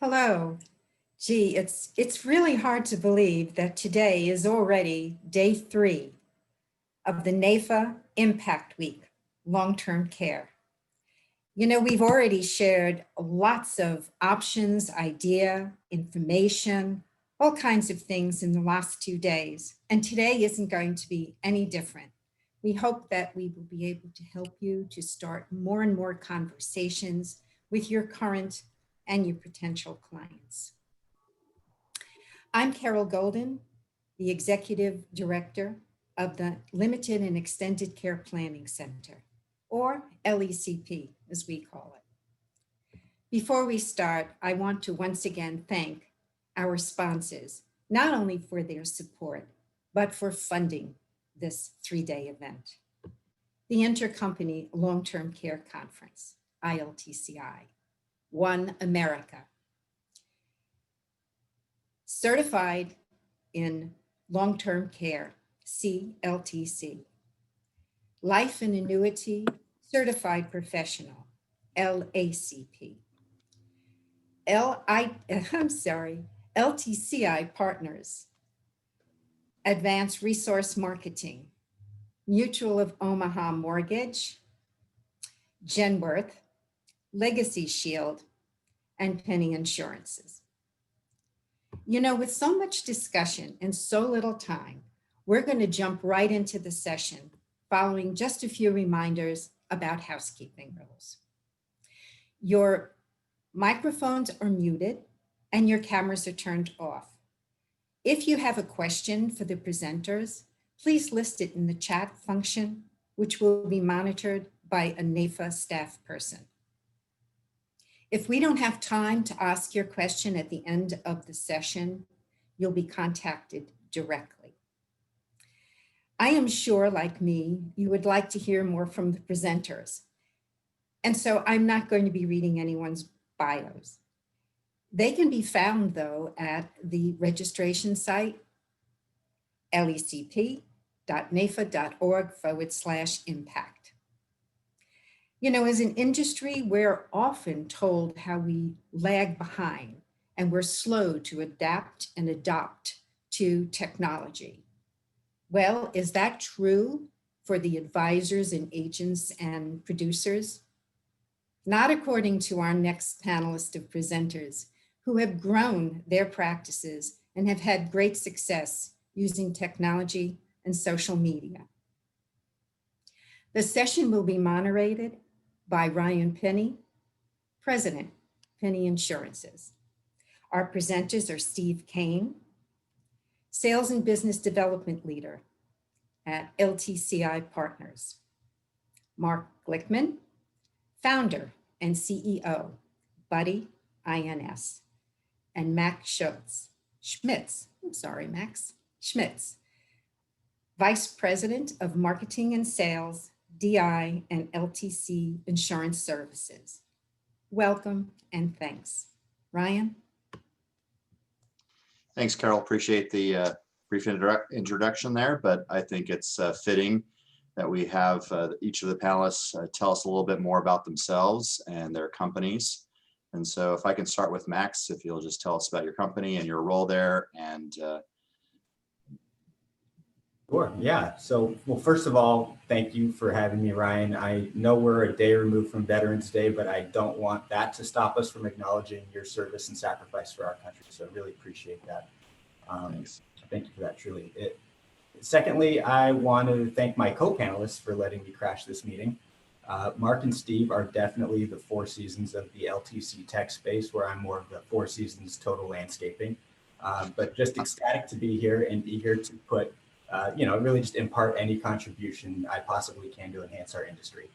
Hello. Gee, it's really hard to believe that today is already day 3 of the NAFA Impact Week, long-term care. You know, we've already shared lots of options, idea, information, all kinds of things in the last 2 days, and today isn't going to be any different. We hope that we will be able to help you to start more and more conversations with your current and your potential clients. I'm Carol Golden, the Executive Director of the Limited and Extended Care Planning Center, or LECP as we call it. Before we start, I want to once again thank our sponsors, not only for their support, but for funding this 3-day event. The Intercompany Long-Term Care Conference, ILTCI, One America, Certified in Long-Term Care, CLTC. Life and Annuity Certified Professional, LACP. LTCI Partners, Advanced Resource Marketing, Mutual of Omaha Mortgage, Genworth, Legacy Shield, and Penny Insurances. You know, with so much discussion and so little time, we're going to jump right into the session following just a few reminders about housekeeping rules. Your microphones are muted and your cameras are turned off. If you have a question for the presenters, please list it in the chat function, which will be monitored by a NAFA staff person. If we don't have time to ask your question at the end of the session, you'll be contacted directly. I am sure, like me, you would like to hear more from the presenters. And so I'm not going to be reading anyone's bios. They can be found, though, at the registration site, lecp.nafa.org/impact. You know, as an industry, we're often told how we lag behind and we're slow to adapt and adopt to technology. Well, is that true for the advisors and agents and producers? Not according to our next panelist of presenters, who have grown their practices and have had great success using technology and social media. The session will be moderated by Ryan Penny, President, Penny Insurances. Our presenters are Steve Kane, Sales and Business Development Leader at LTCI Partners, Mark Glickman, Founder and CEO, Buddy INS, and Max Schmitz, Vice President of Marketing and Sales, DI and LTC Insurance Services. Welcome and thanks. Ryan? Thanks, Carol. Appreciate the brief introduction there, but I think it's fitting that we have each of the panelists tell us a little bit more about themselves and their companies. And so if I can start with Max, if you'll just tell us about your company and your role there. And Sure, yeah. So, well, first of all, thank you for having me, Ryan. I know we're a day removed from Veterans Day, but I don't want that to stop us from acknowledging your service and sacrifice for our country. So I really appreciate that. Thank you for that, truly. Secondly, I want to thank my co-panelists for letting me crash this meeting. Mark and Steve are definitely the Four Seasons of the LTC tech space, where I'm more of the Four Seasons total landscaping. But just ecstatic to be here and eager to put really just impart any contribution I possibly can to enhance our industry.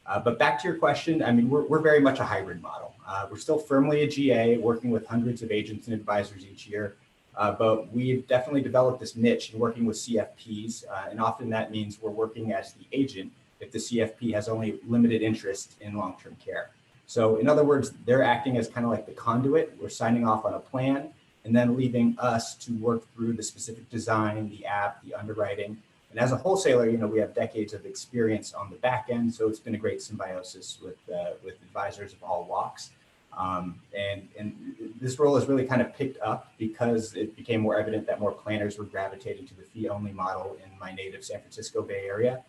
But back to your question, I mean, we're very much a hybrid model. We're still firmly a GA, working with hundreds of agents and advisors each year. But we've definitely developed this niche in working with CFPs. And often that means we're working as the agent if the CFP has only limited interest in long-term care. So in other words, they're acting as kind of like the conduit. We're signing off on a plan and then leaving us to work through the specific design, the app, the underwriting. And as a wholesaler, we have decades of experience on the back end, so it's been a great symbiosis with advisors of all walks. And this role has really kind of picked up because it became more evident that more planners were gravitating to the fee-only model in my native San Francisco Bay Area.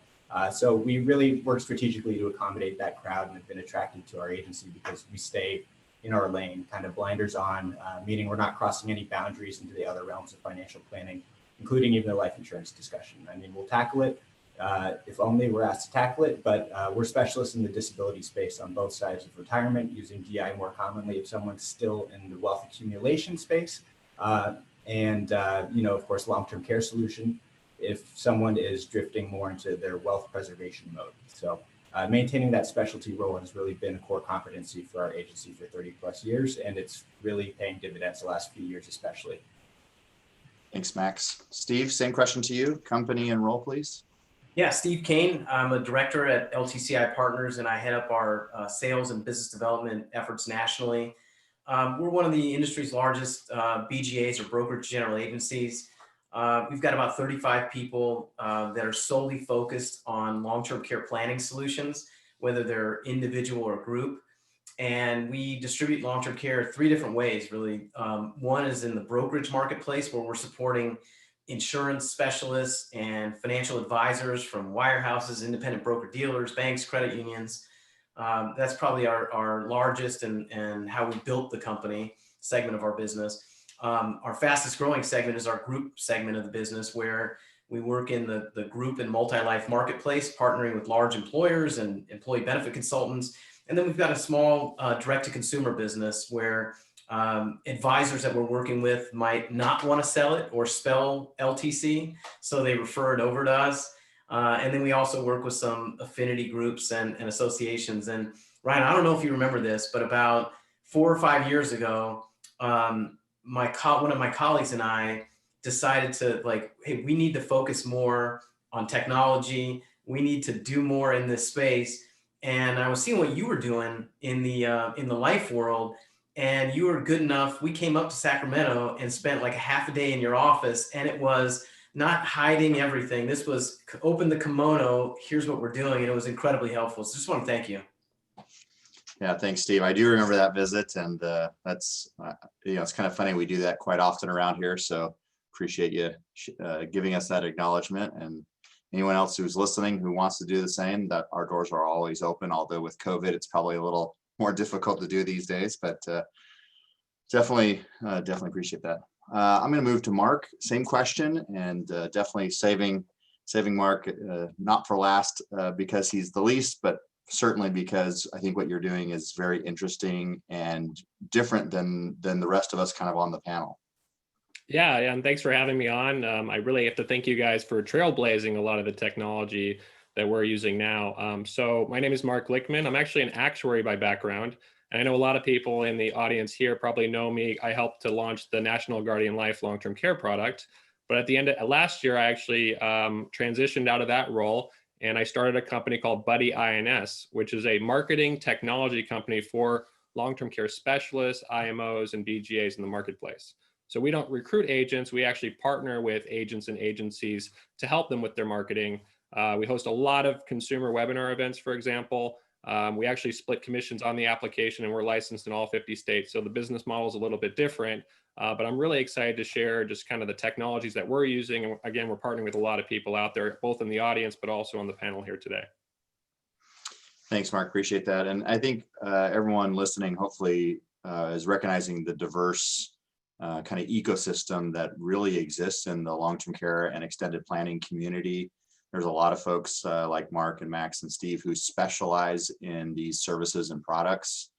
So we really work strategically to accommodate that crowd and have been attracted to our agency because we stay in our lane, kind of blinders on, meaning we're not crossing any boundaries into the other realms of financial planning, including even the life insurance discussion. I mean, we'll tackle it if only we're asked to tackle it, but we're specialists in the disability space on both sides of retirement, using DI more commonly if someone's still in the wealth accumulation space, and of course, long-term care solution if someone is drifting more into their wealth preservation mode. So maintaining that specialty role has really been a core competency for our agency for 30 plus years, and it's really paying dividends the last few years, especially. Thanks, Max. Steve, same question to you. Company and role, please. Yeah, Steve Kane. I'm a director at LTCI Partners, and I head up our sales and business development efforts nationally. We're one of the industry's largest BGAs, or brokerage general agencies. We've got about 35 people that are solely focused on long-term care planning solutions, whether they're individual or group. And we distribute long-term care 3 different ways, really. One is in the brokerage marketplace, where we're supporting insurance specialists and financial advisors from wirehouses, independent broker dealers, banks, credit unions. That's probably our largest and how we built the company segment of our business. Our fastest growing segment is our group segment of the business, where we work in the group and multi-life marketplace, partnering with large employers and employee benefit consultants. And then we've got a small direct-to-consumer business where advisors that we're working with might not want to sell it or spell LTC, so they refer it over to us. And then we also work with some affinity groups and associations. And Ryan, I don't know if you remember this, but about 4 or 5 years ago, one of my colleagues and I decided to hey, we need to focus more on technology. We need to do more in this space. And I was seeing what you were doing in the life world, and you were good enough. We came up to Sacramento and spent like a half a day in your office, and it was not hiding everything. This was open the kimono. Here's what we're doing. And it was incredibly helpful. So just want to thank you. Yeah, thanks, Steve. I do remember that visit, and that's, it's kind of funny. We do that quite often around here. So appreciate you giving us that acknowledgement. And anyone else who's listening who wants to do the same, that our doors are always open, although with COVID, it's probably a little more difficult to do these days, but definitely appreciate that. I'm going to move to Mark. Same question, and definitely saving Mark not for last because he's the least, but certainly because I think what you're doing is very interesting and different than the rest of us kind of on the panel. Yeah, and thanks for having me on. I really have to thank you guys for trailblazing a lot of the technology that we're using now. So my name is Mark Lichtman. I'm actually an actuary by background. And I know a lot of people in the audience here probably know me. I helped to launch the National Guardian Life long-term care product. But at the end of last year, I actually transitioned out of that role, and I started a company called Buddy INS, which is a marketing technology company for long-term care specialists, IMOs, and BGAs in the marketplace. So we don't recruit agents. We actually partner with agents and agencies to help them with their marketing. We host a lot of consumer webinar events, for example. We actually split commissions on the application, and we're licensed in all 50 states. So the business model is a little bit different, but I'm really excited to share just kind of the technologies that we're using. And again, we're partnering with a lot of people out there, both in the audience, but also on the panel here today. Thanks, Mark. Appreciate that. And I think everyone listening hopefully is recognizing the diverse kind of ecosystem that really exists in the long-term care and extended planning community. There's a lot of folks like Mark and Max and Steve who specialize in these services and products.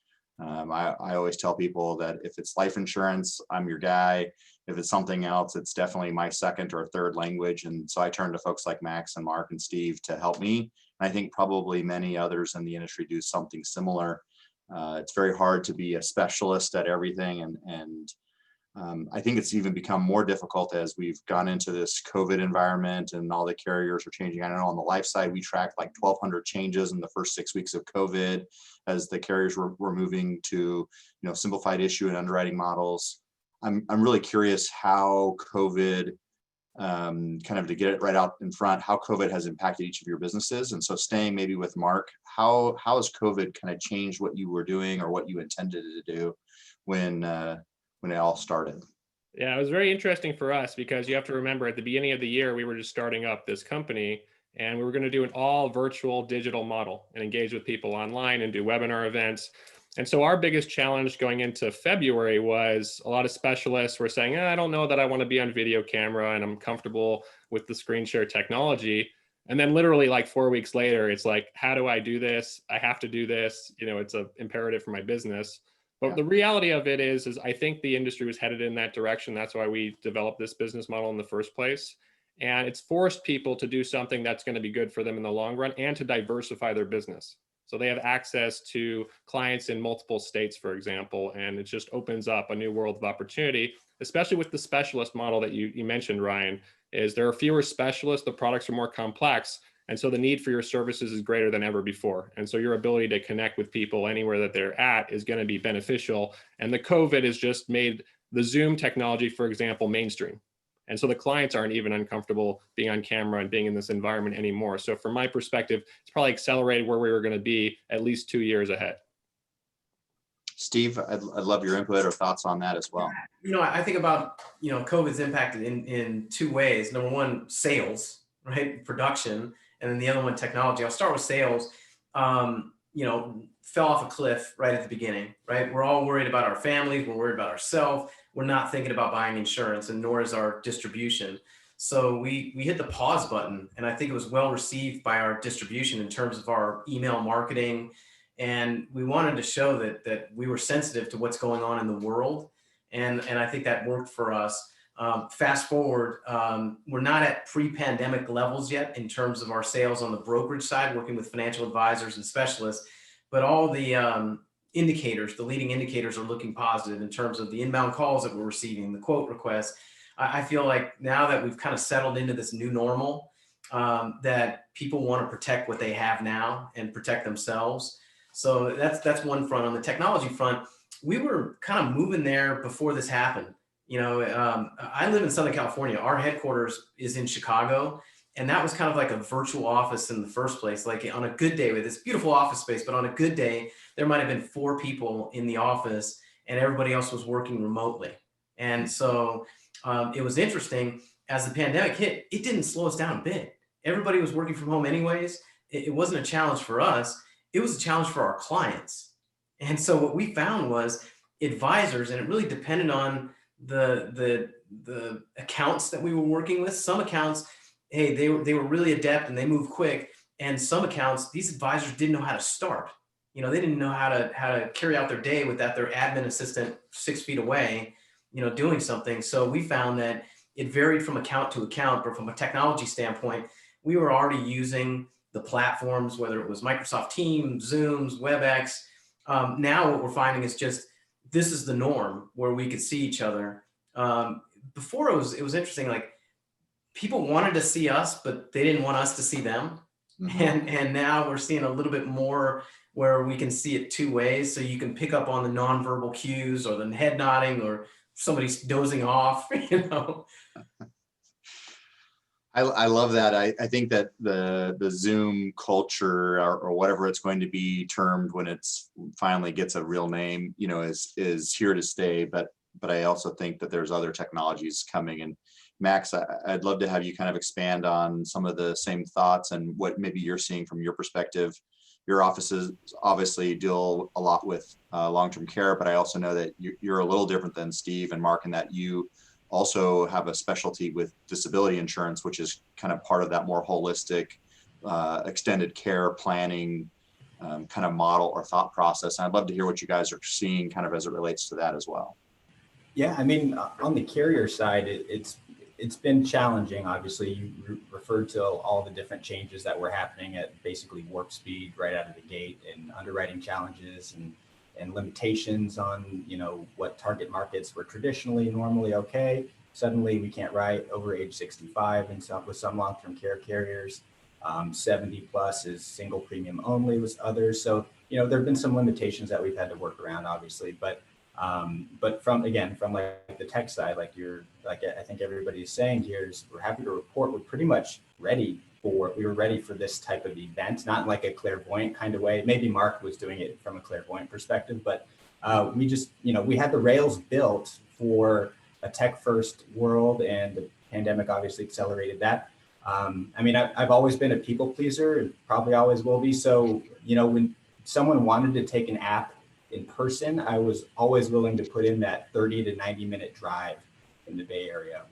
I always tell people that if it's life insurance, I'm your guy. If it's something else, it's definitely my second or third language. And so I turn to folks like Max and Mark and Steve to help me. And I think probably many others in the industry do something similar. It's very hard to be a specialist at everything, and I think it's even become more difficult as we've gone into this COVID environment and all the carriers are changing. I know on the life side, we tracked like 1,200 changes in the first 6 weeks of COVID as the carriers were moving to, simplified issue and underwriting models. I'm really curious how COVID, kind of to get it right out in front, how COVID has impacted each of your businesses. And so staying maybe with Mark, how has COVID kind of changed what you were doing or what you intended to do when when it all started? Yeah, it was very interesting for us because you have to remember at the beginning of the year, we were just starting up this company and we were going to do an all virtual digital model and engage with people online and do webinar events. And so our biggest challenge going into February was a lot of specialists were saying, I don't know that I want to be on video camera and I'm comfortable with the screen share technology. And then literally like 4 weeks later, it's like, how do I do this? I have to do this. You know, it's an imperative for my business. But Yeah. the reality of it is I think the industry was headed in that direction. That's why we developed this business model in the first place. And it's forced people to do something that's going to be good for them in the long run and to diversify their business. So they have access to clients in multiple states, for example, and it just opens up a new world of opportunity, especially with the specialist model that you mentioned, Ryan, is there are fewer specialists, the products are more complex, and so the need for your services is greater than ever before. And so your ability to connect with people anywhere that they're at is going to be beneficial. And the COVID has just made the Zoom technology, for example, mainstream. And so the clients aren't even uncomfortable being on camera and being in this environment anymore. So from my perspective, it's probably accelerated where we were going to be at least 2 years ahead. Steve, I'd love your input or thoughts on that as well. I think about, COVID's impacted in two ways. Number one, sales, right? Production. And then the other one, technology. I'll start with sales. Fell off a cliff right at the beginning, right? We're all worried about our families. We're worried about ourselves. We're not thinking about buying insurance, and nor is our distribution. So we hit the pause button, and I think it was well received by our distribution in terms of our email marketing. And we wanted to show that we were sensitive to what's going on in the world. And I think that worked for us. Fast forward, we're not at pre-pandemic levels yet in terms of our sales on the brokerage side, working with financial advisors and specialists, but all the indicators, the leading indicators are looking positive in terms of the inbound calls that we're receiving, the quote requests. I feel like now that we've kind of settled into this new normal, that people want to protect what they have now and protect themselves. So that's one front. On the technology front, we were kind of moving there before this happened. I live in Southern California. Our headquarters is in Chicago. And that was kind of like a virtual office in the first place. Like on a good day with this beautiful office space, but on a good day, there might've been 4 people in the office and everybody else was working remotely. And so it was interesting as the pandemic hit, it didn't slow us down a bit. Everybody was working from home anyways. It wasn't a challenge for us. It was a challenge for our clients. And so what we found was advisors, and it really depended on the accounts that we were working with. Some accounts, hey, they were really adept and they moved quick. And some accounts, these advisors didn't know how to start. They didn't know how to carry out their day without their admin assistant 6 feet away, doing something. So we found that it varied from account to account, but from a technology standpoint, we were already using the platforms, whether it was Microsoft Teams, Zooms, WebEx. Now what we're finding is just, this is the norm where we could see each other. Before it was interesting, like people wanted to see us, but they didn't want us to see them. Mm-hmm. And now we're seeing a little bit more where we can see it 2 ways. So you can pick up on the nonverbal cues or the head nodding or somebody's dozing off, I love that. I think that the Zoom culture or whatever it's going to be termed when it's finally gets a real name, is here to stay. But I also think that there's other technologies coming. And Max, I'd love to have you kind of expand on some of the same thoughts and what maybe you're seeing from your perspective. Your offices obviously deal a lot with long-term care, but I also know that you're a little different than Steve and Mark in that you also have a specialty with disability insurance, which is kind of part of that more holistic extended care planning kind of model or thought process. And I'd love to hear what you guys are seeing kind of as it relates to that as well. Yeah, I mean, on the carrier side, it's been challenging. Obviously, you referred to all the different changes that were happening at basically warp speed right out of the gate, and underwriting challenges and limitations on, what target markets were traditionally normally okay. Suddenly we can't write over age 65 and with some long-term care carriers. 70 plus is single premium only with others. So, there have been some limitations that we've had to work around, obviously, but from like the tech side, I think everybody's saying here is we're happy to report we're pretty much ready for this type of event, not like a clairvoyant kind of way. Maybe Mark was doing it from a clairvoyant perspective, but we just, we had the rails built for a tech-first world, and the pandemic obviously accelerated that. I mean, I've always been a people pleaser and probably always will be. So, you know, when someone wanted to take an app in person, I was always willing to put in that 30 to 90-minute drive in the Bay Area.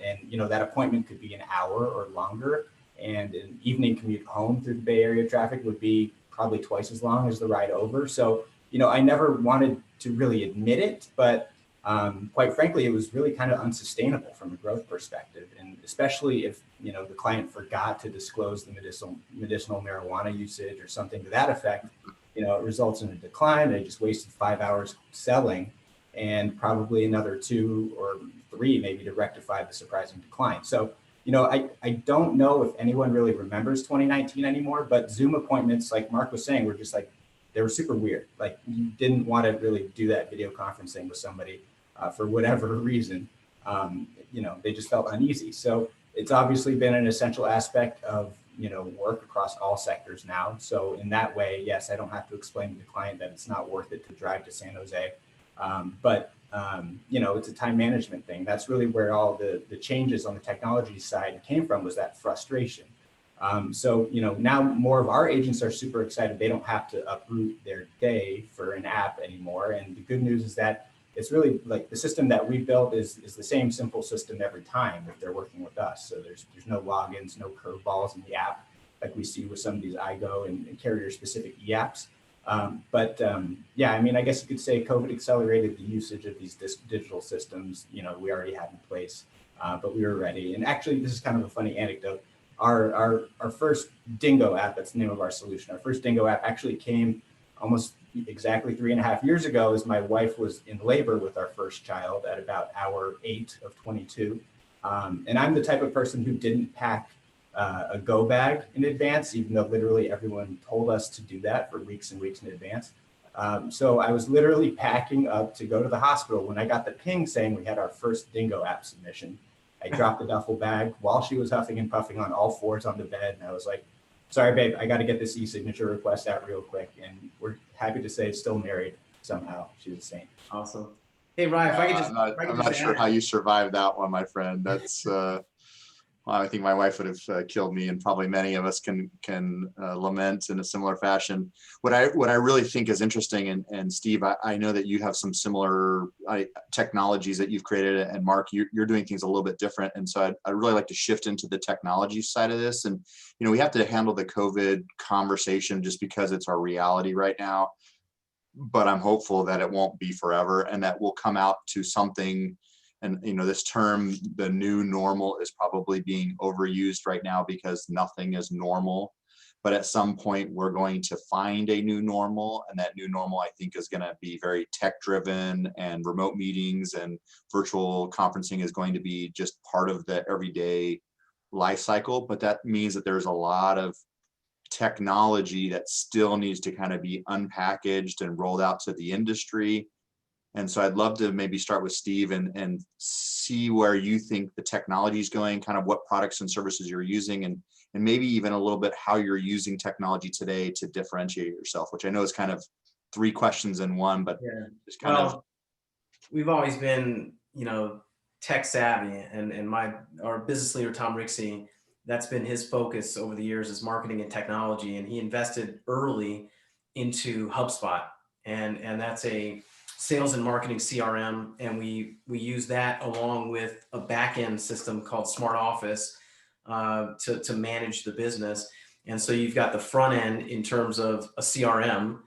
And, you know, that appointment could be an hour or longer. And an evening commute home through the Bay Area traffic would be probably twice as long as the ride over. So, you know, I never wanted to really admit it, but quite frankly, it was really kind of unsustainable from a growth perspective. And especially if, you know, the client forgot to disclose the medicinal marijuana usage or something to that effect, you know, it results in a decline. They just wasted 5 hours selling and probably another 2 or 3 maybe to rectify the surprising decline. So, you know, I don't know if anyone really remembers 2019 anymore, but Zoom appointments, like Mark was saying, were just like, they were super weird. Like you didn't want to really do that video conferencing with somebody for whatever reason. You know, they just felt uneasy. So it's obviously been an essential aspect of, you know, work across all sectors now. So in that way, yes, I don't have to explain to the client that it's not worth it to drive to San Jose. You know, it's a time management thing. That's really where all the changes on the technology side came from, was that frustration. So, you know, now more of our agents are super excited. They don't have to uproot their day for an app anymore. And the good news is that it's really like the system that we built is the same simple system every time if they're working with us. So there's no logins, no curveballs in the app like we see with some of these iGo and carrier specific e-apps. Yeah, I mean, I guess you could say COVID accelerated the usage of these digital systems, you know, we already had in place, but we were ready. And actually, this is kind of a funny anecdote. Our first Dingo app, that's the name of our solution. Our first Dingo app actually came almost exactly 3.5 years ago, as my wife was in labor with our first child at about hour 8 of 22. And I'm the type of person who didn't pack a go bag in advance, even though literally everyone told us to do that for weeks and weeks in advance. So I was literally packing up to go to the hospital when I got the ping saying we had our first Dingo app submission. I dropped the duffel bag while she was huffing and puffing on all fours on the bed. And I was like, sorry, babe, I got to get this e-signature request out real quick. And we're happy to say it's still married somehow. She's a saint. Awesome. Hey, Ryan, if I could just, I'm not sure how you survived that one, my friend. That's, I think my wife would have killed me, and probably many of us can lament in a similar fashion. What I really think is interesting, and Steve, I know that you have some similar technologies that you've created, and Mark, you're doing things a little bit different. And so I'd really like to shift into the technology side of this. And, you know, we have to handle the COVID conversation just because it's our reality right now. But I'm hopeful that it won't be forever, and that we'll come out to something. And, you know, this term, the new normal, is probably being overused right now because nothing is normal. But at some point, we're going to find a new normal. And that new normal, I think, is going to be very tech driven, and remote meetings and virtual conferencing is going to be just part of the everyday life cycle. But that means that there's a lot of technology that still needs to kind of be unpackaged and rolled out to the industry. And so I'd love to maybe start with Steve and see where you think the technology is going, kind of what products and services you're using, and maybe even a little bit how you're using technology today to differentiate yourself, which I know is kind of 3 questions in one, but yeah. just kind of. We've always been, you know, tech savvy, and our business leader, Tom Rixey, that's been his focus over the years, is marketing and technology. And he invested early into HubSpot, and that's a sales and marketing CRM, and we use that along with a back-end system called Smart Office to manage the business. And so you've got the front end in terms of a CRM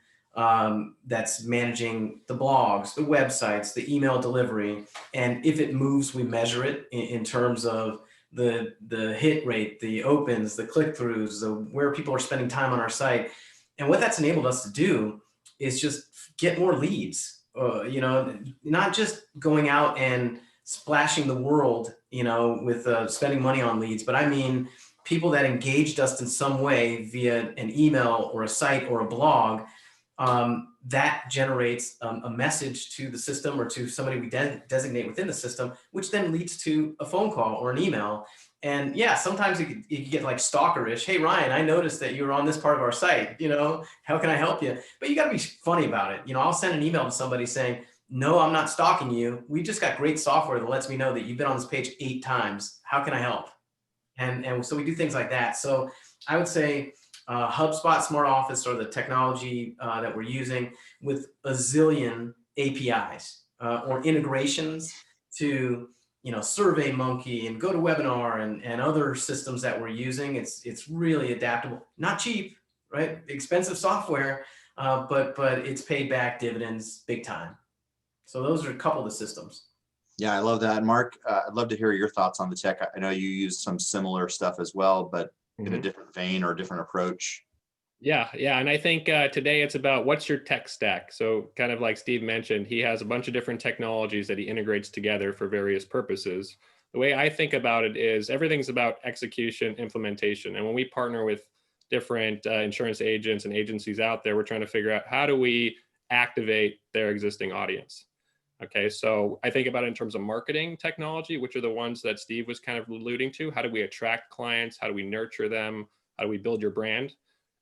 that's managing the blogs, the websites, the email delivery, and if it moves, we measure it in terms of the hit rate, the opens, the click-throughs, where people are spending time on our site. And what that's enabled us to do is just get more leads. You know, not just going out and splashing the world, you know, with spending money on leads, but I mean people that engaged us in some way via an email or a site or a blog, that generates a message to the system or to somebody we designate within the system, which then leads to a phone call or an email. And yeah, sometimes you could get like stalkerish. Hey, Ryan, I noticed that you were on this part of our site. You know, how can I help you? But you got to be funny about it. You know, I'll send an email to somebody saying, no, I'm not stalking you. We just got great software that lets me know that you've been on this page 8 times. How can I help? And so we do things like that. So I would say HubSpot Smart Office or the technology that we're using with a zillion APIs or integrations to, SurveyMonkey and GoToWebinar and other systems that we're using. It's really adaptable, not cheap, right? Expensive software, but it's paid back dividends big time. So those are a couple of the systems. Yeah, I love that. Mark, I'd love to hear your thoughts on the tech. I know you use some similar stuff as well, but in a different vein or a different approach. Yeah. And I think today it's about what's your tech stack. So kind of like Steve mentioned, he has a bunch of different technologies that he integrates together for various purposes. The way I think about it is everything's about execution, implementation. And when we partner with different insurance agents and agencies out there, we're trying to figure out how do we activate their existing audience. Okay, so I think about it in terms of marketing technology, which are the ones that Steve was kind of alluding to. How do we attract clients? How do we nurture them? How do we build your brand?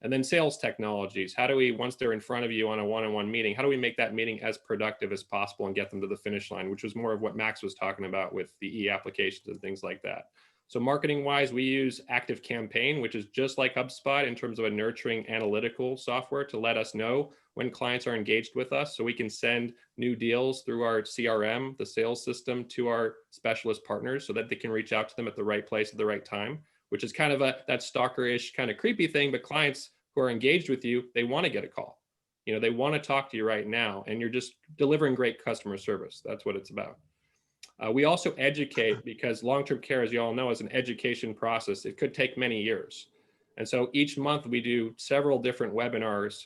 And then sales technologies. How do we, once they're in front of you on a one-on-one meeting, how do we make that meeting as productive as possible and get them to the finish line, which was more of what Max was talking about with the e-applications and things like that. So marketing wise, we use ActiveCampaign, which is just like HubSpot in terms of a nurturing analytical software to let us know when clients are engaged with us. So we can send new deals through our CRM, the sales system, to our specialist partners so that they can reach out to them at the right place at the right time, which is kind of that stalker-ish kind of creepy thing. But clients who are engaged with you, they want to get a call. They want to talk to you right now, and you're just delivering great customer service. That's what it's about. We also educate because long-term care, as you all know, is an education process. It could take many years. And so each month we do several different webinars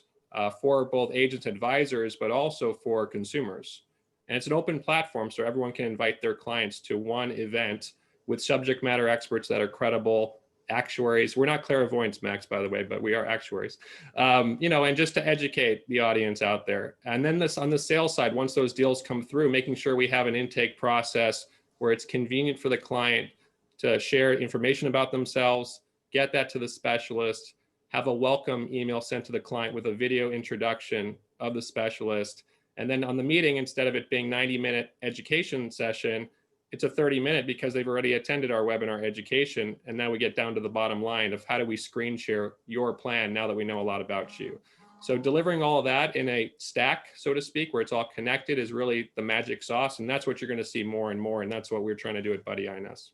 for both agents, advisors, but also for consumers. And it's an open platform, so everyone can invite their clients to one event with subject matter experts that are credible, actuaries. We're not clairvoyants, Max, by the way, but we are actuaries. And just to educate the audience out there. And then on the sales side, once those deals come through, making sure we have an intake process where it's convenient for the client to share information about themselves, get that to the specialist, have a welcome email sent to the client with a video introduction of the specialist. And then on the meeting, instead of it being 90-minute education session, it's a 30-minute because they've already attended our webinar education. And now we get down to the bottom line of how do we screen share your plan now that we know a lot about you. So delivering all of that in a stack, so to speak, where it's all connected is really the magic sauce. And that's what you're going to see more and more. And that's what we're trying to do at Buddy INS.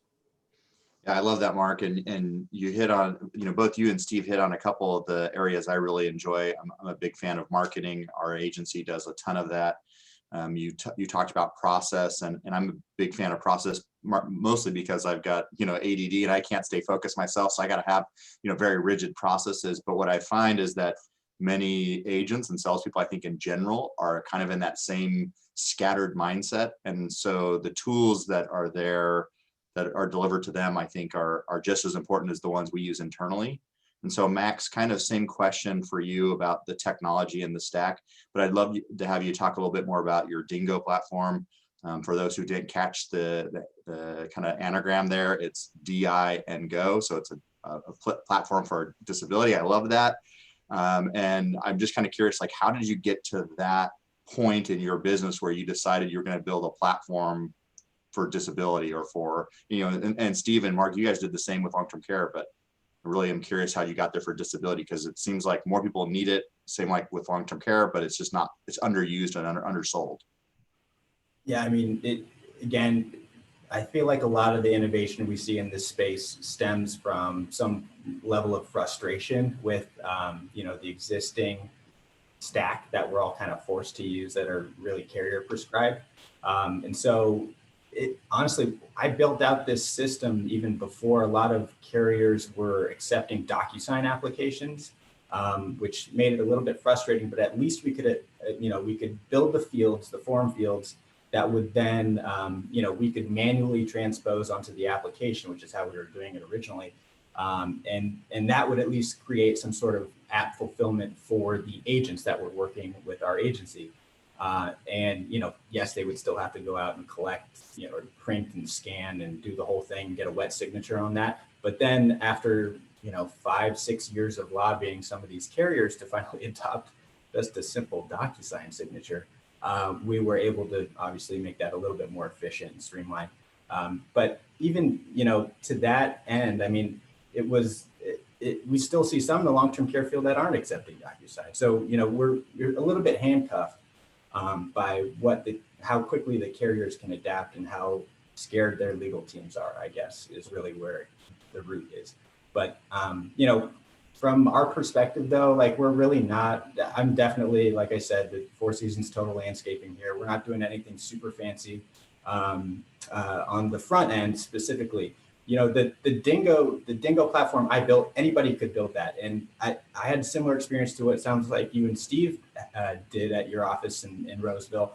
Yeah, I love that, Mark. And you hit on, both you and Steve hit on a couple of the areas I really enjoy. I'm a big fan of marketing. Our agency does a ton of that. You talked about process, and I'm a big fan of process, mostly because I've got, ADD and I can't stay focused myself. So I got to have, very rigid processes. But what I find is that many agents and salespeople, I think in general, are kind of in that same scattered mindset. And so the tools that are there that are delivered to them, I think are just as important as the ones we use internally. And so Max, kind of same question for you about the technology and the stack, but I'd love to have you talk a little bit more about your Dingo platform. For those who didn't catch the kind of anagram there, it's DI&Go. So it's a platform for disability. I love that. And I'm just kind of curious, like, how did you get to that point in your business where you decided you're going to build a platform for disability or for, and Steve and Mark, you guys did the same with long-term care, but I really am curious how you got there for disability, because it seems like more people need it, same like with long-term care, but it's just not, it's underused and undersold. Yeah, I mean, again, I feel like a lot of the innovation we see in this space stems from some level of frustration with, the existing stack that we're all kind of forced to use that are really carrier prescribed. And so honestly, I built out this system even before a lot of carriers were accepting DocuSign applications, which made it a little bit frustrating, but at least we could, we could build the fields, the form fields that would then, we could manually transpose onto the application, which is how we were doing it originally. And that would at least create some sort of app fulfillment for the agents that were working with our agency. And, yes, they would still have to go out and collect, print and scan and do the whole thing, and get a wet signature on that. But then after, 5-6 years of lobbying some of these carriers to finally adopt just a simple DocuSign signature, we were able to obviously make that a little bit more efficient and streamlined. But even, to that end, I mean, we still see some in the long-term care field that aren't accepting DocuSign. So, we're a little bit handcuffed by how quickly the carriers can adapt and how scared their legal teams are, I guess, is really where the root is. But, from our perspective though, like we're really not, I'm definitely, like I said, the Four Seasons Total Landscaping here. We're not doing anything super fancy on the front end specifically. The Dingo platform I built, anybody could build that. And I had a similar experience to what it sounds like you and Steve did at your office in Roseville,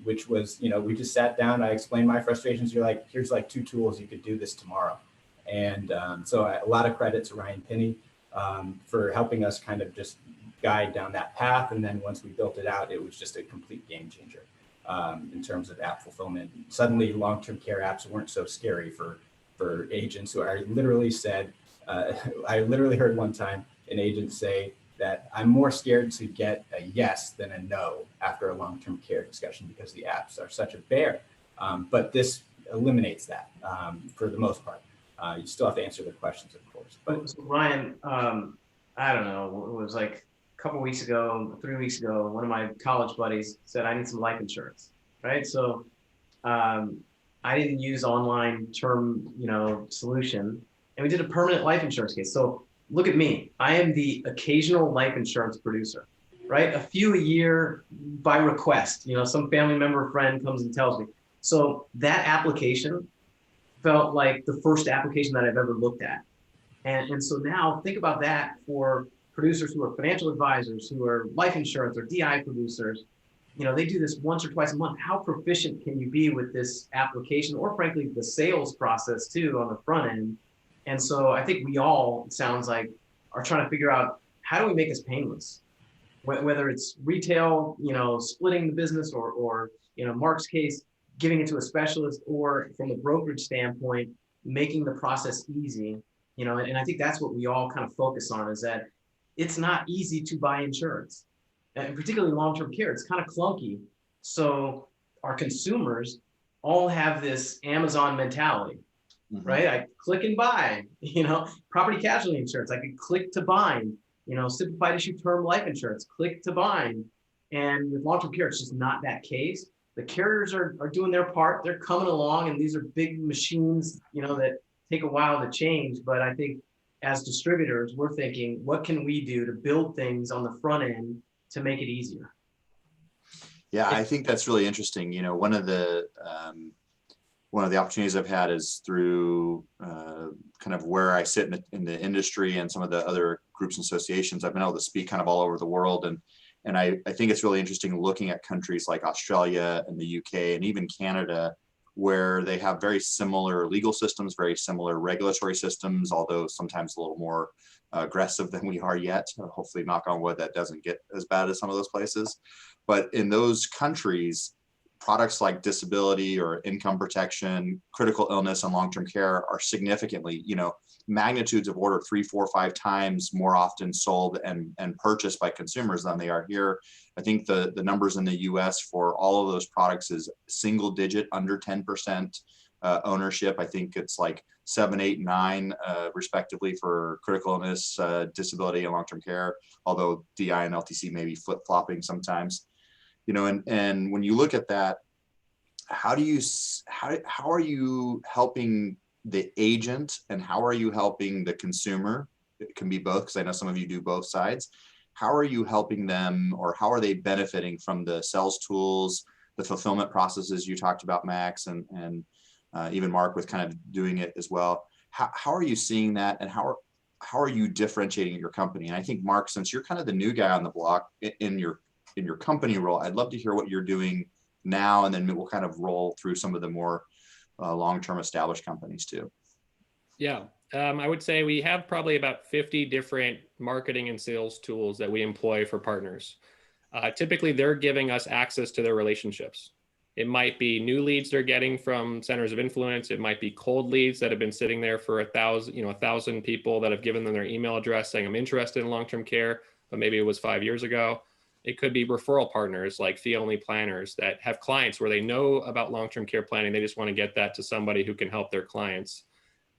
which was, we just sat down, I explained my frustrations. You're like, here's like 2 tools, you could do this tomorrow. And so a lot of credit to Ryan Pinney for helping us kind of just guide down that path. And then once we built it out, it was just a complete game changer in terms of app fulfillment. Suddenly long-term care apps weren't so scary for agents who I literally said, I literally heard one time an agent say that I'm more scared to get a yes than a no after a long-term care discussion because the apps are such a bear. But this eliminates that for the most part. You still have to answer the questions, of course. But So Ryan, I don't know, it was like a couple weeks ago, 3 weeks ago, one of my college buddies said, I need some life insurance, right? So I didn't use online term, solution, and we did a permanent life insurance case. So look at me, I am the occasional life insurance producer, right? A few a year by request, some family member or friend comes and tells me. So that application felt like the first application that I've ever looked at. And so now think about that for producers who are financial advisors, who are life insurance or DI producers. They do this once or twice a month. How proficient can you be with this application, or frankly, the sales process too on the front end? And so I think we all, it sounds like, are trying to figure out how do we make this painless? Whether it's retail, splitting the business, or Mark's case, giving it to a specialist, or from a brokerage standpoint, making the process easy. And I think that's what we all kind of focus on, is that it's not easy to buy insurance. And particularly long-term care, it's kind of clunky. So our consumers all have this Amazon mentality, right? I click and buy, property casualty insurance. I could click to bind, simplified issue term life insurance, click to bind. And with long-term care, it's just not that case. The carriers are doing their part. They're coming along, and these are big machines, that take a while to change. But I think as distributors, we're thinking, what can we do to build things on the front end to make it easier? Yeah, I think that's really interesting. One of the opportunities I've had is through kind of where I sit in the industry and some of the other groups and associations. I've been able to speak kind of all over the world, and I think it's really interesting looking at countries like Australia and the UK and even Canada, where they have very similar legal systems, very similar regulatory systems, although sometimes a little more aggressive than we are yet. Hopefully, knock on wood, that doesn't get as bad as some of those places. But in those countries, products like disability or income protection, critical illness, and long-term care are significantly, magnitudes of order 3, 4, 5 times more often sold and purchased by consumers than they are here. I think the numbers in the US for all of those products is single digit, under 10% ownership. I think it's like 7, 8, 9 respectively for critical illness, disability, and long-term care, although DI and LTC may be flip-flopping sometimes. And when you look at that, how are you helping the agent, and how are you helping the consumer? It can be both, because I know some of you do both sides. How are you helping them, or how are they benefiting from the sales tools, the fulfillment processes you talked about, Max, and even Mark with kind of doing it as well? How are you seeing that, and how are you differentiating your company? And I think, Mark, since you're kind of the new guy on the block in your company role, I'd love to hear what you're doing now, and then we'll kind of roll through some of the more long-term established companies too. Yeah, I would say we have probably about 50 different marketing and sales tools that we employ for partners. Typically, they're giving us access to their relationships. It might be new leads they're getting from centers of influence. It might be cold leads that have been sitting there for 1,000 people that have given them their email address saying, I'm interested in long-term care, but maybe it was 5 years ago. It could be referral partners like fee-only planners that have clients where they know about long-term care planning. They just want to get that to somebody who can help their clients.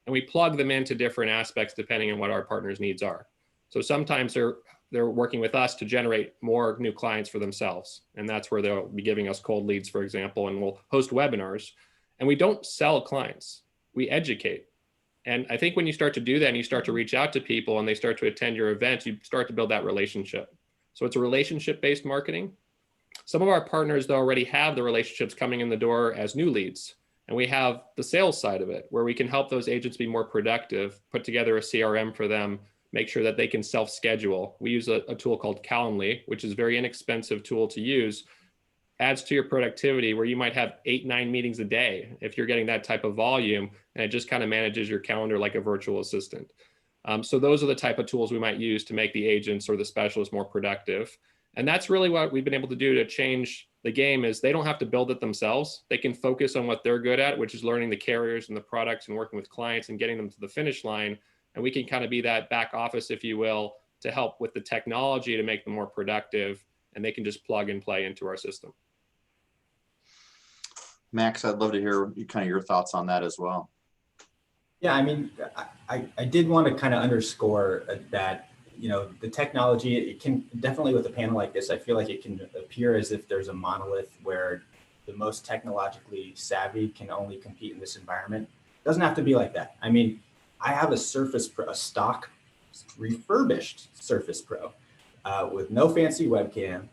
And we plug them into different aspects depending on what our partners' needs are. So sometimes they're working with us to generate more new clients for themselves. And that's where they'll be giving us cold leads, for example, and we'll host webinars. And we don't sell clients, we educate. And I think when you start to do that and you start to reach out to people and they start to attend your events, you start to build that relationship. So it's a relationship-based marketing. Some of our partners, though, already have the relationships coming in the door as new leads. And we have the sales side of it, where we can help those agents be more productive, put together a CRM for them, make sure that they can self-schedule. We use a tool called Calendly, which is a very inexpensive tool to use, adds to your productivity where you might have 8-9 meetings a day if you're getting that type of volume, and it just kind of manages your calendar like a virtual assistant. So those are the type of tools we might use to make the agents or the specialists more productive. And that's really what we've been able to do to change the game is they don't have to build it themselves. They can focus on what they're good at, which is learning the carriers and the products and working with clients and getting them to the finish line. And we can kind of be that back office, if you will, to help with the technology to make them more productive, and they can just plug and play into our system. Max, I'd love to hear kind of your thoughts on that as well. Yeah, I mean, I did want to kind of underscore that, you know, the technology, it can definitely with a panel like this, I feel like it can appear as if there's a monolith where the most technologically savvy can only compete in this environment. It doesn't have to be like that. I mean, I have a Surface Pro, a stock refurbished Surface Pro with no fancy webcam.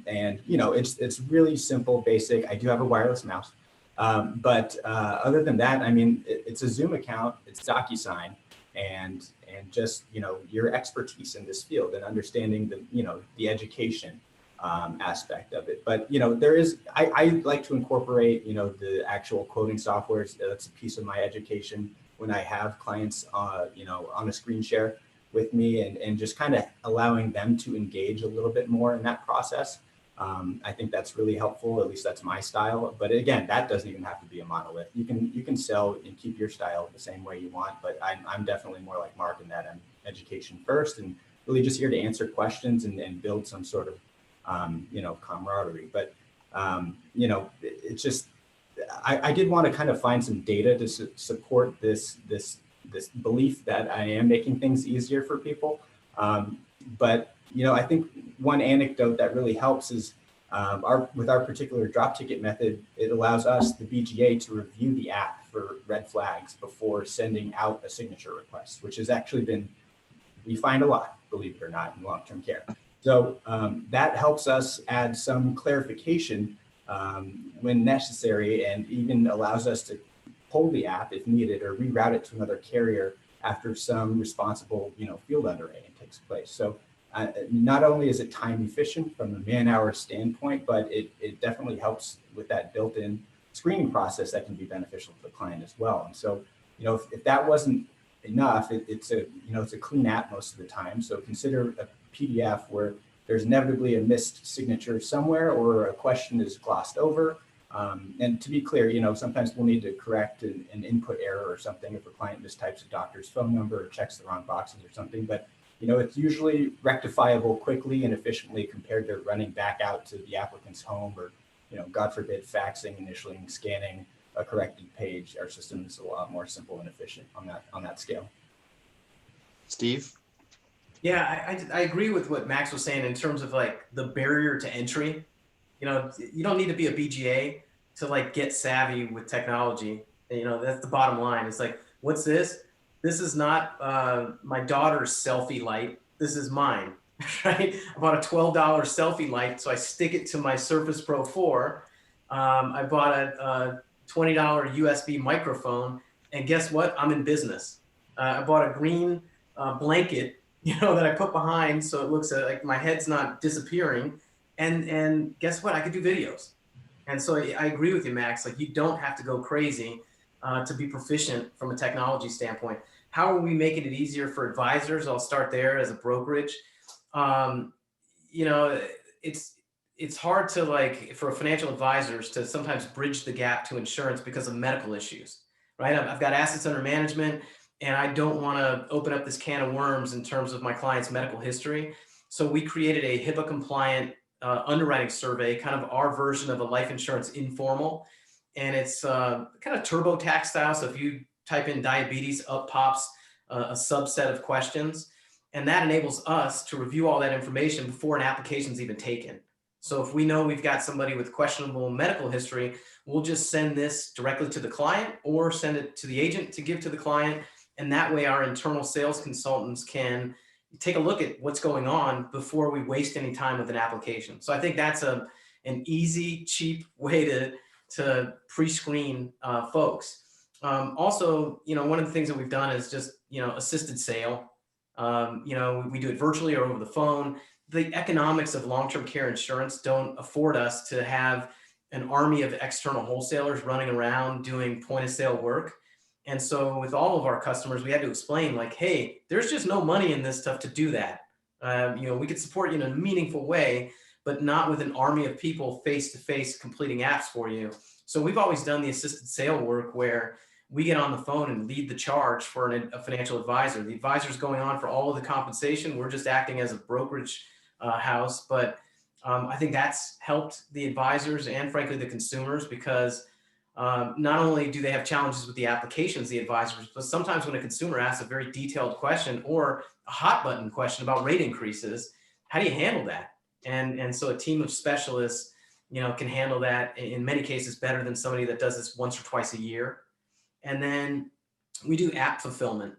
And, you know, it's really simple, basic. I do have a wireless mouse. But other than that, I mean, it's a Zoom account, it's DocuSign, and just, you know, your expertise in this field and understanding the, you know, the education aspect of it. But, you know, there is, I like to incorporate, you know, the actual quoting software. That's a piece of my education when I have clients, you know, on a screen share with me and just kind of allowing them to engage a little bit more in that process. I think that's really helpful. At least that's my style. But again, that doesn't even have to be a monolith. You can sell and keep your style the same way you want. But I'm definitely more like Mark in that I'm education first and really just here to answer questions and build some sort of you know, camaraderie. But you know, it's just I did want to kind of find some data to support this belief that I am making things easier for people. But you know, I think one anecdote that really helps is with our particular drop ticket method, it allows us, the BGA, to review the app for red flags before sending out a signature request, which has actually been, we find a lot, believe it or not, in long-term care. So that helps us add some clarification when necessary, and even allows us to pull the app if needed or reroute it to another carrier after some responsible, you know, field underwriting takes place. So not only is it time efficient from a man-hour standpoint, but it definitely helps with that built-in screening process that can be beneficial to the client as well. And so, you know, if that wasn't enough, it's a, you know, it's a clean app most of the time. So consider a PDF where there's inevitably a missed signature somewhere or a question is glossed over. And to be clear, you know, sometimes we'll need to correct an input error or something if a client mistypes a doctor's phone number or checks the wrong boxes or something. But you know, it's usually rectifiable quickly and efficiently compared to running back out to the applicant's home or, you know, God forbid, faxing, initially scanning a corrected page. Our system is a lot more simple and efficient on that scale. Steve? Yeah, I agree with what Max was saying in terms of like the barrier to entry. You know, you don't need to be a BGA to like get savvy with technology. You know, that's the bottom line. It's like, what's this? This is not my daughter's selfie light. This is mine, right? I bought a $12 selfie light, so I stick it to my Surface Pro 4. I bought a $20 USB microphone, and guess what? I'm in business. I bought a green blanket, you know, that I put behind so it looks like my head's not disappearing. And guess what? I could do videos. And so I agree with you, Max. Like, you don't have to go crazy to be proficient from a technology standpoint. How are we making it easier for advisors? I'll start there as a brokerage. You know, it's hard to, like, for financial advisors to sometimes bridge the gap to insurance because of medical issues, right? I've got assets under management and I don't want to open up this can of worms in terms of my client's medical history. So we created a HIPAA compliant underwriting survey, kind of our version of a life insurance informal. And it's kind of TurboTax style. So if you type in diabetes, up pops a subset of questions. And that enables us to review all that information before an application is even taken. So if we know we've got somebody with questionable medical history, we'll just send this directly to the client or send it to the agent to give to the client. And that way our internal sales consultants can take a look at what's going on before we waste any time with an application. So I think that's an easy, cheap way to pre-screen folks. Also, one of the things that we've done is just, assisted sale. We do it virtually or over the phone. The economics of long-term care insurance don't afford us to have an army of external wholesalers running around doing point of sale work. And so with all of our customers, we had to explain like, hey, there's just no money in this stuff to do that. We could support you in a meaningful way, but not with an army of people face-to-face completing apps for you. So we've always done the assisted sale work where we get on the phone and lead the charge for a financial advisor. The advisor's going on for all of the compensation. We're just acting as a brokerage house. But I think that's helped the advisors and frankly, the consumers, because not only do they have challenges with the applications, the advisors, but sometimes when a consumer asks a very detailed question or a hot button question about rate increases, how do you handle that? And so a team of specialists, can handle that in many cases better than somebody that does this once or twice a year. And then we do app fulfillment.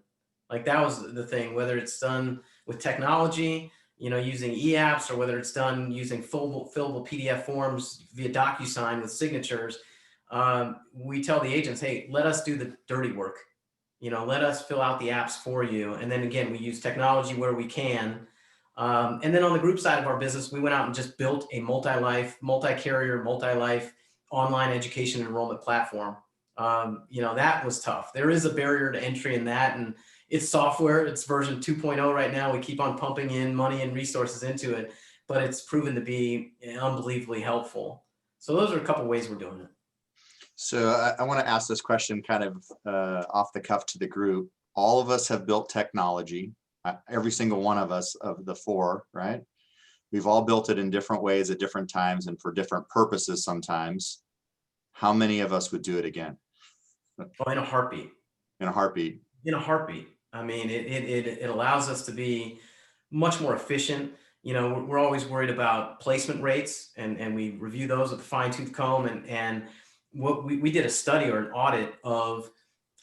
Like that was the thing, whether it's done with technology, using e-apps, or whether it's done using fillable PDF forms via DocuSign with signatures. We tell the agents, hey, let us do the dirty work. Let us fill out the apps for you. And then again, we use technology where we can. And then on the group side of our business, we went out and just built a multi-carrier, multi-life online education enrollment platform. That was tough. There is a barrier to entry in that, and it's software. It's version 2.0 right now. We keep on pumping in money and resources into it, but it's proven to be unbelievably helpful. So those are a couple ways we're doing it. So I want to ask this question kind of off the cuff to the group. All of us have built technology, every single one of us of the four, right? We've all built it in different ways at different times and for different purposes sometimes. How many of us would do it again? Oh, in a heartbeat. In a heartbeat. In a heartbeat. I mean, it allows us to be much more efficient. We're always worried about placement rates, and we review those with a fine-tooth comb. And what we did a study or an audit of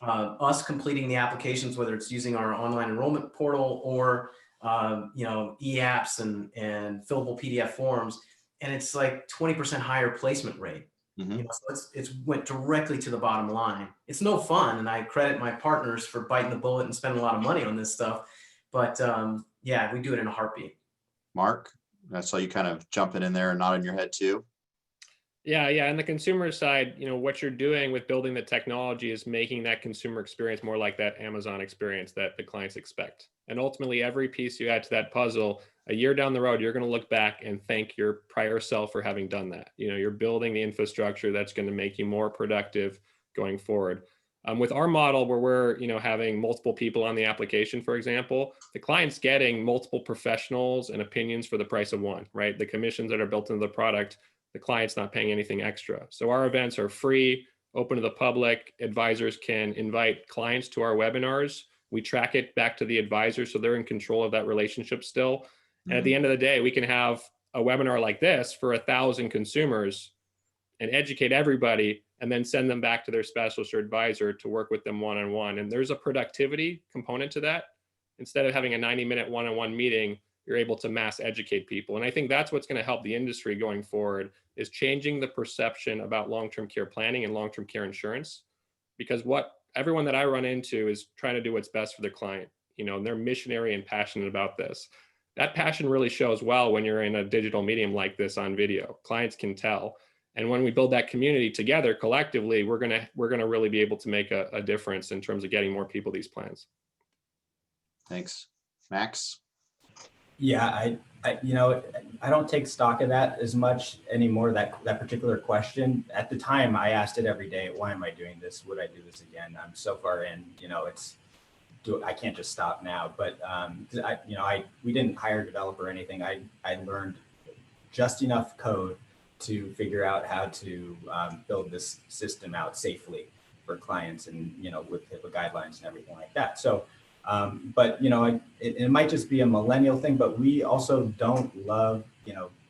us completing the applications, whether it's using our online enrollment portal or e-apps and fillable PDF forms, and it's like 20% higher placement rate. Mm-hmm. So it's went directly to the bottom line. It's no fun, and I credit my partners for biting the bullet and spending a lot of money on this stuff. But yeah, we do it in a heartbeat. Mark, I saw you kind of jumping in there and nodding your head too. Yeah. And the consumer side, what you're doing with building the technology is making that consumer experience more like that Amazon experience that the clients expect. And ultimately, every piece you add to that puzzle, a year down the road, you're going to look back and thank your prior self for having done that. You're building the infrastructure that's going to make you more productive going forward. With our model where we're, having multiple people on the application, for example, the client's getting multiple professionals and opinions for the price of one, right? The commissions that are built into the product, the client's not paying anything extra. So our events are free, open to the public. Advisors can invite clients to our webinars. We track it back to the advisor, so they're in control of that relationship still. Mm-hmm. And at the end of the day, we can have a webinar like this for 1,000 consumers and educate everybody, and then send them back to their specialist or advisor to work with them one-on-one. And there's a productivity component to that. Instead of having a 90-minute one-on-one meeting, you're able to mass educate people. And I think that's what's going to help the industry going forward, is changing the perception about long-term care planning and long-term care insurance. Because what everyone that I run into is trying to do what's best for their client, and they're missionary and passionate about this. That passion really shows well when you're in a digital medium like this on video. Clients can tell. And when we build that community together collectively, we're gonna really be able to make a difference in terms of getting more people these plans. Thanks. Max? Yeah, I don't take stock of that as much anymore, that particular question. At the time, I asked it every day, why am I doing this? Would I do this again? I'm so far in, it's I can't just stop now. But we didn't hire a developer or anything. I learned just enough code to figure out how to build this system out safely for clients, and with HIPAA guidelines and everything like that. So, but it might just be a millennial thing, but we also don't love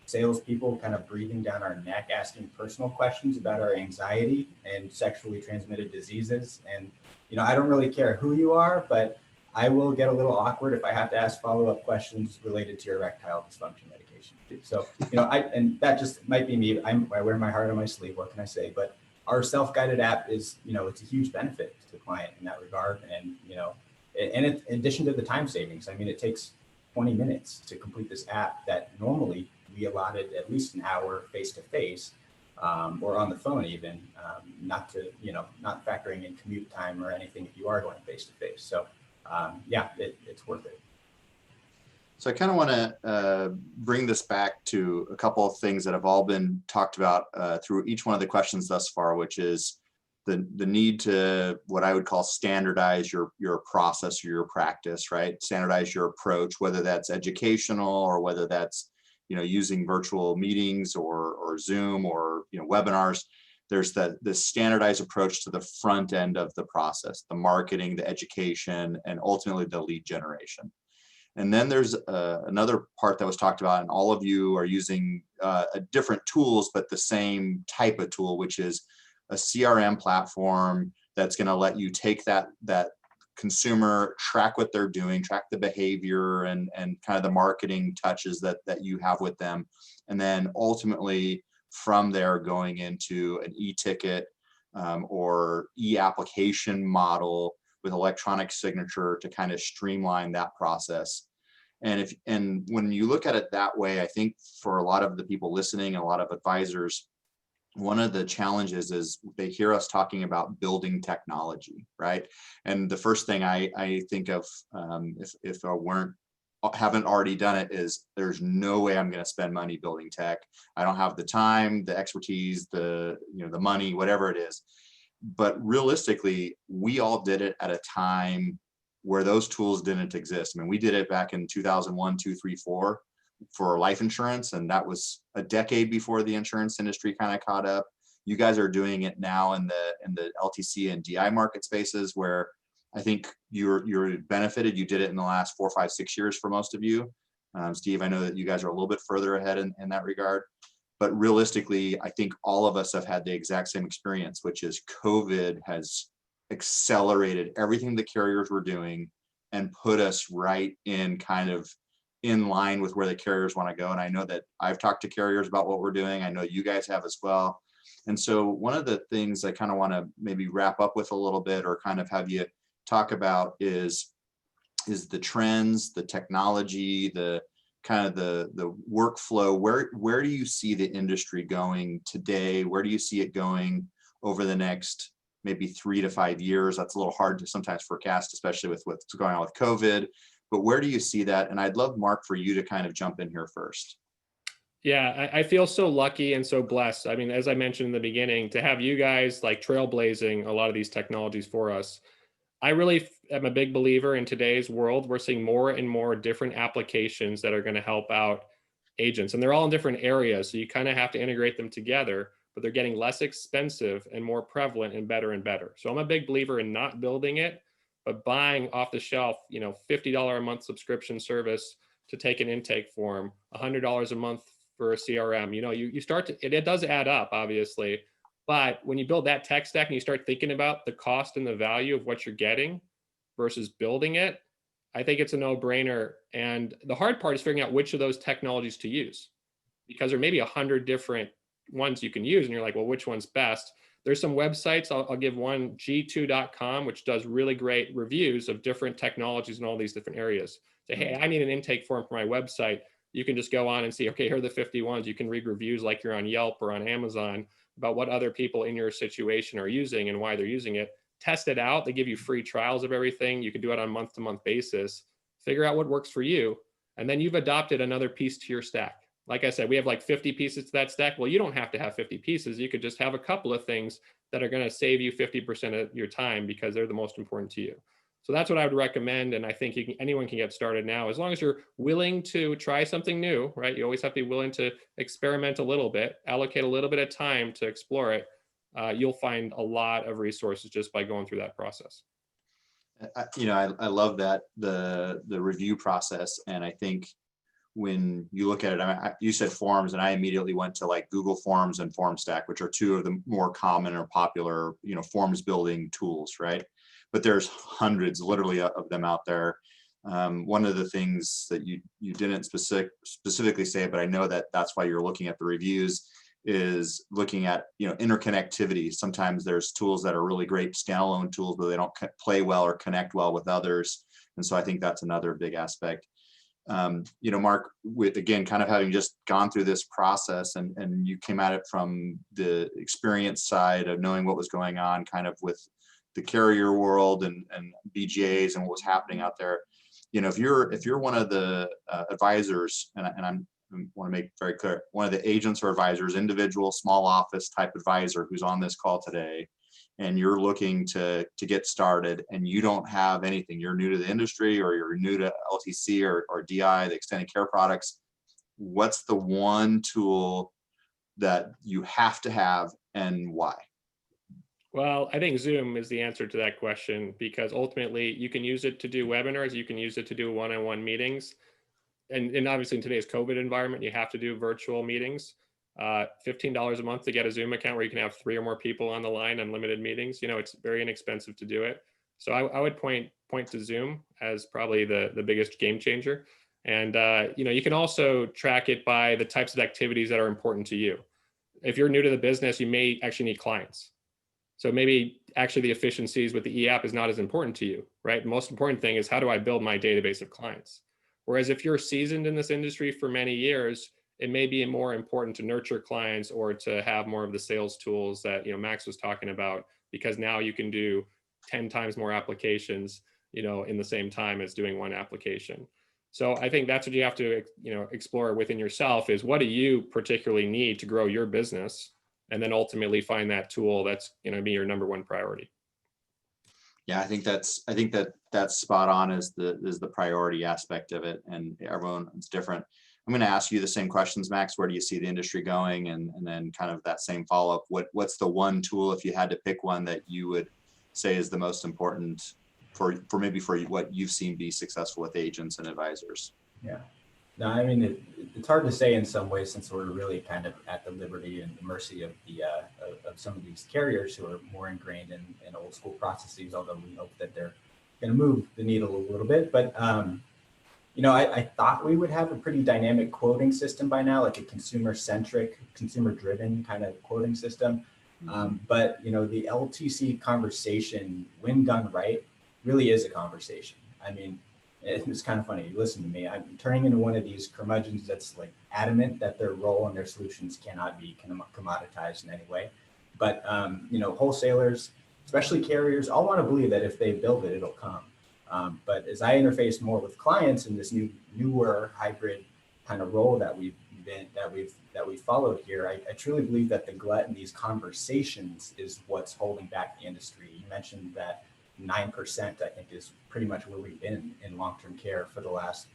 salespeople kind of breathing down our neck, asking personal questions about our anxiety and sexually transmitted diseases. And I don't really care who you are, but I will get a little awkward if I have to ask follow-up questions related to your erectile dysfunction medication. So, and that just might be me. I wear my heart on my sleeve. What can I say? But our self-guided app is, it's a huge benefit to the client in that regard. And, and in addition to the time savings, I mean, it takes 20 minutes to complete this app that normally we allotted at least an hour face-to-face or on the phone even, not factoring in commute time or anything if you are going face-to-face. So it's worth it. So I kind of want to bring this back to a couple of things that have all been talked about through each one of the questions thus far, which is the need to what I would call standardize your process or your practice, right? Standardize your approach, whether that's educational or whether that's using virtual meetings or Zoom or webinars. There's this standardized approach to the front end of the process, the marketing, the education, and ultimately the lead generation. And then there's another part that was talked about, and all of you are using different tools, but the same type of tool, which is a CRM platform that's going to let you take that consumer, track what they're doing, track the behavior and kind of the marketing touches that you have with them. And then ultimately from there going into an e-ticket or e-application model with electronic signature to kind of streamline that process. And when you look at it that way, I think for a lot of the people listening and a lot of advisors, one of the challenges is they hear us talking about building technology, right? And the first thing I think of, if I haven't already done it, is there's no way I'm going to spend money building tech. I don't have the time, the expertise, the money, whatever it is. But realistically, we all did it at a time where those tools didn't exist. I mean, we did it back in 2001, 2, 3, 4 for life insurance, and that was a decade before the insurance industry kind of caught up. You guys are doing it now in the LTC and DI market spaces, where I think you're benefited. You did it in the last 4, 5, 6 years for most of you. Steve, I know that you guys are a little bit further ahead in that regard. But realistically, I think all of us have had the exact same experience, which is COVID has accelerated everything the carriers were doing and put us right in kind of in line with where the carriers want to go. And I know that I've talked to carriers about what we're doing. I know you guys have as well. And so one of the things I kind of want to maybe wrap up with a little bit, or kind of have you talk about, is the trends, the technology, the kind of the workflow. Where do you see the industry going today? Where do you see it going over the next maybe 3 to 5 years? That's a little hard to sometimes forecast, especially with what's going on with COVID. But where do you see that? And I'd love, Mark, for you to kind of jump in here first. Yeah, I feel so lucky and so blessed. I mean, as I mentioned in the beginning, to have you guys like trailblazing a lot of these technologies for us. I really am a big believer in today's world. We're seeing more and more different applications that are going to help out agents, and they're all in different areas. So you kind of have to integrate them together, but they're getting less expensive and more prevalent and better. So I'm a big believer in not building it, but buying off the shelf, $50 a month subscription service to take an intake form, $100 a month for a CRM. You start to, it does add up, obviously. But when you build that tech stack and you start thinking about the cost and the value of what you're getting versus building it, I think it's a no-brainer. And the hard part is figuring out which of those technologies to use, because there may be 100 different ones you can use. And you're like, well, which one's best? There's some websites. I'll give one, g2.com, which does really great reviews of different technologies in all these different areas. Say, hey, I need an intake form for my website. You can just go on and see, okay, here are the 50 ones. You can read reviews like you're on Yelp or on Amazon about what other people in your situation are using and why they're using it. Test it out. They give you free trials of everything. You can do it on a month-to-month basis. Figure out what works for you. And then you've adopted another piece to your stack. Like I said, we have like 50 pieces to that stack. Well, you don't have to have 50 pieces. You could just have a couple of things that are going to save you 50% of your time because they're the most important to you. So that's what I would recommend. And I think anyone can get started now, as long as you're willing to try something new, right? You always have to be willing to experiment a little bit, allocate a little bit of time to explore it. You'll find a lot of resources just by going through that process. I love that, the review process. And I think when you look at it, you said forms, and I immediately went to like Google Forms and FormStack, which are two of the more common or popular, forms building tools, right? But there's hundreds, literally, of them out there. One of the things that you didn't specifically say, but I know that that's why you're looking at the reviews, is looking at interconnectivity. Sometimes there's tools that are really great standalone tools, but they don't play well or connect well with others. And so I think that's another big aspect. Mark, with, again, kind of having just gone through this process, and you came at it from the experience side of knowing what was going on kind of with the carrier world and BGAs and what was happening out there. If you're one of the advisors, and I want to make very clear, one of the agents or advisors, individual small office type advisor who's on this call today, and you're looking to get started and you don't have anything, you're new to the industry, or you're new to LTC or DI, the extended care products, what's the one tool that you have to have, and why? Well, I think Zoom is the answer to that question, because ultimately you can use it to do webinars, you can use it to do one-on-one meetings. And obviously in today's COVID environment, you have to do virtual meetings. $15 a month to get a Zoom account where you can have 3 or more people on the line, unlimited meetings. It's very inexpensive to do it. So I would point to Zoom as probably the biggest game changer. And you can also track it by the types of activities that are important to you. If you're new to the business, you may actually need clients. So maybe actually the efficiencies with the e-app is not as important to you, right? The most important thing is, how do I build my database of clients? Whereas if you're seasoned in this industry for many years, it may be more important to nurture clients or to have more of the sales tools that Max was talking about, because now you can do 10 times more applications in the same time as doing one application. So I think that's what you have to explore within yourself, is what do you particularly need to grow your business, and then ultimately find that tool that's going to be your number one priority. Yeah, I think that's spot on, is the priority aspect of it, and everyone's different. I'm going to ask you the same questions, Max. Where do you see the industry going? And then kind of that same follow-up. What's the one tool, if you had to pick one, that you would say is the most important for what you've seen be successful with agents and advisors? Yeah. No, I mean, it's hard to say in some ways, since we're really kind of at the liberty and the mercy of of some of these carriers who are more ingrained in old school processes, although we hope that they're going to move the needle a little bit. But, I thought we would have a pretty dynamic quoting system by now, like a consumer-centric, consumer-driven kind of quoting system. But, the LTC conversation, when done right, really is a conversation. I mean, it's kind of funny. You listen to me. I'm turning into one of these curmudgeons that's like adamant that their role and their solutions cannot be commoditized in any way. But, wholesalers, especially carriers, all want to believe that if they build it, it'll come. But as I interface more with clients in this newer hybrid kind of role that we've followed here, I truly believe that the glut in these conversations is what's holding back the industry. You mentioned that 9%, I think, is pretty much where we've been in long-term care for the last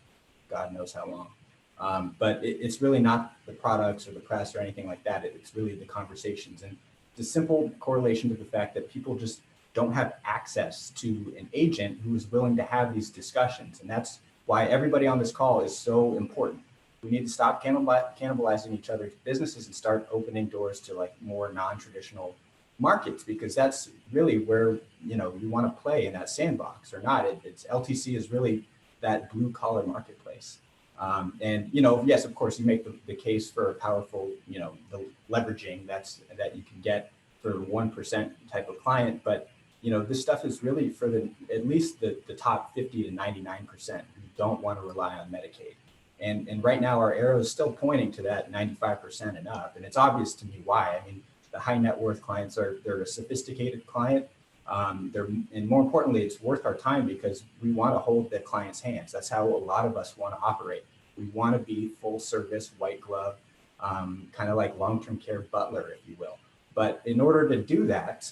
God knows how long. But it's really not the products or the press or anything like that. It's really the conversations. And the simple correlation to the fact that people just don't have access to an agent who is willing to have these discussions. And that's why everybody on this call is so important. We need to stop cannibalizing each other's businesses and start opening doors to like more non-traditional markets, because that's really where you want to play in that sandbox or not. It's LTC is really that blue collar marketplace. And yes, of course, you make the case for a powerful, the leveraging that you can get for 1% type of client. But this stuff is really for at least the top 50 to 99% who don't want to rely on Medicaid. And right now our arrow is still pointing to that 95% and up. And it's obvious to me why. I mean, the high net worth clients they're a sophisticated client. And more importantly, it's worth our time because we want to hold the client's hands. That's how a lot of us want to operate. We want to be full service, white glove, kind of like long-term care butler, if you will. But in order to do that,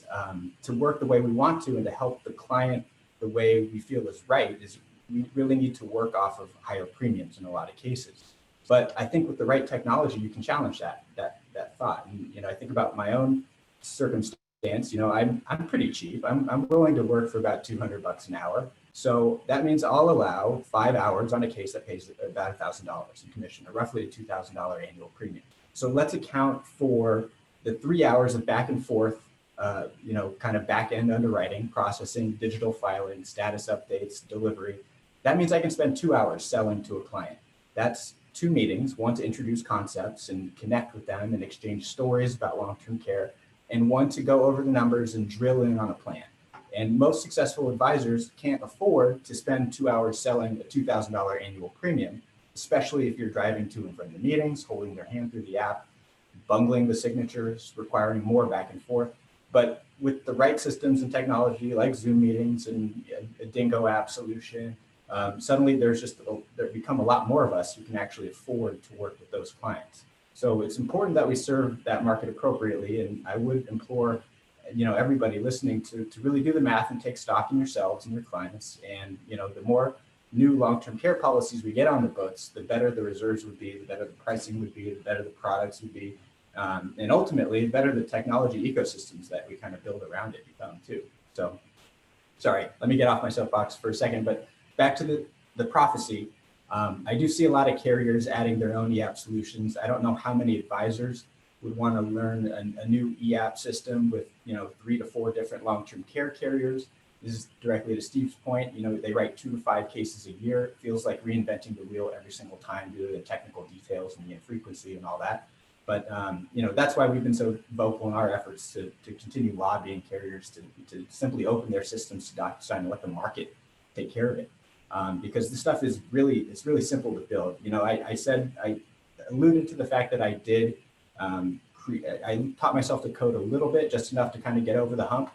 to work the way we want to and to help the client the way we feel is right is we really need to work off of higher premiums in a lot of cases. But I think with the right technology, you can challenge that thought. And, you know, I think about my own circumstance. You know, I'm pretty cheap. I'm willing to work for about $200 an hour. So that means I'll allow 5 hours on a case that pays about $1,000 in commission, or roughly a $2,000 annual premium. So let's account for the 3 hours of back and forth, you know, kind of back end underwriting, processing, digital filing, status updates, delivery. That means I can spend 2 hours selling to a client. That's 2 meetings, one to introduce concepts and connect with them and exchange stories about long-term care, and one to go over the numbers and drill in on a plan. And most successful advisors can't afford to spend 2 hours selling a $2,000 annual premium, especially if you're driving to and from the meetings, holding their hand through the app, bungling the signatures, requiring more back and forth. But with the right systems and technology like Zoom meetings and a Dingo app solution, suddenly there become a lot more of us who can actually afford to work with those clients. So it's important that we serve that market appropriately. And I would implore, you know, everybody listening to really do the math and take stock in yourselves and your clients. And, you know, the more new long-term care policies we get on the books, the better the reserves would be, the better the pricing would be, the better the products would be. And ultimately, the better the technology ecosystems that we kind of build around it become too. So, sorry, let me get off my soapbox for a second, but back to the prophecy. I do see a lot of carriers adding their own EAP solutions. I don't know how many advisors would want to learn a new EAP system with, you know, 3 to 4 different long-term care carriers. This is directly to Steve's point. You know, they write 2 to 5 cases a year. It feels like reinventing the wheel every single time due to the technical details and the infrequency and all that. But, you know, that's why we've been so vocal in our efforts to continue lobbying carriers to simply open their systems to DocuSign and let the market take care of it. Because the stuff is it's really simple to build. You know, I alluded to the fact that I did, I taught myself to code a little bit, just enough to kind of get over the hump.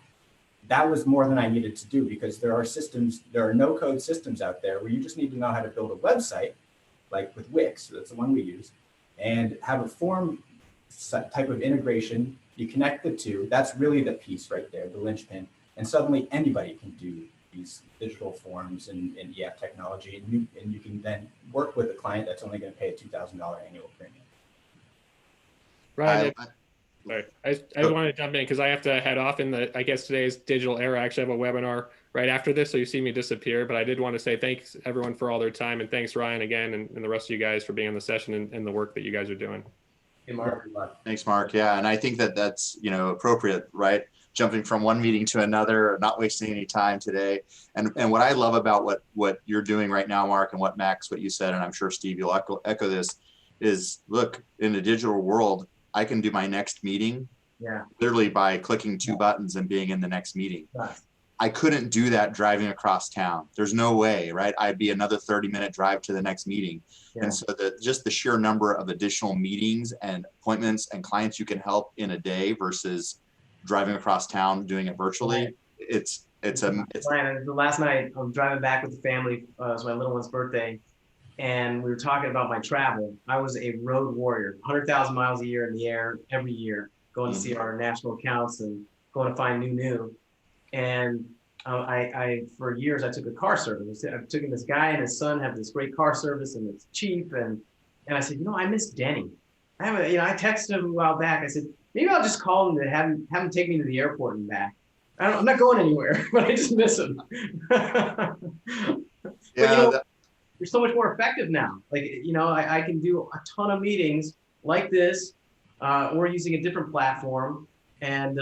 That was more than I needed to do, because there are no code systems out there where you just need to know how to build a website, like with Wix, that's the one we use, and have a form type of integration. You connect the two. That's really the piece right there, the linchpin. And suddenly anybody can do these digital forms and EAP technology, and you can then work with a client that's only going to pay a $2,000 annual premium. Right. Sorry. I just wanted to jump in because I have to head off in I guess today's digital era. I actually have a webinar right after this, so you see me disappear, but I did want to say thanks everyone for all their time, and thanks Ryan again, and the rest of you guys for being on the session and the work that you guys are doing. Hey, Mark. Thanks, Mark. Yeah, and I think that's, you know, appropriate, right? Jumping from one meeting to another, not wasting any time today. And what I love about what you're doing right now, Mark, and what Max, what you said, and I'm sure Steve, you'll echo this, is look, in the digital world, I can do my next meeting literally by clicking 2 buttons and being in the next meeting. Right. I couldn't do that driving across town. There's no way, right? I'd be another 30-minute drive to the next meeting. Yeah. And so just the sheer number of additional meetings and appointments and clients you can help in a day versus driving across town doing it virtually. Right. It's Ryan, last night I was driving back with the family. It was my little one's birthday, and we were talking about my travel. I was a road warrior, 100,000 miles a year in the air every year, going to see our national accounts and going to find new. And I for years I took a car service. I took in this guy and his son have this great car service, and it's cheap. And I said, you know, I miss Denny. I texted him a while back. I said, maybe I'll just call him to have him take me to the airport and back. I'm not going anywhere, but I just miss him. Yeah. But, you're so much more effective now. Like, I can do a ton of meetings like this, or using a different platform. And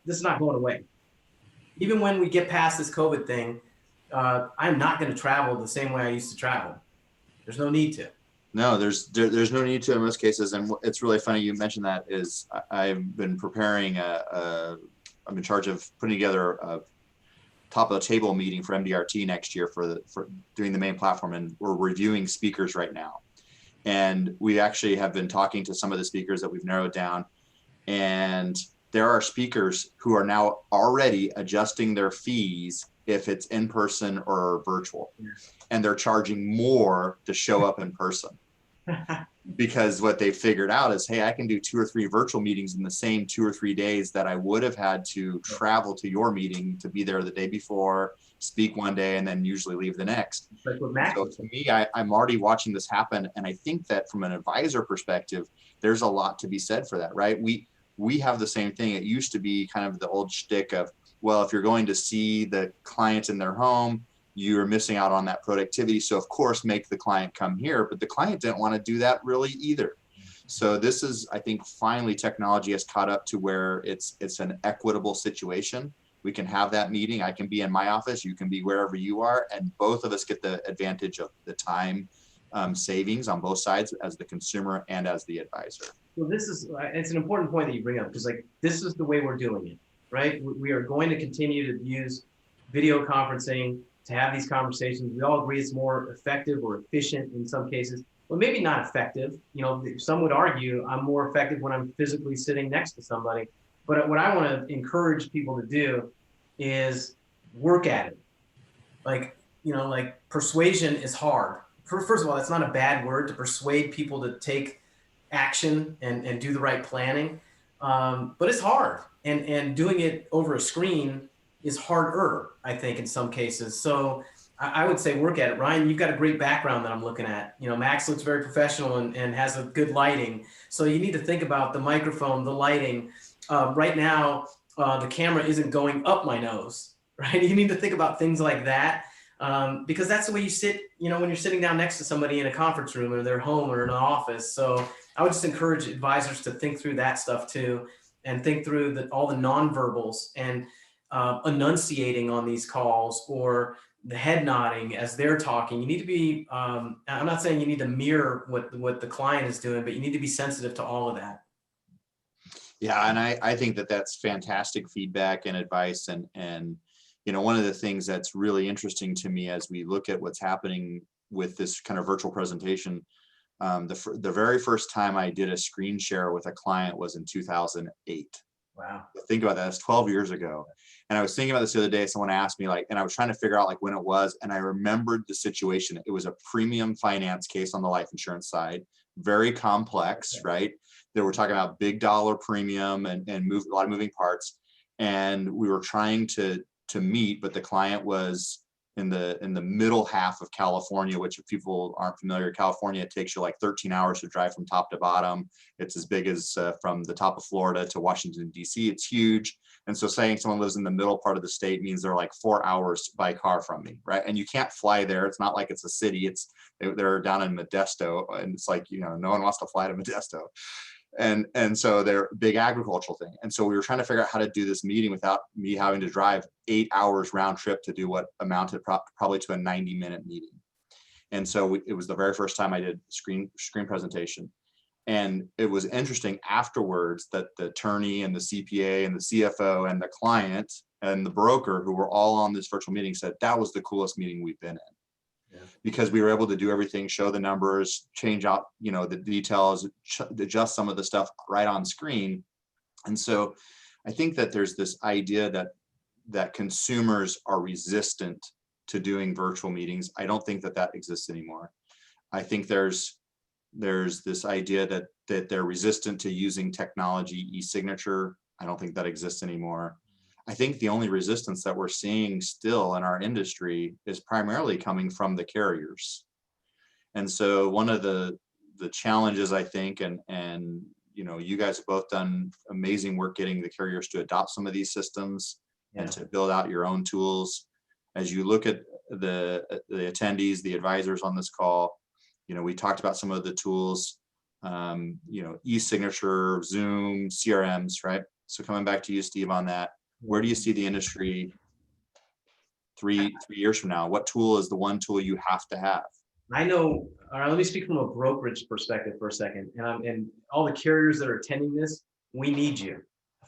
this is not going away. Even when we get past this COVID thing, I'm not going to travel the same way I used to travel. There's no need to. No, there's no need to in most cases. And it's really funny you mentioned that. Is I've been preparing I'm in charge of putting together a top of the table meeting for MDRT next year for doing the main platform, and we're reviewing speakers right now. And we actually have been talking to some of the speakers that we've narrowed down, and there are speakers who are now already adjusting their fees if it's in person or virtual, and they're charging more to show up in person. because what they figured out is, hey, I can do 2 or 3 virtual meetings in the same 2 or 3 days that I would have had to travel to your meeting to be there the day before, speak one day, and then usually leave the next. That's what Max So was to me, I'm already watching this happen. And I think that from an advisor perspective, there's a lot to be said for that, right? We have the same thing. It used to be kind of the old shtick of, well, if you're going to see the client in their home, you're missing out on that productivity. So of course, make the client come here, but the client didn't want to do that really either. So this is, I think, finally technology has caught up to where it's an equitable situation. We can have that meeting. I can be in my office, you can be wherever you are, and both of us get the advantage of the time savings on both sides, as the consumer and as the advisor. Well, it's an important point that you bring up, because like, this is the way we're doing it, right? We are going to continue to use video conferencing to have these conversations. We all agree it's more effective or efficient in some cases, but maybe not effective. You know, some would argue I'm more effective when I'm physically sitting next to somebody. But what I want to encourage people to do is work at it. Like, you know, like, persuasion is hard. First of all, that's not a bad word, to persuade people to take action and do the right planning. But it's hard. And doing it over a screen is harder, I think, in some cases. So I would say work at it. Ryan, you've got a great background that I'm looking at. You know, Max looks very professional and has a good lighting. So you need to think about the microphone, the lighting. Right now, the camera isn't going up my nose, right? You need to think about things like that, because that's the way you sit, you know, when you're sitting down next to somebody in a conference room or their home or in an office. So I would just encourage advisors to think through that stuff too, and think through all the nonverbals and enunciating on these calls, or the head nodding as they're talking. You need to be, I'm not saying you need to mirror what the client is doing, but you need to be sensitive to all of that. Yeah, and I think that that's fantastic feedback and advice. And you know, one of the things that's really interesting to me as we look at what's happening with this kind of virtual presentation, the very first time I did a screen share with a client was in 2008. Wow. Think about that. That's 12 years ago. And I was thinking about this the other day. Someone asked me, like, and I was trying to figure out like when it was, and I remembered the situation. It was a premium finance case on the life insurance side, very complex, right? They were talking about big dollar premium and move a lot of moving parts. And we were trying to meet, but the client was in the middle half of California, which if people aren't familiar, California, it takes you like 13 hours to drive from top to bottom. It's as big as from the top of Florida to Washington, D.C. It's huge. And so saying someone lives in the middle part of the state means they're like 4 hours by car from me, right? And you can't fly there. It's not like it's a city. They're down in Modesto, and it's like, you know, no one wants to fly to Modesto. And so they're a big agricultural thing. And so we were trying to figure out how to do this meeting without me having to drive 8 hours round trip to do what amounted probably to a 90-minute meeting. And so it was the very first time I did screen presentation. And it was interesting afterwards that the attorney and the CPA and the CFO and the client and the broker, who were all on this virtual meeting, said that was the coolest meeting we've been in. Because we were able to do everything, show the numbers, change out, you know, the details, adjust some of the stuff right on screen. And so I think that there's this idea that consumers are resistant to doing virtual meetings. I don't think that exists anymore. I think there's this idea that they're resistant to using technology, e-signature. I don't think that exists anymore. I think the only resistance that we're seeing still in our industry is primarily coming from the carriers. And so one of the challenges, I think, and you know, you guys have both done amazing work getting the carriers to adopt some of these systems and to build out your own tools. As you look at the attendees, the advisors on this call, you know, we talked about some of the tools, you know, e-signature, Zoom, CRMs, right? So coming back to you, Steve, on that. Where do you see the industry three years from now? What tool is the one tool you have to have? I know, all right, let me speak from a brokerage perspective for a second. And all the carriers that are attending this, we need you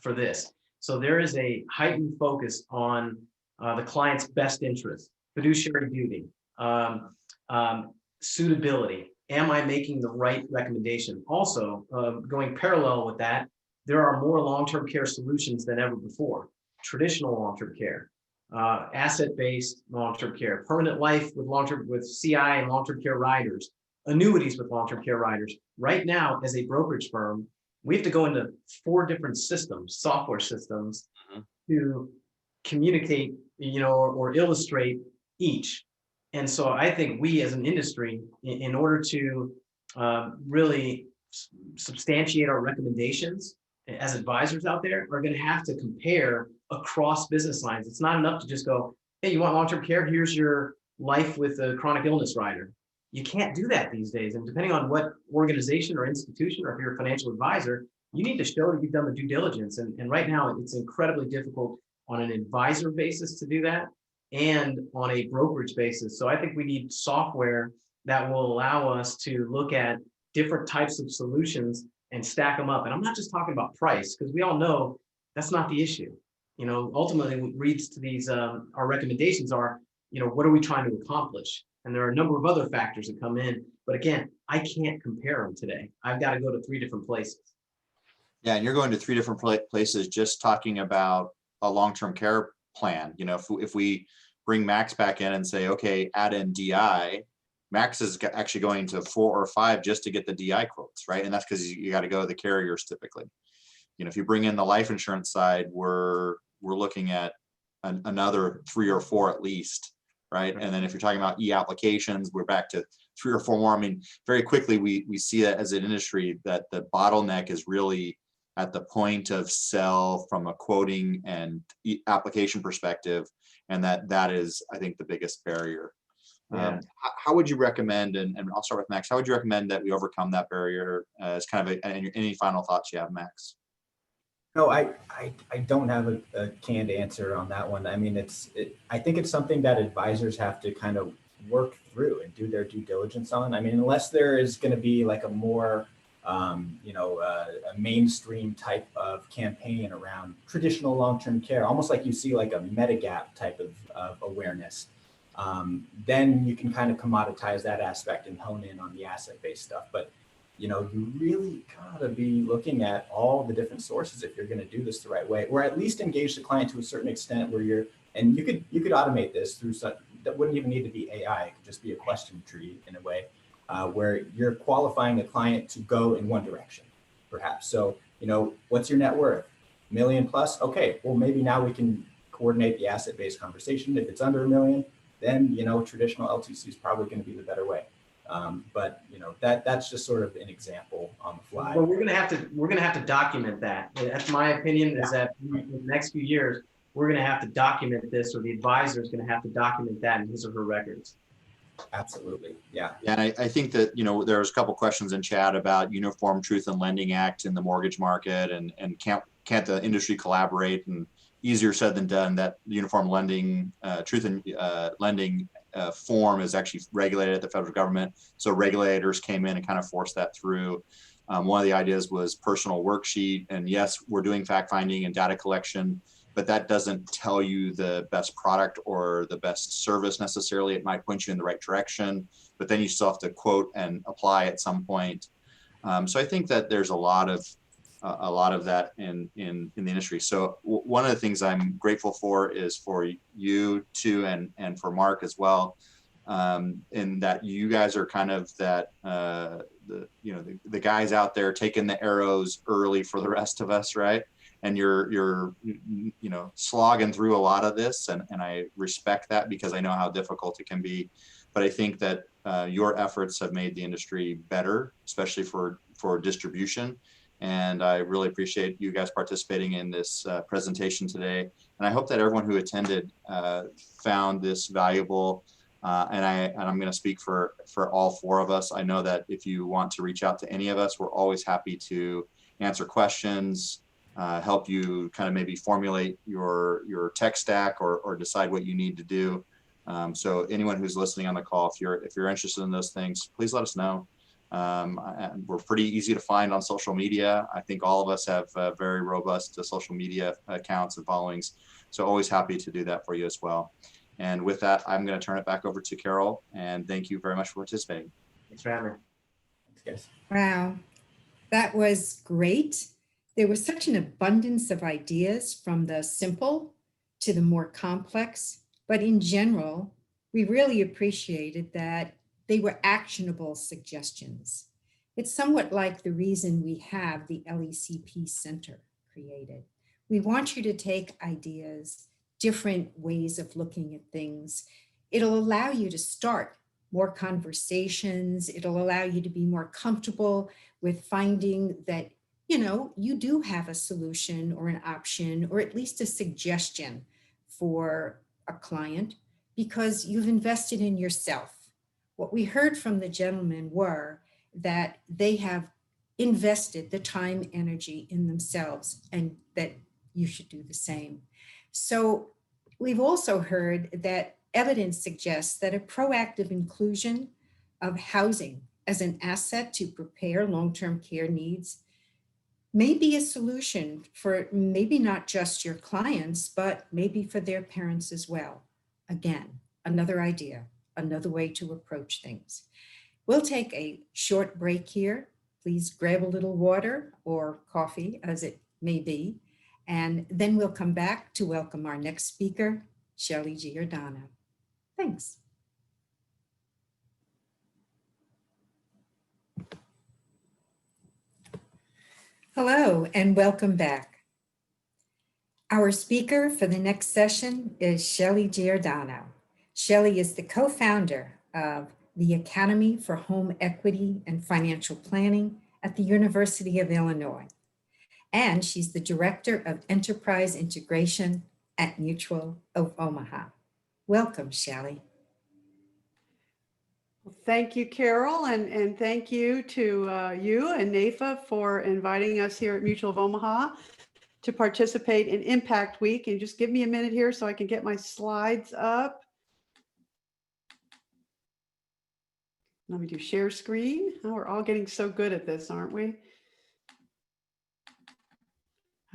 for this. So there is a heightened focus on the client's best interest, fiduciary duty, suitability. Am I making the right recommendation? Also, going parallel with that, there are more long-term care solutions than ever before. Traditional long-term care, asset-based long-term care, permanent life with CI and long-term care riders, annuities with long-term care riders. Right now, as a brokerage firm, we have to go into 4 different systems, software systems, to communicate, or illustrate each. And so I think we as an industry, in order to really substantiate our recommendations as advisors out there, are going to have to compare across business lines. It's not enough to just go, hey, you want long-term care? Here's your life with a chronic illness rider. You can't do that these days. And depending on what organization or institution, or if you're a financial advisor, you need to show that you've done the due diligence. And right now, it's incredibly difficult on an advisor basis to do that, and on a brokerage basis. So I think we need software that will allow us to look at different types of solutions and stack them up. And I'm not just talking about price, because we all know that's not the issue. Ultimately what reads to these, our recommendations are, what are we trying to accomplish? And there are a number of other factors that come in. But again, I can't compare them today. I've got to go to 3 different places. Yeah, and you're going to 3 different places just talking about a long-term care plan. If we bring Max back in and say, okay, add in DI, Max is actually going to 4 or 5 just to get the DI quotes, right? And that's because you got to go to the carriers typically. If you bring in the life insurance side, we're looking at another 3 or 4 at least, right? And then if you're talking about e-applications, we're back to 3 or 4 more. I mean, very quickly we see that as an industry that the bottleneck is really at the point of sell from a quoting and application perspective, and that is, I think, the biggest barrier. Yeah. How would you recommend, and I'll start with Max, how would you recommend that we overcome that barrier as kind of any final thoughts you have, Max? No, I don't have a canned answer on that one. I mean, I think it's something that advisors have to kind of work through and do their due diligence on. I mean, unless there is going to be like a more, a mainstream type of campaign around traditional long-term care, almost like you see like a Medigap type of awareness, then you can kind of commoditize that aspect and hone in on the asset-based stuff. But you really gotta be looking at all the different sources if you're going to do this the right way, or at least engage the client to a certain extent where and you could automate this through such that wouldn't even need to be AI. It could just be a question tree in a way where you're qualifying a client to go in one direction, perhaps. So, what's your net worth? $1 million plus? Okay, well, maybe now we can coordinate the asset-based conversation. If it's under $1 million, then, traditional LTC is probably going to be the better way. But that's just sort of an example on the fly. Well, we're gonna have to document that. That's my opinion. Is that in the next few years we're gonna have to document this, or the advisor is gonna have to document that in his or her records. Absolutely, yeah. And I think that there's a couple questions in chat about Uniform Truth in Lending Act in the mortgage market, and can't the industry collaborate? And easier said than done. That Uniform Lending Truth in Lending form is actually regulated at the federal government. So regulators came in and kind of forced that through. One of the ideas was personal worksheet. And yes, we're doing fact finding and data collection, but that doesn't tell you the best product or the best service necessarily. It might point you in the right direction, but then you still have to quote and apply at some point. So I think that there's a lot of that in the industry. So one of the things I'm grateful for is for you too, and for Mark as well, in that you guys are kind of that the guys out there taking the arrows early for the rest of us, right? And you're slogging through a lot of this, and I respect that because I know how difficult it can be. But I think that your efforts have made the industry better, especially for distribution. And I really appreciate you guys participating in this presentation today. And I hope that everyone who attended found this valuable. And I'm going to speak for all 4 of us. I know that if you want to reach out to any of us, we're always happy to answer questions, help you kind of maybe formulate your tech stack or decide what you need to do. So anyone who's listening on the call, if you're interested in those things, please let us know. We're pretty easy to find on social media. I think all of us have very robust social media accounts and followings. So always happy to do that for you as well. And with that, I'm going to turn it back over to Carol, and thank you very much for participating. Thanks for having me. Thanks, guys. Wow, that was great. There was such an abundance of ideas, from the simple to the more complex, but in general, we really appreciated that They were actionable suggestions. It's somewhat like the reason we have the LECP Center created. We want you to take ideas, different ways of looking at things. It'll allow you to start more conversations. It'll allow you to be more comfortable with finding that, you do have a solution or an option, or at least a suggestion for a client because you've invested in yourself. What we heard from the gentlemen were that they have invested the time, energy in themselves, and that you should do the same. So we've also heard that evidence suggests that a proactive inclusion of housing as an asset to prepare long-term care needs may be a solution for maybe not just your clients, but maybe for their parents as well. Again, another idea, another way to approach things. We'll take a short break here. Please grab a little water or coffee, as it may be, and then we'll come back to welcome our next speaker, Shelley Giordano. Thanks. Hello, and welcome back. Our speaker for the next session is Shelley Giordano. Shelley is the co-founder of the Academy for Home Equity and Financial Planning at the University of Illinois. And she's the Director of Enterprise Integration at Mutual of Omaha. Welcome, Shelley. Well, thank you, Carol, and thank you to you and NAIFA for inviting us here at Mutual of Omaha to participate in Impact Week. And just give me a minute here so I can get my slides up. Let me do share screen. Oh, we're all getting so good at this, aren't we?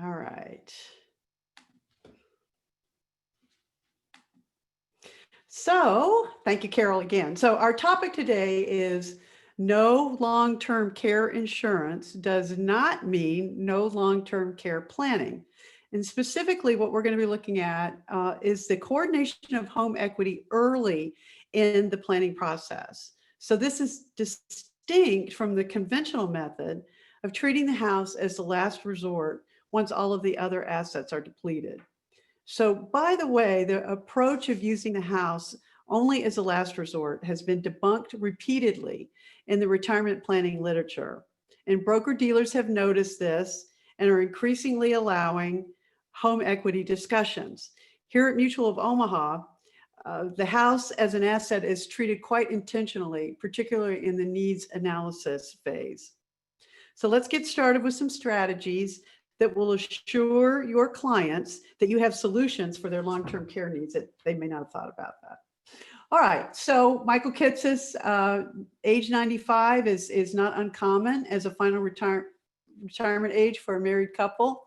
All right. So thank you, Carol, again. So our topic today is no long-term care insurance does not mean no long-term care planning. And specifically what we're going to be looking at is the coordination of home equity early in the planning process. So this is distinct from the conventional method of treating the house as the last resort once all of the other assets are depleted. So by the way, the approach of using the house only as a last resort has been debunked repeatedly in the retirement planning literature. And broker dealers have noticed this and are increasingly allowing home equity discussions. Here at Mutual of Omaha, the house as an asset is treated quite intentionally, particularly in the needs analysis phase. So let's get started with some strategies that will assure your clients that you have solutions for their long-term care needs that they may not have thought about that. All right, so Michael Kitces, age 95 is not uncommon as a final retirement age for a married couple.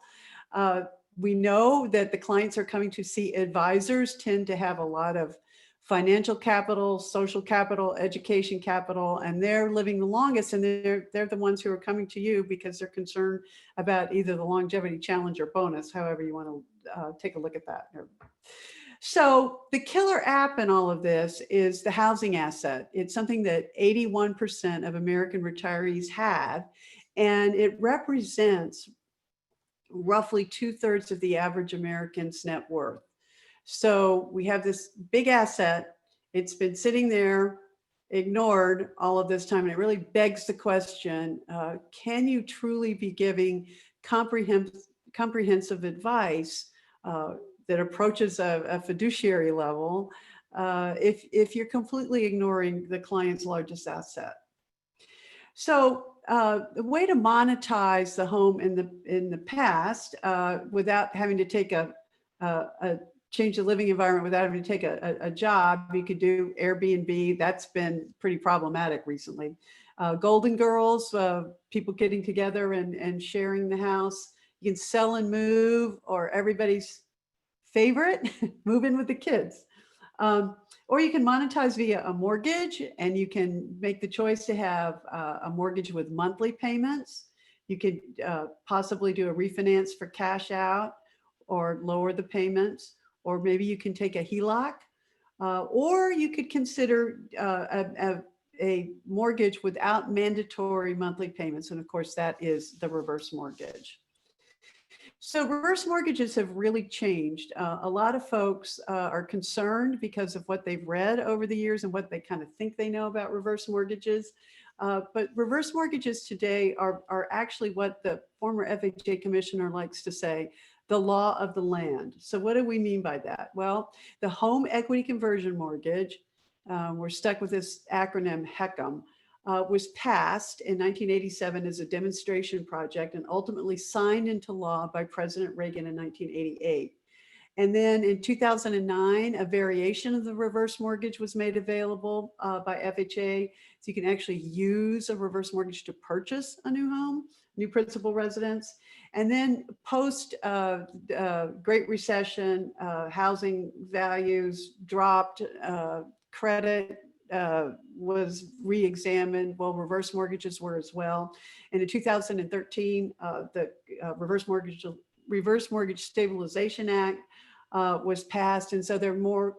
We know that the clients are coming to see advisors tend to have a lot of financial capital, social capital, education capital, and they're living the longest, and they're the ones who are coming to you because they're concerned about either the longevity challenge or bonus, however you want to take a look at that. So the killer app in all of this is the housing asset. It's something that 81% of American retirees have, and it represents roughly 2/3 of the average American's net worth. So we have this big asset. It's been sitting there ignored all of this time. And it really begs the question, can you truly be giving comprehensive advice that approaches a fiduciary level if you're completely ignoring the client's largest asset? So the way to monetize the home in the past without having to take a change the living environment, without having to take a job, you could do Airbnb. That's been pretty problematic recently. Golden Girls, people getting together and sharing the house. You can sell and move, or everybody's favorite, move in with the kids. Or you can monetize via a mortgage, and you can make the choice to have a mortgage with monthly payments. You could possibly do a refinance for cash out or lower the payments, or maybe you can take a HELOC, or you could consider a mortgage without mandatory monthly payments. And of course, that is the reverse mortgage. So reverse mortgages have really changed. A lot of folks are concerned because of what they've read over the years and what they kind of think they know about reverse mortgages. But reverse mortgages today are actually what the former FHA commissioner likes to say, the law of the land. So what do we mean by that? Well, the home equity conversion mortgage, we're stuck with this acronym HECM, was passed in 1987 as a demonstration project and ultimately signed into law by President Reagan in 1988. And then in 2009, a variation of the reverse mortgage was made available by FHA. So you can actually use a reverse mortgage to purchase a new home, new principal residence. And then post Great Recession, housing values dropped, credit was re-examined. Well, reverse mortgages were as well. And in 2013, the Reverse Mortgage Stabilization Act was passed. And so there are more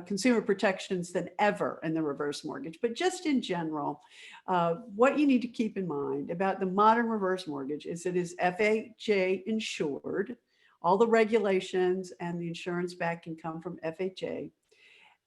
consumer protections than ever in the reverse mortgage. But just in general, what you need to keep in mind about the modern reverse mortgage is it is FHA insured. All the regulations and the insurance backing come from FHA.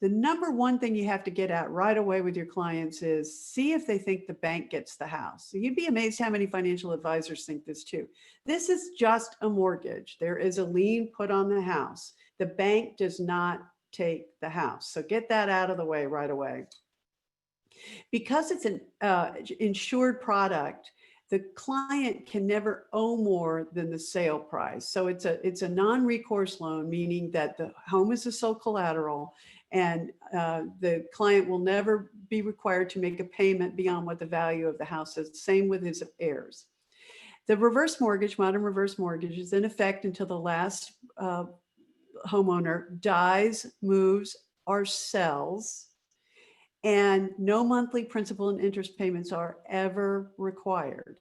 The number one thing you have to get at right away with your clients is see if they think the bank gets the house. So you'd be amazed how many financial advisors think this too. This is just a mortgage. There is a lien put on the house. The bank does not take the house. So get that out of the way right away. Because it's an insured product, the client can never owe more than the sale price. So it's a non-recourse loan, meaning that the home is the sole collateral and the client will never be required to make a payment beyond what the value of the house is. Same with his heirs. The reverse mortgage, modern reverse mortgage, is in effect until the last homeowner dies, moves, or sells, and no monthly principal and interest payments are ever required.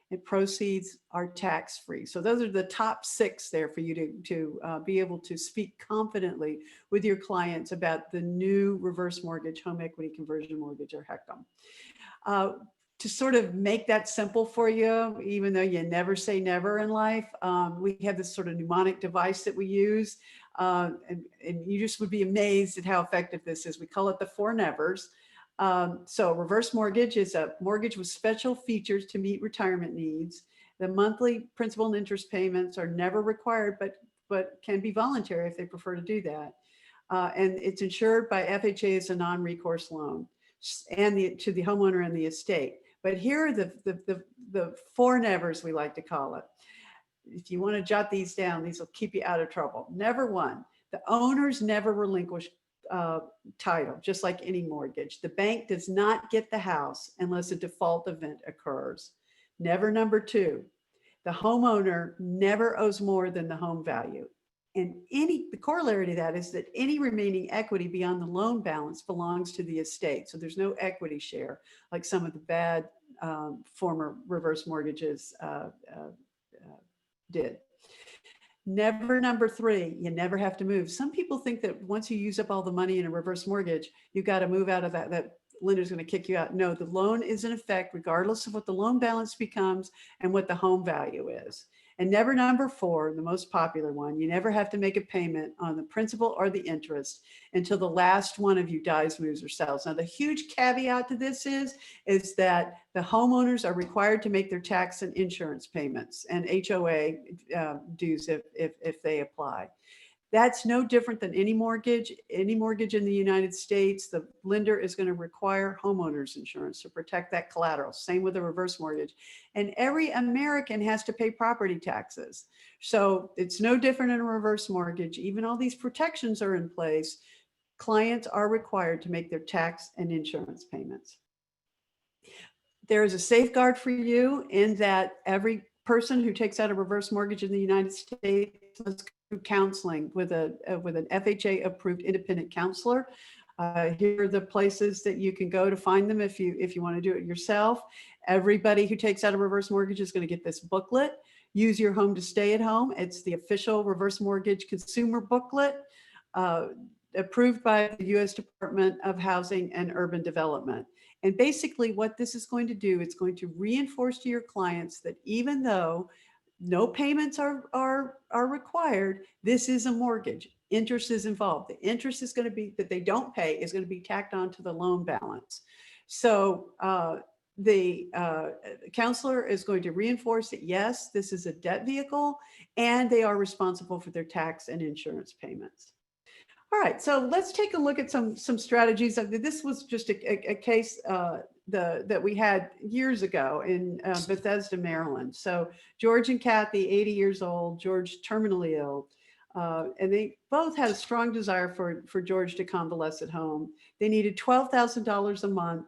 And proceeds are tax-free. So those are the top 6 there for you to be able to speak confidently with your clients about the new reverse mortgage, home equity conversion mortgage, or HECM. To sort of make that simple for you, even though you never say never in life, we have this sort of mnemonic device that we use. And you just would be amazed at how effective this is. We call it the 4 nevers. So a reverse mortgage is a mortgage with special features to meet retirement needs. The monthly principal and interest payments are never required, but can be voluntary if they prefer to do that. And it's insured by FHA as a non-recourse loan and to the homeowner and the estate. But here are the 4 nevers, we like to call it. If you want to jot these down, these will keep you out of trouble. Never 1, the owners never relinquish title, just like any mortgage. The bank does not get the house unless a default event occurs. Never number 2, the homeowner never owes more than the home value. And the corollary to that is that any remaining equity beyond the loan balance belongs to the estate. So there's no equity share like some of the bad former reverse mortgages did. Never number 3, you never have to move. Some people think that once you use up all the money in a reverse mortgage, you got to move out of that lender's going to kick you out. No, the loan is in effect regardless of what the loan balance becomes and what the home value is. And never number 4, the most popular one, you never have to make a payment on the principal or the interest until the last one of you dies, moves, or sells. Now, the huge caveat to this is that the homeowners are required to make their tax and insurance payments and HOA dues if they apply. That's no different than any mortgage. Any mortgage in the United States, the lender is going to require homeowners insurance to protect that collateral. Same with a reverse mortgage. And every American has to pay property taxes. So it's no different in a reverse mortgage. Even all these protections are in place. Clients are required to make their tax and insurance payments. There is a safeguard for you in that every person who takes out a reverse mortgage in the United States must through counseling with an FHA approved independent counselor. Here are the places that you can go to find them if you want to do it yourself. Everybody who takes out a reverse mortgage is going to get this booklet, Use Your Home to Stay at Home. It's the official reverse mortgage consumer booklet approved by the U.S. Department of Housing and Urban Development. And basically what this is going to do, it's going to reinforce to your clients that even though no payments are required, this is a mortgage. Interest is involved. The interest is going to be that they don't pay is going to be tacked on to the loan balance. So the counselor is going to reinforce that, yes, this is a debt vehicle and they are responsible for their tax and insurance payments. All right, so let's take a look at some strategies. This was just a case that we had years ago in Bethesda, Maryland. So George and Kathy, 80 years old, George terminally ill. And they both had a strong desire for George to convalesce at home. They needed $12,000 a month.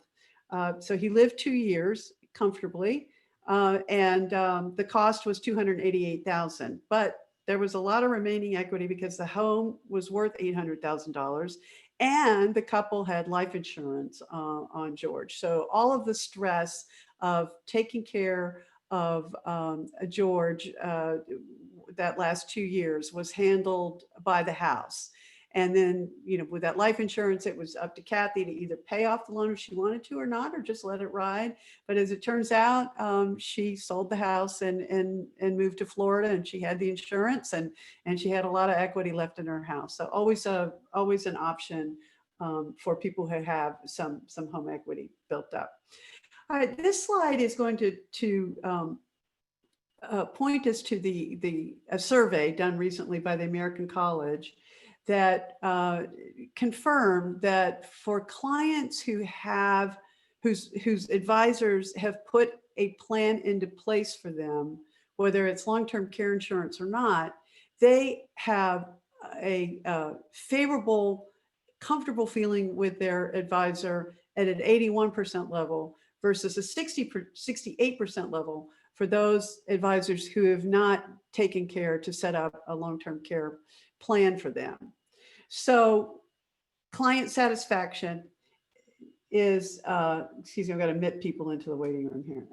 So he lived 2 years comfortably. And the cost was $288,000. But there was a lot of remaining equity because the home was worth $800,000 and the couple had life insurance on George. So all of the stress of taking care of George that last 2 years was handled by the house. And then, you know, with that life insurance, it was up to Kathy to either pay off the loan if she wanted to or not, or just let it ride. But as it turns out, she sold the house and moved to Florida, and she had the insurance and she had a lot of equity left in her house. So always an option for people who have some home equity built up. All right, this slide is going to point us to a survey done recently by the American College that confirmed that for clients whose advisors have put a plan into place for them, whether it's long-term care insurance or not, they have a favorable, comfortable feeling with their advisor at an 81% level versus a 68% level for those advisors who have not taken care to set up a long-term care plan for them. So client satisfaction is, excuse me, I've got to admit people into the waiting room here.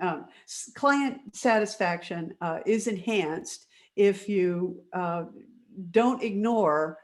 Client satisfaction is enhanced if you don't ignore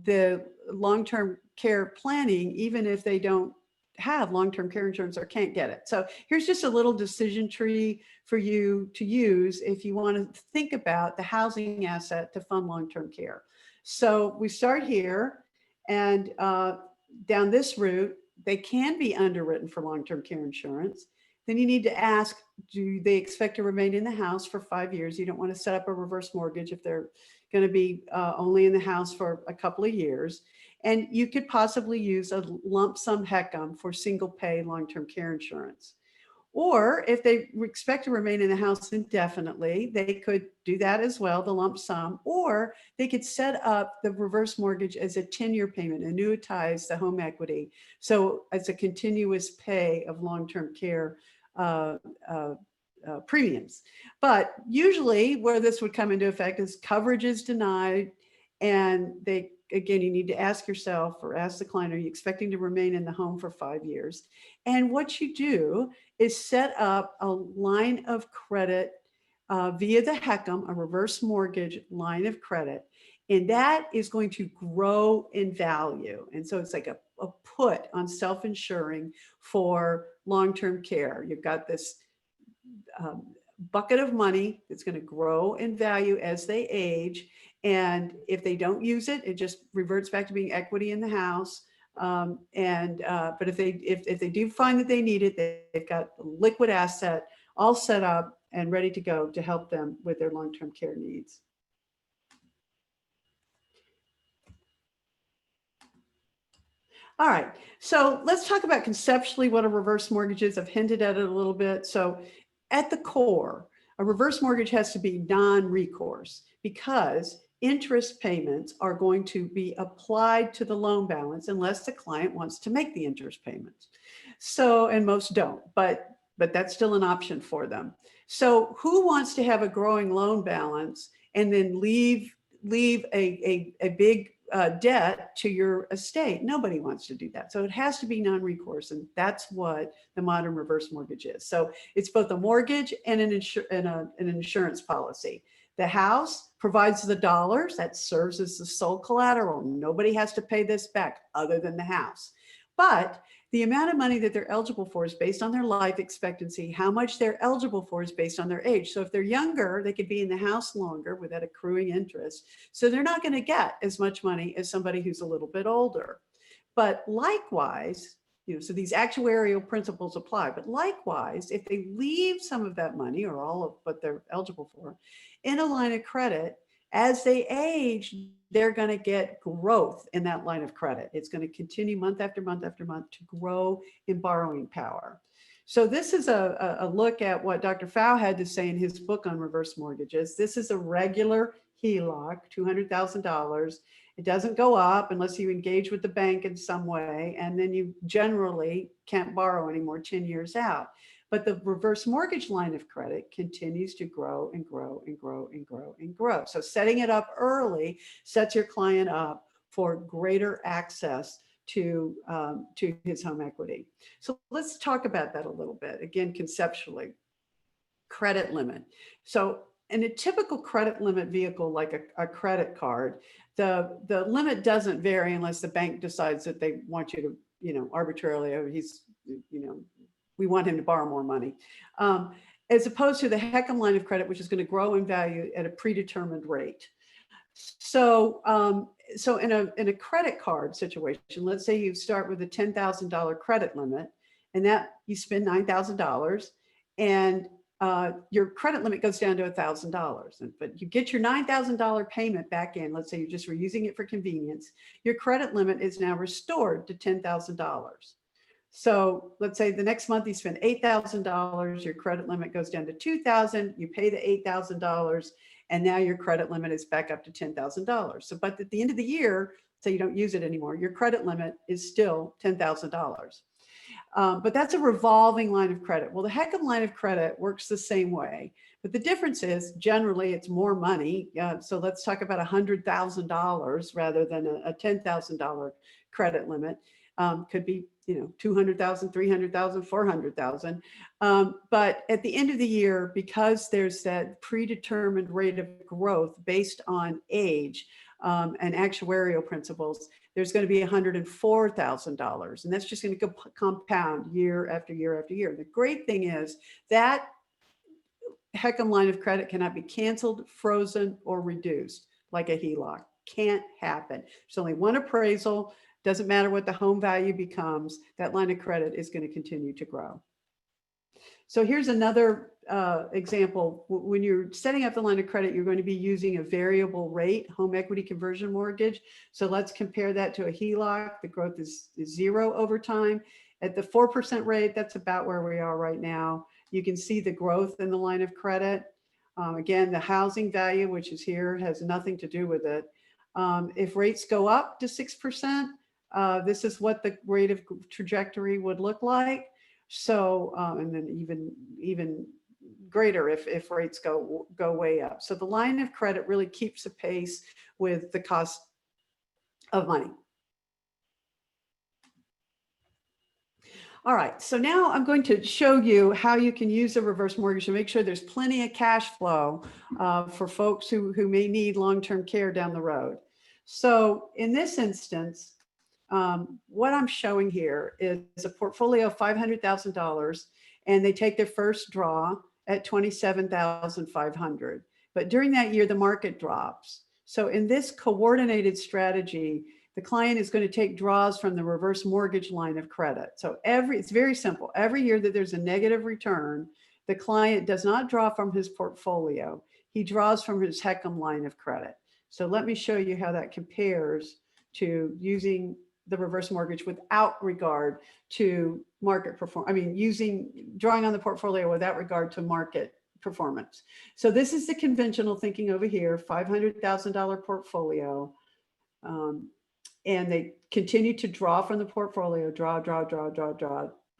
the long-term care planning, even if they don't have long-term care insurance or can't get it. So here's just a little decision tree for you to use if you want to think about the housing asset to fund long-term care. So we start here and down this route, they can be underwritten for long-term care insurance. Then you need to ask, do they expect to remain in the house for 5 years? You don't want to set up a reverse mortgage if they're going to be only in the house for a couple of years. And you could possibly use a lump sum HECM for single pay long-term care insurance. Or if they expect to remain in the house indefinitely, they could do that as well, the lump sum, or they could set up the reverse mortgage as a 10-year payment, annuitize the home equity. So as a continuous pay of long-term care premiums. But usually where this would come into effect is coverage is denied, and again, you need to ask yourself or ask the client, are you expecting to remain in the home for 5 years? And what you do is set up a line of credit via the HECM, a reverse mortgage line of credit, and that is going to grow in value. And so it's like a put on self-insuring for long-term care. You've got this bucket of money that's going to grow in value as they age. And if they don't use it, it just reverts back to being equity in the house. But if they do find that they need it, they've got a liquid asset all set up and ready to go to help them with their long-term care needs. All right, so let's talk about conceptually what a reverse mortgage is. I've hinted at it a little bit. So at the core, a reverse mortgage has to be non-recourse because interest payments are going to be applied to the loan balance unless the client wants to make the interest payments. So, and most don't, but that's still an option for them. So who wants to have a growing loan balance and then leave a big debt to your estate? Nobody wants to do that. So it has to be non-recourse, and that's what the modern reverse mortgage is. So it's both a mortgage and an insurance policy. The house provides the dollars that serves as the sole collateral. Nobody has to pay this back other than the house. But the amount of money that they're eligible for is based on their life expectancy. How much they're eligible for is based on their age. So if they're younger, they could be in the house longer with that accruing interest. So they're not going to get as much money as somebody who's a little bit older. But likewise, so these actuarial principles apply. But likewise, if they leave some of that money or all of what they're eligible for in a line of credit, as they age, they're going to get growth in that line of credit. It's going to continue month after month after month to grow in borrowing power. So this is a look at what Dr. Pfau had to say in his book on reverse mortgages. This is a regular HELOC, $200,000. It doesn't go up unless you engage with the bank in some way, and then you generally can't borrow anymore 10 years out. But the reverse mortgage line of credit continues to grow and grow and grow and grow and grow. So setting it up early sets your client up for greater access to his home equity. So let's talk about that a little bit. Again, conceptually, credit limit. So in a typical credit limit vehicle, like a credit card, the limit doesn't vary unless the bank decides that they want you to, arbitrarily, we want him to borrow more money, as opposed to the HECM line of credit, which is going to grow in value at a predetermined rate. So, in a credit card situation, let's say you start with a $10,000 credit limit, and that you spend $9,000, and your credit limit goes down to $1,000. But you get your $9,000 payment back in. Let's say you just were using it for convenience. Your credit limit is now restored to $10,000. So let's say the next month you spend $8,000, your credit limit goes down to $2,000, you pay the $8,000, and now your credit limit is back up to $10,000. So, but at the end of the year, say you don't use it anymore, your credit limit is still $10,000. But that's a revolving line of credit. Well, the HECM line of credit works the same way, but the difference is generally it's more money. So let's talk about $100,000 rather than a $10,000 credit limit. Could be, $200,000, $300,000, $400,000. But at the end of the year, because there's that predetermined rate of growth based on age and actuarial principles, there's going to be $104,000. And that's just going to compound year after year after year. The great thing is that HECM line of credit cannot be canceled, frozen, or reduced like a HELOC. Can't happen. There's only one appraisal. Doesn't matter what the home value becomes, that line of credit is going to continue to grow. So here's another example. When you're setting up the line of credit, you're going to be using a variable rate home equity conversion mortgage. So let's compare that to a HELOC. The growth is 0 over time. At the 4% rate, that's about where we are right now. You can see the growth in the line of credit. Again, the housing value, which is here, has nothing to do with it. If rates go up to 6%, this is what the rate of trajectory would look like. So, and then even greater if rates go way up. So the line of credit really keeps a pace with the cost of money. All right, so now I'm going to show you how you can use a reverse mortgage to make sure there's plenty of cash flow for folks who may need long-term care down the road. So in this instance, what I'm showing here is a portfolio of $500,000, and they take their first draw at $27,500. But during that year, the market drops. So in this coordinated strategy, the client is going to take draws from the reverse mortgage line of credit. So it's very simple. Every year that there's a negative return, the client does not draw from his portfolio. He draws from his HECM line of credit. So let me show you how that compares to using the reverse mortgage without regard to market performance. Drawing on the portfolio without regard to market performance. So this is the conventional thinking over here, $500,000 portfolio. And they continue to draw from the portfolio, draw,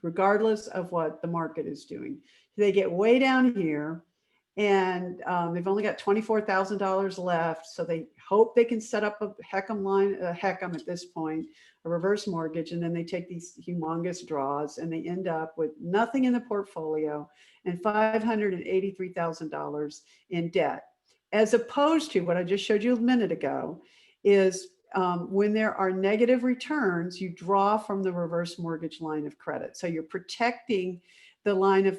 regardless of what the market is doing. They get way down here, and they've only got $24,000 left. So they hope they can set up a HECM at this point, a reverse mortgage, and then they take these humongous draws and they end up with nothing in the portfolio and $583,000 in debt. As opposed to what I just showed you a minute ago is when there are negative returns, you draw from the reverse mortgage line of credit. So you're protecting the line of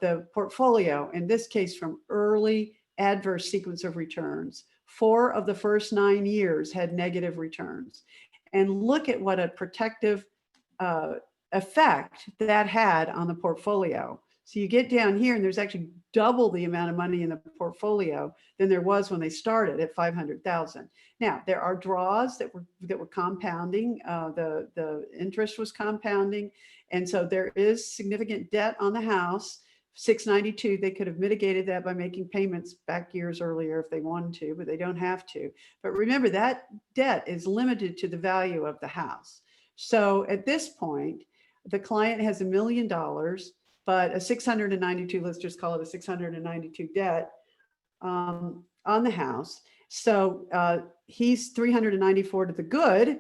the portfolio, in this case, from early adverse sequence of returns. 4 of the first 9 years had negative returns. And look at what a protective effect that had on the portfolio. So you get down here and there's actually double the amount of money in the portfolio than there was when they started at 500,000. Now there are draws that were compounding. The interest was compounding, and so there is significant debt on the house. 692. They could have mitigated that by making payments back years earlier if they wanted to, but they don't have to. But remember, that debt is limited to the value of the house. So at this point, the client has $1 million, but a 692, let's just call it a 692 debt on the house. So he's 394 to the good,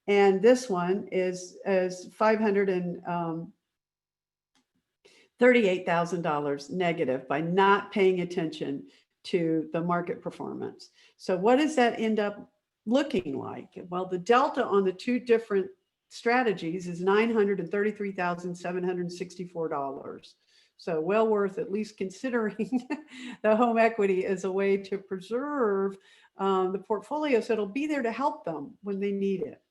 and this one is $538,000 negative by not paying attention to the market performance. So what does that end up looking like? Well, the delta on the two different strategies is $933,764. So well worth at least considering the home equity as a way to preserve the portfolio, so it'll be there to help them when they need it.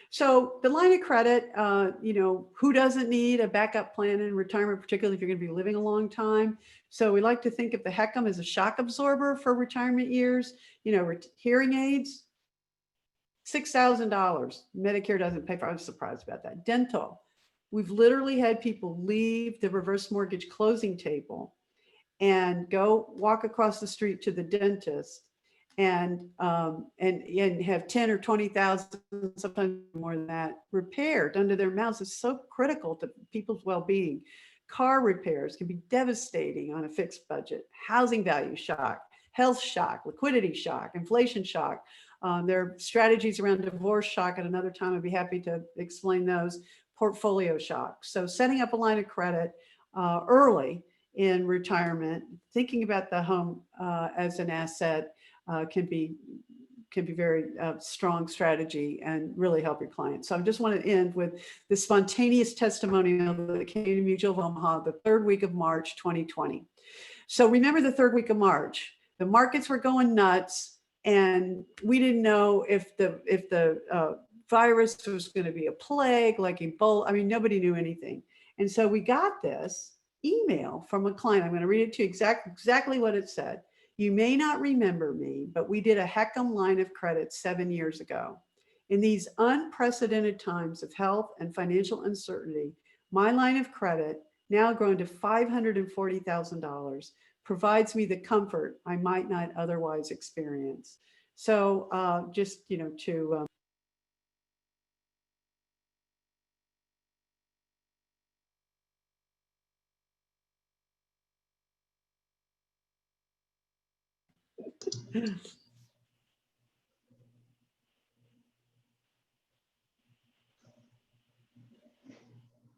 So the line of credit, who doesn't need a backup plan in retirement, particularly if you're going to be living a long time? So we like to think of the HECM as a shock absorber for retirement years. Hearing aids, $6,000. Medicare doesn't pay for. I was surprised about that. Dental. We've literally had people leave the reverse mortgage closing table and go walk across the street to the dentist and have 10 or 20,000, sometimes more than that, repaired under their mouths. Is so critical to people's well-being. Car repairs can be devastating on a fixed budget. Housing value shock, health shock, liquidity shock, inflation shock. There are strategies around divorce shock at another time. I'd be happy to explain those. Portfolio shock. So setting up a line of credit early in retirement, thinking about the home as an asset can be very strong strategy and really help your clients. So I just want to end with the spontaneous testimonial that came to Mutual of Omaha the third week of March 2020. So remember the third week of March, the markets were going nuts, and we didn't know if the virus was going to be a plague like Ebola. I mean, nobody knew anything. And so we got this email from a client. I'm going to read it to you exactly what it said. You may not remember me, but we did a HECM line of credit 7 years ago. In these unprecedented times of health and financial uncertainty, my line of credit, now grown to $540,000, provides me the comfort I might not otherwise experience. So are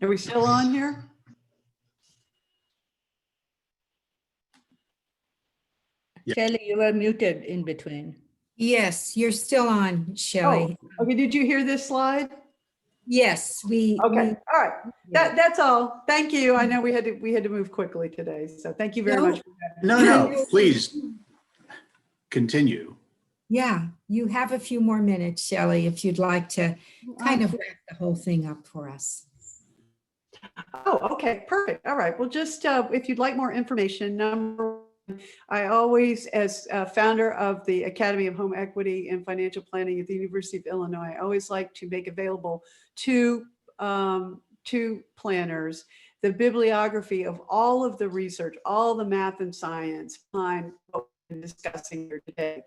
we still on here? Shelley, you were muted in between. Yes, you're still on, Shelley. Oh, okay. Did you hear this slide? Yes, Okay. All right. That's all. Thank you. I know we had to move quickly today. So thank you very much. No, please continue. Yeah, you have a few more minutes, Shelley, if you'd like to kind of wrap the whole thing up for us. Oh, okay, perfect. All right. Well, just if you'd like more information, number one, I always, as founder of the Academy of Home Equity and Financial Planning at the University of Illinois, I always like to make available to planners the bibliography of all of the research, all the math and science behind what we're discussing here today.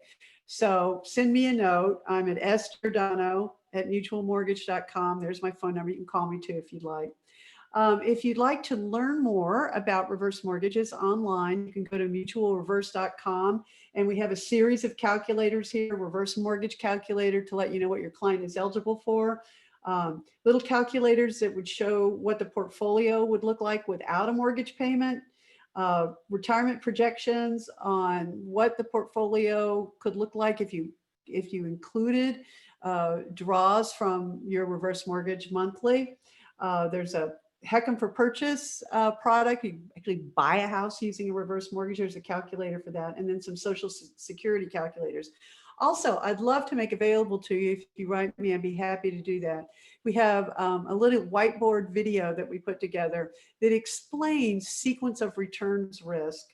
So send me a note. I'm at sgiordano@mutualmortgage.com. There's my phone number. You can call me too if you'd like. If you'd like to learn more about reverse mortgages online, you can go to mutualreverse.com, and we have a series of calculators here, reverse mortgage calculator to let you know what your client is eligible for. Little calculators that would show what the portfolio would look like without a mortgage payment, retirement projections on what the portfolio could look like if you included draws from your reverse mortgage monthly. There's a HECM for Purchase product. You actually buy a house using a reverse mortgage. There's a calculator for that, and then some Social Security calculators. Also, I'd love to make available to you, if you write me, I'd be happy to do that. We have a little whiteboard video that we put together that explains sequence of returns risk.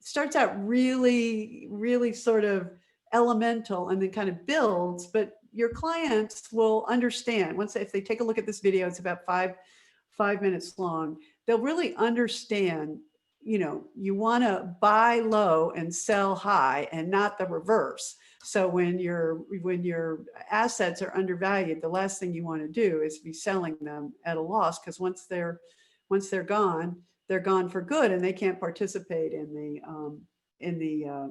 Starts out really sort of elemental and then kind of builds, but your clients will understand if they take a look at this video. It's about five minutes long. They'll really understand, you want to buy low and sell high and not the reverse. So when your assets are undervalued, the last thing you want to do is be selling them at a loss, because once they're gone, they're gone for good, and they can't participate in the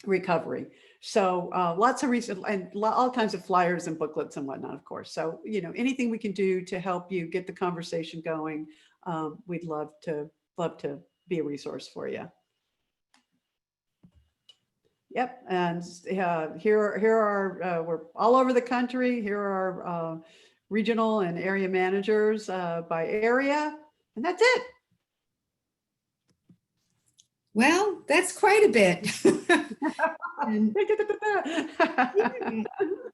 recovery. So lots of research and all kinds of flyers and booklets and whatnot, of course. So, anything we can do to help you get the conversation going, we'd love to be a resource for you. Yep. And here are we're all over the country. Here are our regional and area managers by area. And that's it. Well, that's quite a bit.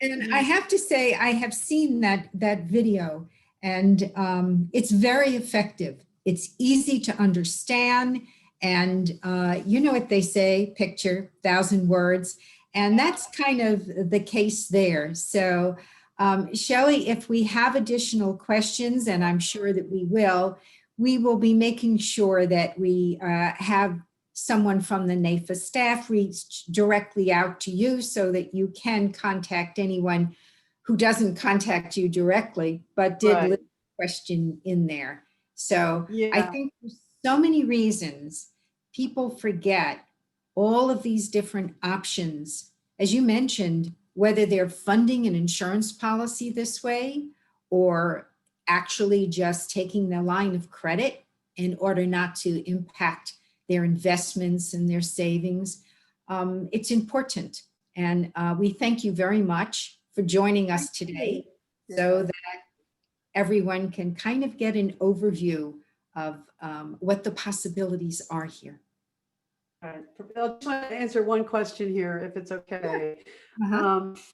and I have to say, I have seen that video, and it's very effective. It's easy to understand. And you know what they say, picture, 1,000 words. And that's kind of the case there. So Shelley, if we have additional questions, and I'm sure that we will be making sure that we have someone from the NAIFA staff reach directly out to you so that you can contact anyone who doesn't contact you directly, but did leave a question in there. So yeah. I think for so many reasons, people forget all of these different options. As you mentioned, whether they're funding an insurance policy this way or actually just taking the line of credit in order not to impact their investments and their savings. It's important. And we thank you very much for joining us today so that everyone can kind of get an overview of what the possibilities are here. All right. I just want to answer one question here, if it's okay.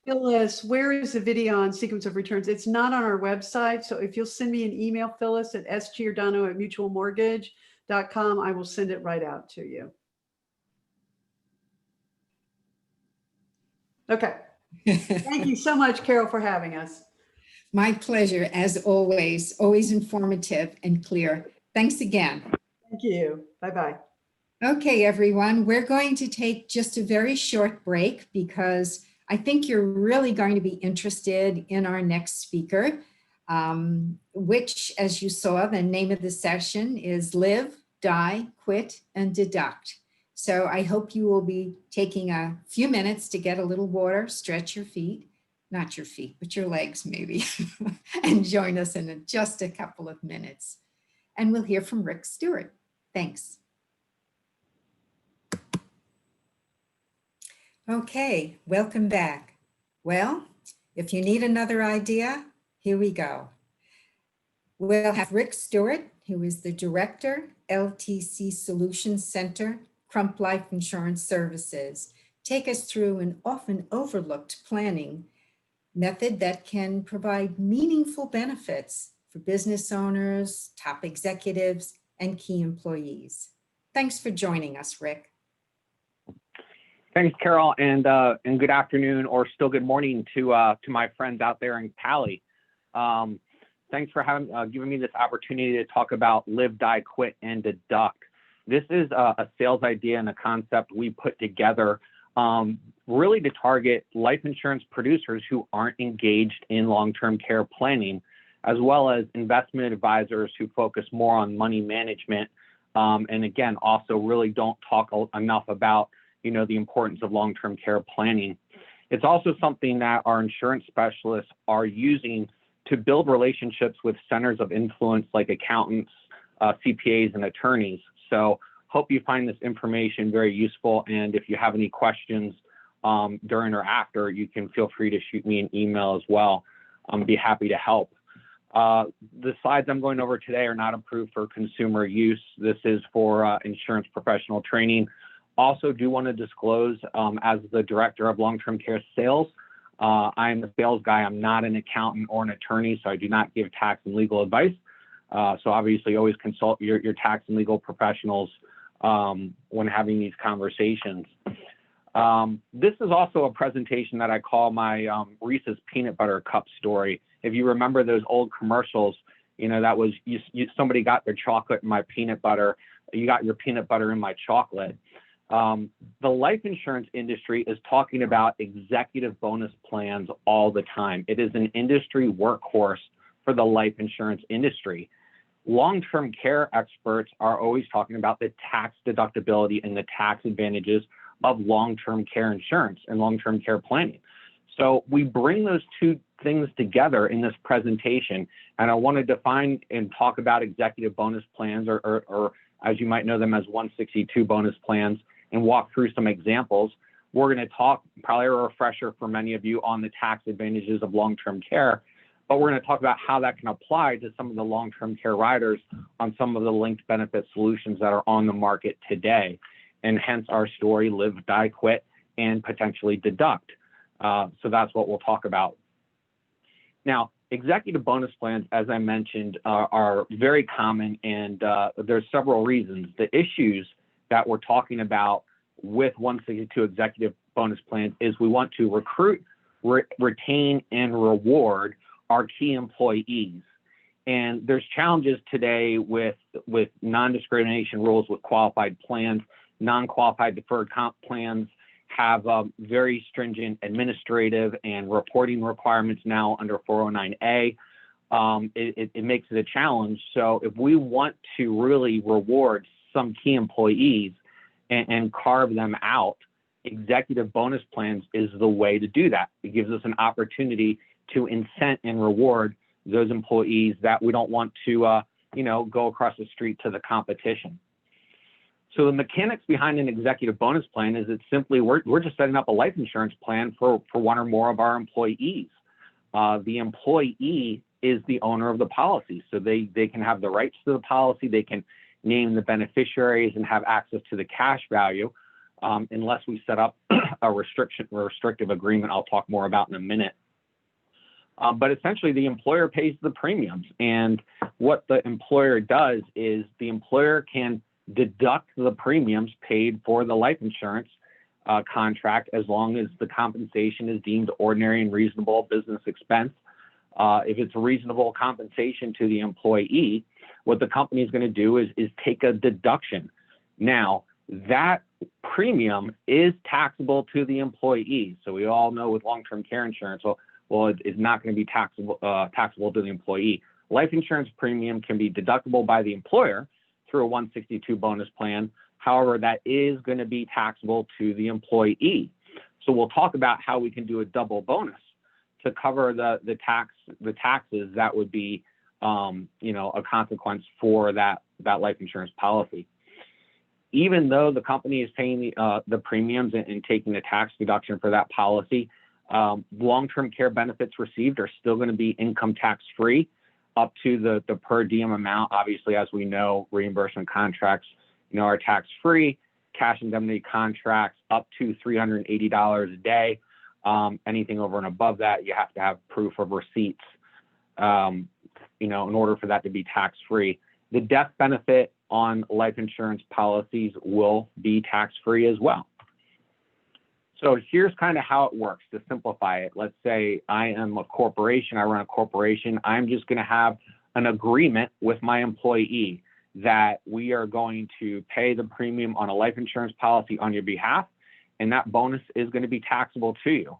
Phyllis, where is the video on sequence of returns? It's not on our website. So if you'll send me an email, Phyllis, at sgiordano@mutualmortgage.com, I will send it right out to you. Okay. Thank you so much, Carol, for having us. My pleasure, as always informative and clear. Thanks again. Thank you. Bye-bye. Okay, everyone, we're going to take just a very short break because I think you're really going to be interested in our next speaker, which, as you saw, the name of the session is Live, Die, Quit, and Deduct. So I hope you will be taking a few minutes to get a little water, stretch your feet, not your feet, but your legs maybe, and join us in just a couple of minutes. And we'll hear from Rick Stewart. Thanks. Okay, welcome back. Well, if you need another idea, here we go. We'll have Rick Stewart, who is the Director, LTC Solutions Center, Crump Life Insurance Services, take us through an often overlooked planning method that can provide meaningful benefits for business owners, top executives, and key employees. Thanks for joining us, Rick. Thanks, Carol, and good afternoon, or still good morning to my friends out there in Cali. Thanks for giving me this opportunity to talk about Live, Die, Quit, and Deduct. This is a sales idea and a concept we put together really to target life insurance producers who aren't engaged in long-term care planning, as well as investment advisors who focus more on money management, and again, also really don't talk enough about the importance of long-term care planning. It's also something that our insurance specialists are using to build relationships with centers of influence like accountants, CPAs, and attorneys. So hope you find this information very useful. And if you have any questions during or after, you can feel free to shoot me an email as well. Be happy to help. The slides I'm going over today are not approved for consumer use. This is for insurance professional training. Also do want to disclose, as the director of long-term care sales, I'm a sales guy. I'm not an accountant or an attorney, so I do not give tax and legal advice. So obviously always consult your tax and legal professionals when having these conversations. This is also a presentation that I call my Reese's peanut butter cup story. If you remember those old commercials, that was somebody got their chocolate in my peanut butter. You got your peanut butter in my chocolate. The life insurance industry is talking about executive bonus plans all the time. It is an industry workhorse for the life insurance industry. Long-term care experts are always talking about the tax deductibility and the tax advantages of long-term care insurance and long-term care planning. So we bring those two things together in this presentation, and I want to define and talk about executive bonus plans, or as you might know them as 162 bonus plans, and walk through some examples. We're going to talk, probably a refresher for many of you, on the tax advantages of long-term care, but we're going to talk about how that can apply to some of the long-term care riders on some of the linked benefit solutions that are on the market today, and hence our story, live, die, quit, and potentially deduct. So that's what we'll talk about. Now, executive bonus plans, as I mentioned, are very common, and there's several reasons. The issues that we're talking about with 162 executive bonus plans is we want to recruit, retain, and reward our key employees. And there's challenges today with non-discrimination rules with qualified plans. Non-qualified deferred comp plans have very stringent administrative and reporting requirements now under 409A. It makes it a challenge. So if we want to really reward some key employees and carve them out, executive bonus plans is the way to do that. It gives us an opportunity to incent and reward those employees that we don't want to, go across the street to the competition. So the mechanics behind an executive bonus plan is it's simply we're just setting up a life insurance plan for one or more of our employees. The employee is the owner of the policy, so they can have the rights to the policy. They can name the beneficiaries and have access to the cash value, unless we set up a restrictive agreement I'll talk more about in a minute. But essentially, the employer pays the premiums, and what the employer does is the employer can deduct the premiums paid for the life insurance contract as long as the compensation is deemed ordinary and reasonable business expense. If it's a reasonable compensation to the employee, what the company is going to do is take a deduction. Now, that premium is taxable to the employee. So we all know with long-term care insurance, it's not going to be taxable to the employee. Life insurance premium can be deductible by the employer through a 162 bonus plan. However, that is going to be taxable to the employee. So we'll talk about how we can do a double bonus to cover the taxes that would be a consequence for that life insurance policy. Even though the company is paying the premiums and taking the tax deduction for that policy, long-term care benefits received are still going to be income tax free up to the per diem amount. Obviously, as we know, reimbursement contracts, are tax free. Cash indemnity contracts up to $380 a day. Anything over and above that, you have to have proof of receipts, in order for that to be tax free. The death benefit on life insurance policies will be tax free as well. So here's kind of how it works to simplify it. Let's say I am a corporation, I run a corporation. I'm just going to have an agreement with my employee that we are going to pay the premium on a life insurance policy on your behalf, and that bonus is going to be taxable to you.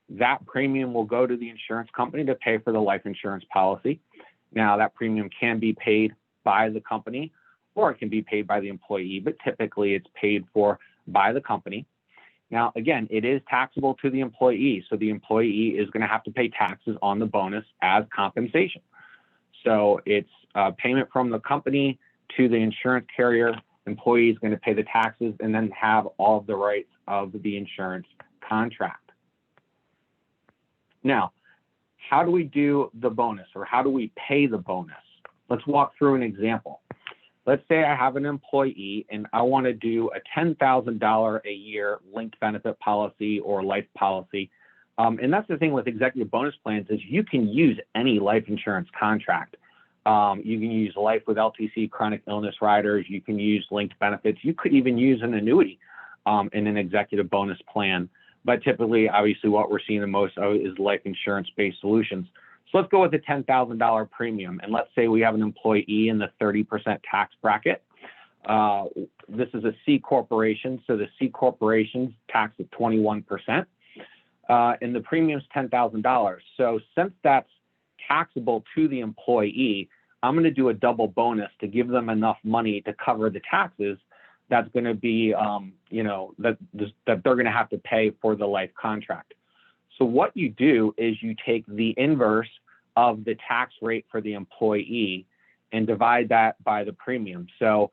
That premium will go to the insurance company to pay for the life insurance policy. Now, that premium can be paid by the company or it can be paid by the employee, but typically it's paid for by the company. Now, again, it is taxable to the employee, so the employee is going to have to pay taxes on the bonus as compensation. So it's payment from the company to the insurance carrier. Employee is going to pay the taxes and then have all of the rights of the insurance contract. Now, how do we do the bonus, or how do we pay the bonus? Let's walk through an example. Let's say I have an employee and I want to do a $10,000 a year linked benefit policy or life policy. And that's the thing with executive bonus plans is you can use any life insurance contract. You can use life with LTC chronic illness riders. You can use linked benefits. You could even use an annuity in an executive bonus plan. But typically, obviously, what we're seeing the most of is life insurance-based solutions. So let's go with a $10,000 premium. And let's say we have an employee in the 30% tax bracket. This is a C corporation. So the C corporation's taxed at 21%. And the premium's $10,000. So since that's taxable to the employee, I'm going to do a double bonus to give them enough money to cover the taxes that's going to be, that they're going to have to pay for the life contract. So what you do is you take the inverse of the tax rate for the employee and divide that by the premium. So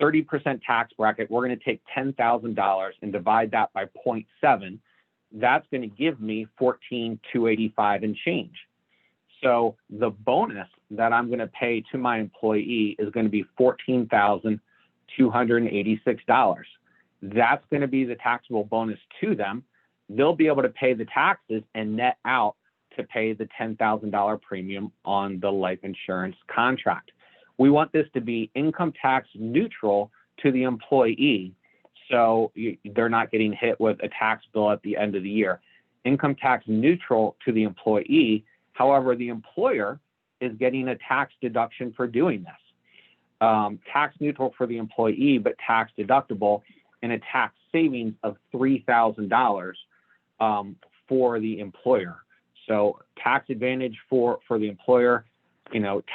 30% tax bracket, we're going to take $10,000 and divide that by 0.7. That's going to give me $14,285 and change. So the bonus that I'm going to pay to my employee is going to be $14,286. That's going to be the taxable bonus to them. They'll be able to pay the taxes and net out to pay the $10,000 premium on the life insurance contract. We want this to be income tax neutral to the employee, so they're not getting hit with a tax bill at the end of the year. Income tax neutral to the employee. However, the employer is getting a tax deduction for doing this. Tax neutral for the employee, but tax deductible, and a tax savings of $3,000 for the employer. So tax advantage for the employer,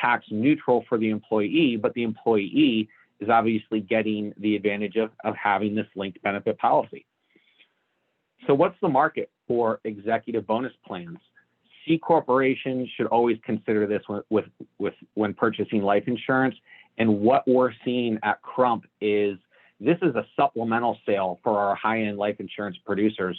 tax neutral for the employee, but the employee is obviously getting the advantage of having this linked benefit policy. So what's the market for executive bonus plans? C corporations should always consider this when purchasing life insurance. And what we're seeing at Crump is this is a supplemental sale for our high-end life insurance producers.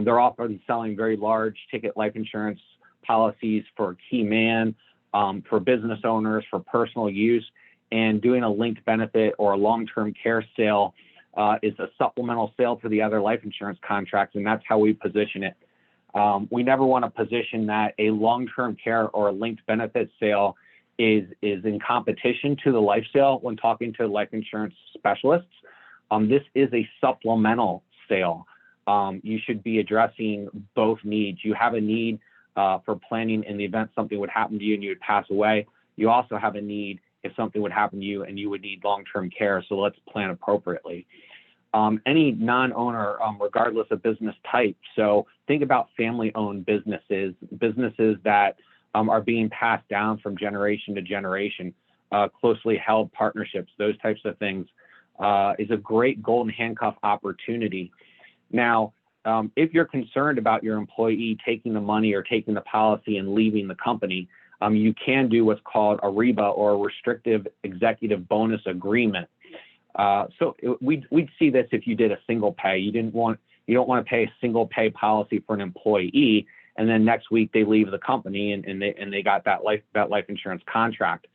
They're often selling very large ticket life insurance policies for key man, for business owners, for personal use, and doing a linked benefit or a long-term care sale is a supplemental sale to the other life insurance contracts, and that's how we position it. We never want to position that a long-term care or a linked benefit sale is in competition to the life sale when talking to life insurance specialists. This is a supplemental sale. You should be addressing both needs. You have a need for planning in the event something would happen to you and you would pass away. You also have a need if something would happen to you and you would need long-term care. So let's plan appropriately. Any non-owner, regardless of business type. So think about family-owned businesses that are being passed down from generation to generation, closely held partnerships, those types of things, is a great golden handcuff opportunity. Now, if you're concerned about your employee taking the money or taking the policy and leaving the company, you can do what's called a REBA, or a restrictive executive bonus agreement. So we'd see this if you did a single pay. You don't want to pay a single pay policy for an employee, and then next week they leave the company and they got that life insurance contract.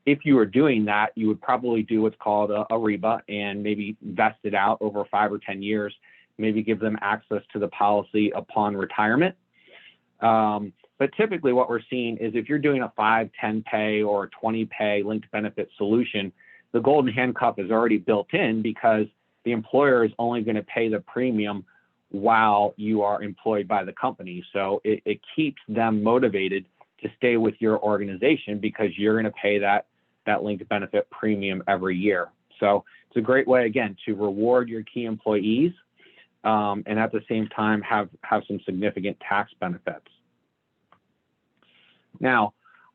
If you were doing that, you would probably do what's called a REBA and maybe vest it out over 5 or 10 years, maybe give them access to the policy upon retirement. But typically what we're seeing is if you're doing a 5, 10 pay or 20 pay linked benefit solution, the golden handcuff is already built in because the employer is only going to pay the premium while you are employed by the company. So it keeps them motivated to stay with your organization because you're going to pay that linked benefit premium every year. So it's a great way, again, to reward your key employees and at the same time have some significant tax benefits. Now,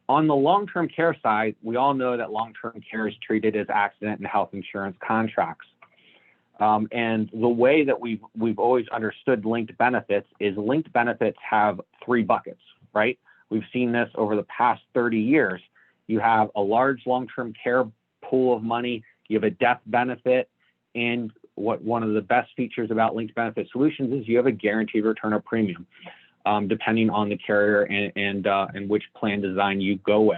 on the long-term care side, we all know that long-term care is treated as accident and health insurance contracts. And the way that we've always understood linked benefits is linked benefits have 3 buckets, right? We've seen this over the past 30 years. You have a large long-term care pool of money, you have a death benefit, and one of the best features about Linked Benefit Solutions is you have a guaranteed return of premium, depending on the carrier and which plan design you go with.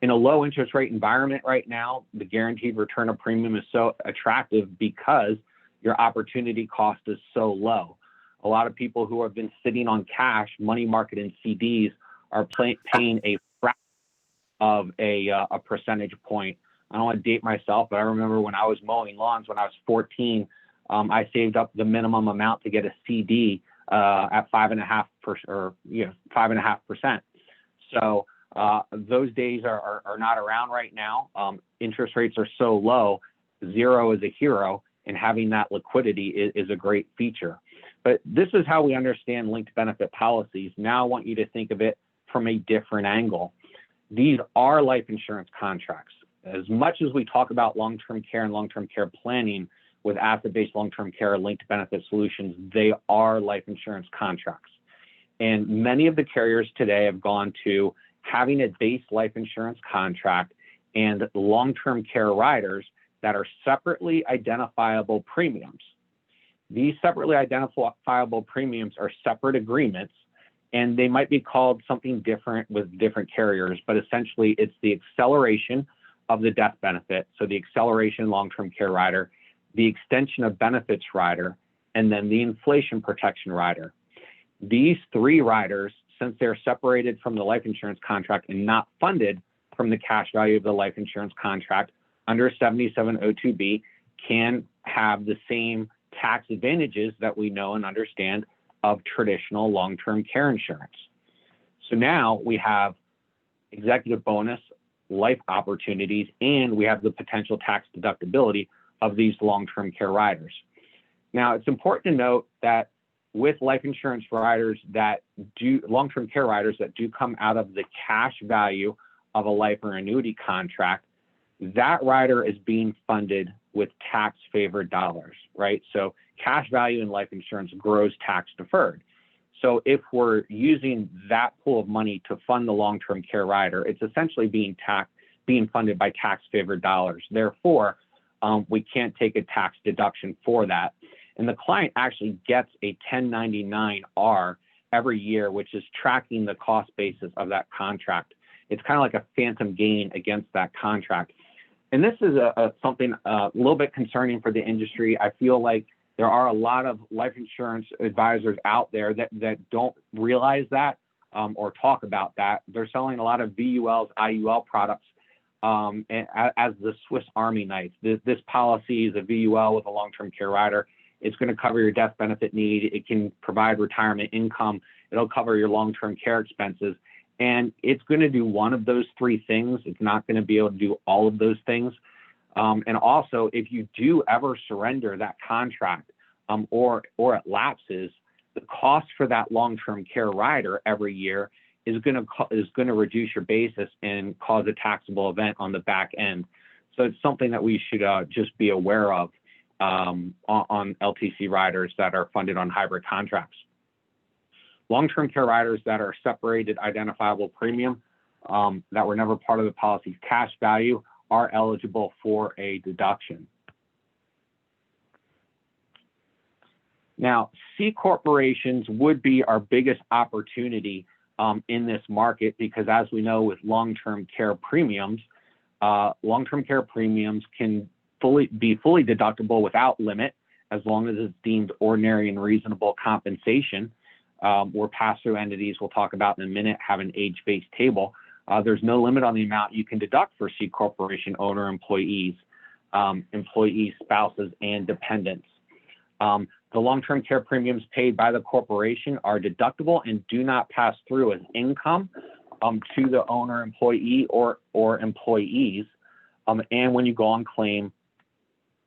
In a low interest rate environment right now, the guaranteed return of premium is so attractive because your opportunity cost is so low. A lot of people who have been sitting on cash, money market, and CDs are paying a fraction of a percentage point. I don't want to date myself, but I remember when I was mowing lawns when I was 14, I saved up the minimum amount to get a CD at 5.5%. So those days are not around right now. Interest rates are so low, zero is a hero, and having that liquidity is a great feature. But this is how we understand linked benefit policies. Now I want you to think of it from a different angle. These are life insurance contracts. As much as we talk about long-term care and long-term care planning with asset-based long-term care linked benefit solutions, they are life insurance contracts. And many of the carriers today have gone to having a base life insurance contract and long-term care riders that are separately identifiable premiums. These separately identifiable premiums are separate agreements, and they might be called something different with different carriers, but essentially it's the acceleration of the death benefit, so the acceleration long-term care rider, the extension of benefits rider, and then the inflation protection rider. These three riders, since they're separated from the life insurance contract and not funded from the cash value of the life insurance contract under 7702B, can have the same tax advantages that we know and understand of traditional long-term care insurance. So now we have executive bonus, life opportunities, and we have the potential tax deductibility of these long-term care riders. Now, it's important to note that with life insurance riders that do, long-term care riders that do come out of the cash value of a life or annuity contract, that rider is being funded with tax favored dollars, right? So cash value in life insurance grows tax deferred. So if we're using that pool of money to fund the long-term care rider, it's essentially being funded by tax favored dollars. Therefore, we can't take a tax deduction for that. And the client actually gets a 1099-R every year, which is tracking the cost basis of that contract. It's kind of like a phantom gain against that contract. And this is something a little bit concerning for the industry. I feel like there are a lot of life insurance advisors out there that don't realize that or talk about that. They're selling a lot of VULs, IUL products as the Swiss Army knife. This policy is a VUL with a long-term care rider. It's going to cover your death benefit need. It can provide retirement income. It'll cover your long-term care expenses. And it's going to do one of those three things. It's not going to be able to do all of those things. And also, if you do ever surrender that contract or it lapses, the cost for that long-term care rider every year is going to reduce your basis and cause a taxable event on the back end. So it's something that we should just be aware of on LTC riders that are funded on hybrid contracts. Long-term care riders that are separated identifiable premium that were never part of the policy's cash value are eligible for a deduction. Now, C corporations would be our biggest opportunity in this market because, as we know, with long-term care premiums can be fully deductible without limit as long as it's deemed ordinary and reasonable compensation. Where pass-through entities, we'll talk about in a minute, have an age-based table. There's no limit on the amount you can deduct for C corporation owner employees, spouses, and dependents. The long-term care premiums paid by the corporation are deductible and do not pass through as income to the owner employee or employees. And when you go on claim,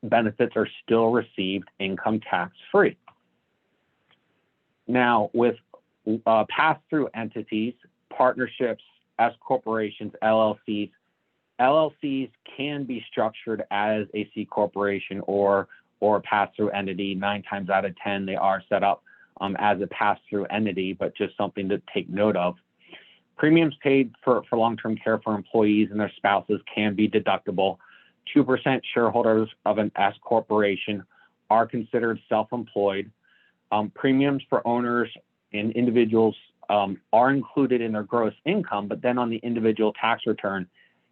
benefits are still received income tax-free. Now, with pass-through entities, partnerships, S corporations, LLCs can be structured as a C corporation or a pass-through entity. 9 times out of 10, they are set up as a pass-through entity, but just something to take note of. Premiums paid for long-term care for employees and their spouses can be deductible. 2% shareholders of an S corporation are considered self-employed. Premiums for owners and individuals are included in their gross income, but then on the individual tax return,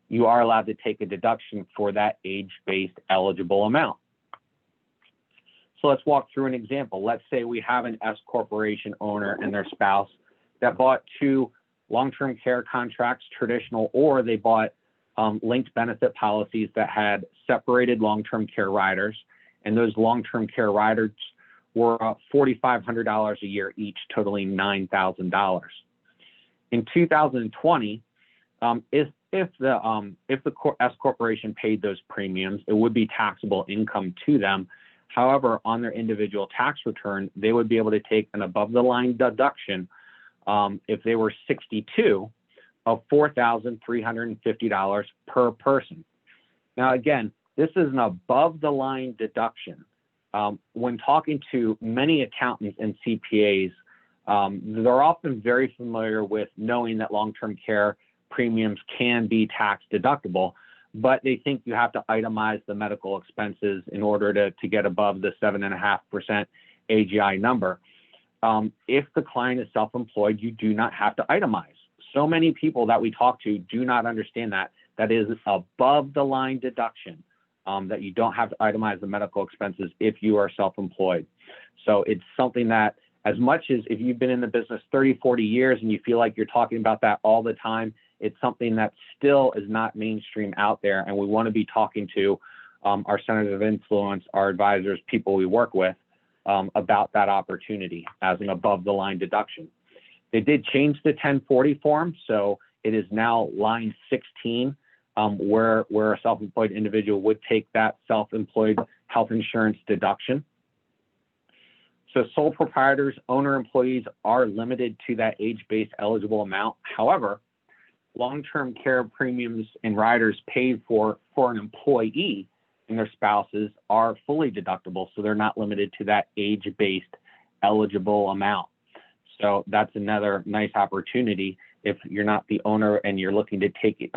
you are allowed to take a deduction for that age-based eligible amount. So let's walk through an example. Let's say we have an S corporation owner and their spouse that bought 2 long-term care contracts, traditional, or they bought linked benefit policies that had separated long-term care riders, and those long-term care riders were $4,500 a year each, totaling $9,000. In 2020, if the S corporation paid those premiums, it would be taxable income to them. However, on their individual tax return, they would be able to take an above-the-line deduction if they were 62 of $4,350 per person. Now, again, this is an above-the-line deduction. When talking to many accountants and CPAs, they're often very familiar with knowing that long-term care premiums can be tax deductible, but they think you have to itemize the medical expenses in order to get above the 7.5% AGI number. If the client is self-employed, you do not have to itemize. So many people that we talk to do not understand that is above the line deduction, that you don't have to itemize the medical expenses if you are self-employed. So it's something that, as much as if you've been in the business 30, 40 years and you feel like you're talking about that all the time, it's something that still is not mainstream out there. And we want to be talking to our centers of influence, our advisors, people we work with about that opportunity as an above the line deduction. They did change the 1040 form, so it is now line 16, where a self-employed individual would take that self-employed health insurance deduction. So sole proprietors, owner employees are limited to that age-based eligible amount. However, long-term care premiums and riders paid for an employee and their spouses are fully deductible, so they're not limited to that age-based eligible amount. So that's another nice opportunity if you're not the owner and you're looking to take,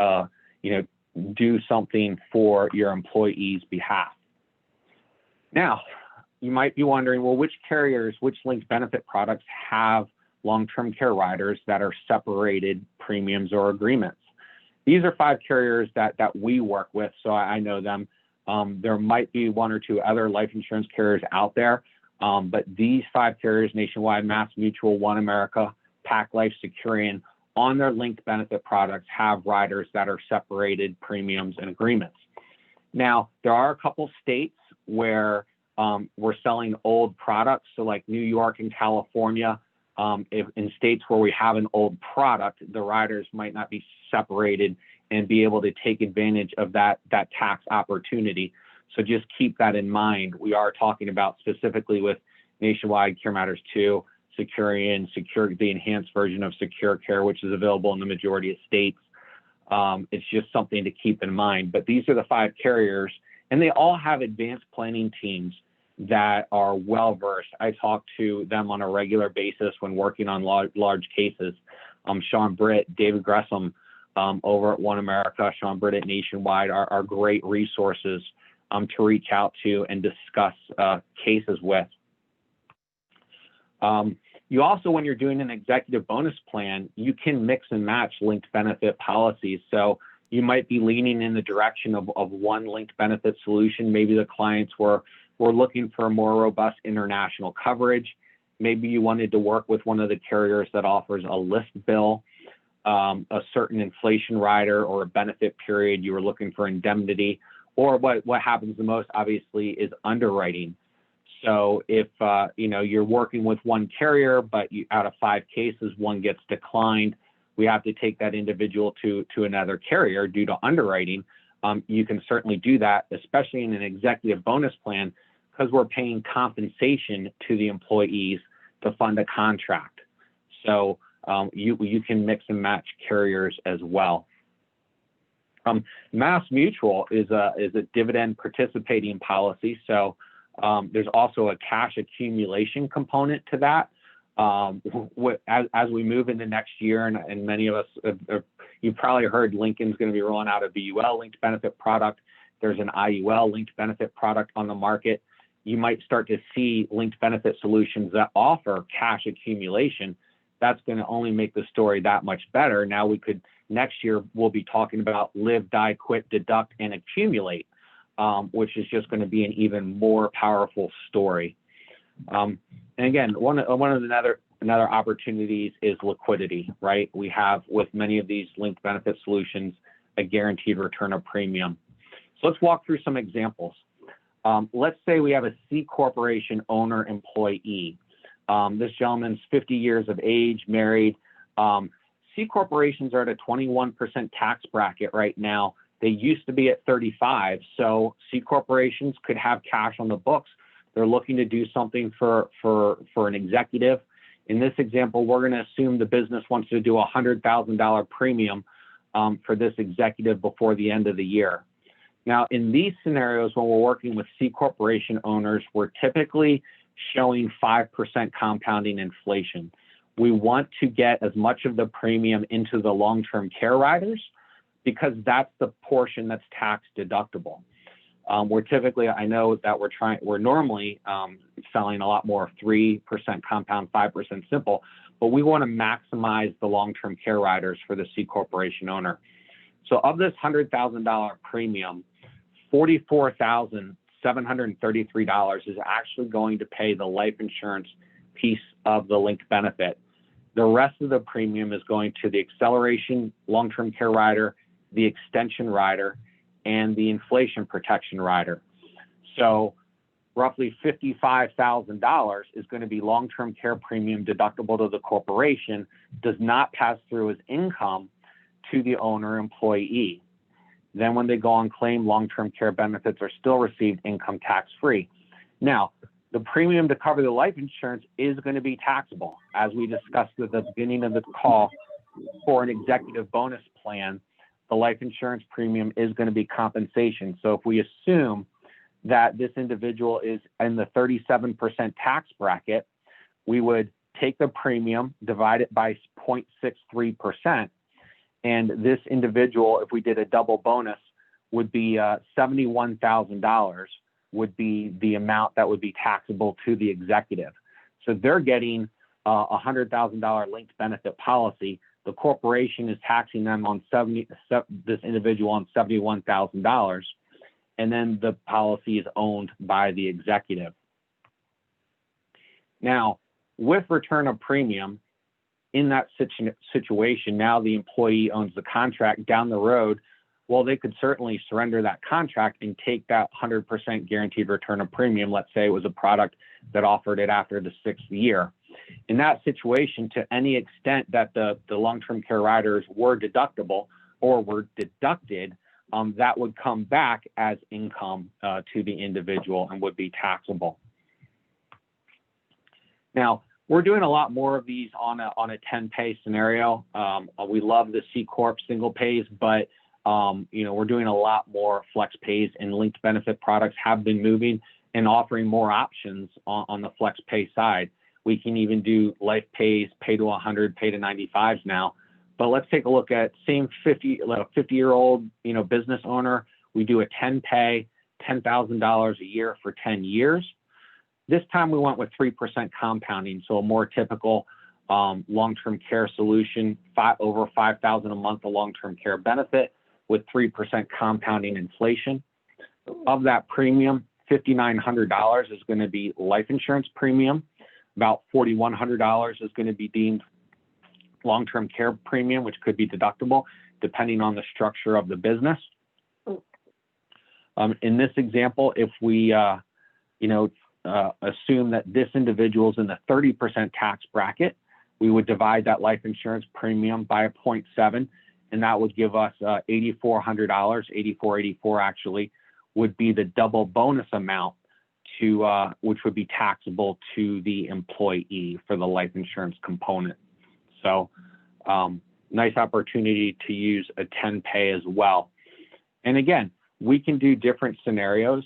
do something for your employee's behalf. Now, you might be wondering, well, which linked benefit products have long-term care riders that are separated premiums or agreements? These are 5 carriers that we work with, so I know them. There might be 1 or 2 other life insurance carriers out there, but these 5 carriers, Nationwide, MassMutual, OneAmerica, Pac Life, Securian, on their linked benefit products have riders that are separated premiums and agreements. Now, there are a couple states where we're selling old products, so like New York and California. If in states where we have an old product, the riders might not be separated and be able to take advantage of that tax opportunity. So just keep that in mind. We are talking about specifically with Nationwide, Care Matters 2, Securian, the enhanced version of Secure Care, which is available in the majority of states. It's just something to keep in mind. But these are the 5 carriers, and they all have advanced planning teams that are well-versed. I talk to them on a regular basis when working on large cases. Sean Britt, David Gresham over at OneAmerica, Sean Britt at Nationwide are great resources to reach out to and discuss cases with. You also, when you're doing an executive bonus plan, you can mix and match linked benefit policies. So you might be leaning in the direction of one linked benefit solution. Maybe the clients were looking for a more robust international coverage. Maybe you wanted to work with one of the carriers that offers a list bill, a certain inflation rider or a benefit period. You were looking for indemnity, or what happens the most obviously is underwriting. So if you're working with one carrier, but out of 5 cases, 1 gets declined, we have to take that individual to another carrier due to underwriting. You can certainly do that, especially in an executive bonus plan, because we're paying compensation to the employees to fund a contract. So you can mix and match carriers as well. MassMutual is a dividend participating policy. So there's also a cash accumulation component to that. As we move into next year, and many of us, you've probably heard Lincoln's going to be rolling out a VUL linked benefit product. There's an IUL linked benefit product on the market. you might start to see linked benefit solutions that offer cash accumulation. That's going to only make the story that much better. Now next year, we'll be talking about live, die, quit, deduct, and accumulate, which is just going to be an even more powerful story. And again, one of another opportunities is liquidity, right? We have with many of these linked benefit solutions, a guaranteed return of premium. So let's walk through some examples. Let's say we have a C corporation owner employee. This gentleman's 50 years of age, married. C corporations are at a 21% tax bracket right now. They used to be at 35. So C corporations could have cash on the books. They're looking to do something for an executive. In this example, we're going to assume the business wants to do a $100,000 premium for this executive before the end of the year. Now, in these scenarios, when we're working with C corporation owners, we're typically showing 5% compounding inflation. We want to get as much of the premium into the long-term care riders because that's the portion that's tax deductible. We're typically, I know that we're normally selling a lot more 3% compound, 5% simple, but we want to maximize the long-term care riders for the C corporation owner. So of this $100,000 premium, $44,733 is actually going to pay the life insurance piece of the linked benefit. The rest of the premium is going to the acceleration long-term care rider, the extension rider, and the inflation protection rider. So roughly $55,000 is going to be long-term care premium deductible to the corporation, does not pass through as income to the owner employee. Then when they go on claim, long-term care benefits are still received income tax-free. Now, the premium to cover the life insurance is going to be taxable. As we discussed at the beginning of the call, for an executive bonus plan, the life insurance premium is going to be compensation. So if we assume that this individual is in the 37% tax bracket, we would take the premium, divide it by 0.63%, and this individual, if we did a double bonus, would be $71,000 would be the amount that would be taxable to the executive. So they're getting a $100,000 linked benefit policy. The corporation is taxing them on this individual on $71,000, and then the policy is owned by the executive. Now, with return of premium, in that situation, now the employee owns the contract. Down the road, well, they could certainly surrender that contract and take that 100% guaranteed return of premium. Let's say it was a product that offered it after the 6th year. In that situation, to any extent that the long-term care riders were deductible or were deducted, that would come back as income to the individual and would be taxable. Now, we're doing a lot more of these on a 10-pay scenario. We love the C Corp single pays, but we're doing a lot more flex pays, and linked benefit products have been moving and offering more options on the flex pay side. We can even do life pays, pay to 100, pay to 95s now. But let's take a look at same 50-year-old business owner. We do a 10-pay, $10,000 a year for 10 years. This time we went with 3% compounding, so a more typical long-term care solution, over $5,000 a month of long-term care benefit with 3% compounding inflation. Of that premium, $5,900 is going to be life insurance premium. About $4,100 is going to be deemed long-term care premium, which could be deductible depending on the structure of the business. In this example, if we assume that this individual is in the 30% tax bracket, we would divide that life insurance premium by 0.7, and that would give us $8,400, $8,484 actually, would be the double bonus amount to which would be taxable to the employee for the life insurance component. So nice opportunity to use a 10-pay as well. And again, we can do different scenarios.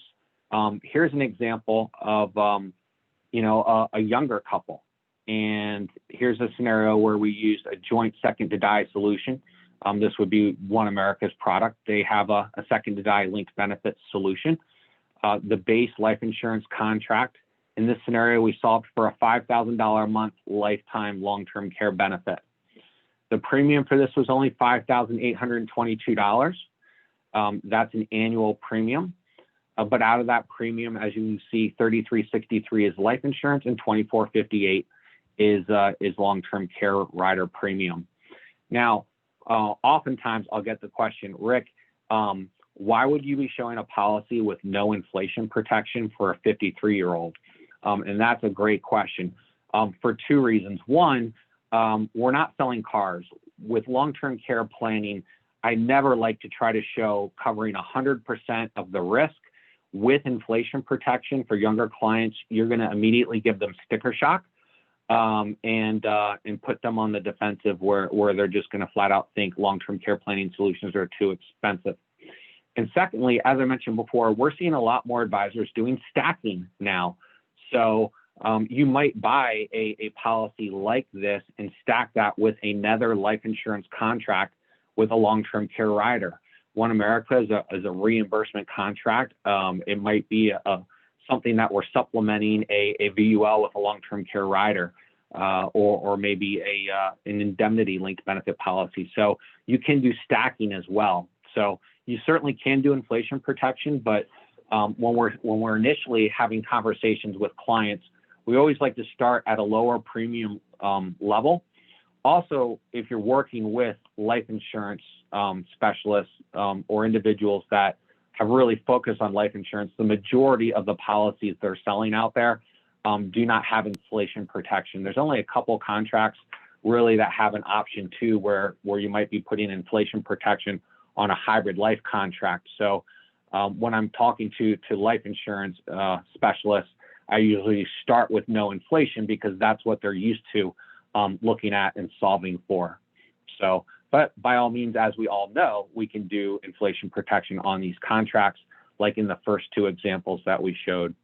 Here's an example of a younger couple. And here's a scenario where we used a joint second to die solution. This would be One America's product. They have a second to die linked benefits solution. the base life insurance contract. In this scenario, we solved for a $5,000 a month lifetime long-term care benefit. The premium for this was only $5,822. That's an annual premium. But out of that premium, as you can see, $3,363 is life insurance and $2,458 is long-term care rider premium. Now, oftentimes I'll get the question, Rick, why would you be showing a policy with no inflation protection for a 53-year-old? And that's a great question for two reasons. One, we're not selling cars. With long-term care planning, I never like to try to show covering 100% of the risk with inflation protection. For younger clients, you're going to immediately give them sticker shock and put them on the defensive where they're just going to flat out think long-term care planning solutions are too expensive. And secondly, as I mentioned before, we're seeing a lot more advisors doing stacking now. So you might buy a policy like this and stack that with another life insurance contract with a long-term care rider. One America is a reimbursement contract. It might be something that we're supplementing a VUL with a long-term care rider, or maybe an indemnity-linked benefit policy. So you can do stacking as well. So you certainly can do inflation protection, but when we're initially having conversations with clients, we always like to start at a lower premium level. Also, if you're working with life insurance specialists or individuals that have really focused on life insurance, the majority of the policies they're selling out there do not have inflation protection. There's only a couple contracts really that have an option too, where you might be putting inflation protection on a hybrid life contract. So when I'm talking to life insurance specialists, I usually start with no inflation because that's what they're used to looking at and solving for. So, but by all means, as we all know, we can do inflation protection on these contracts, like in the first two examples that we showed.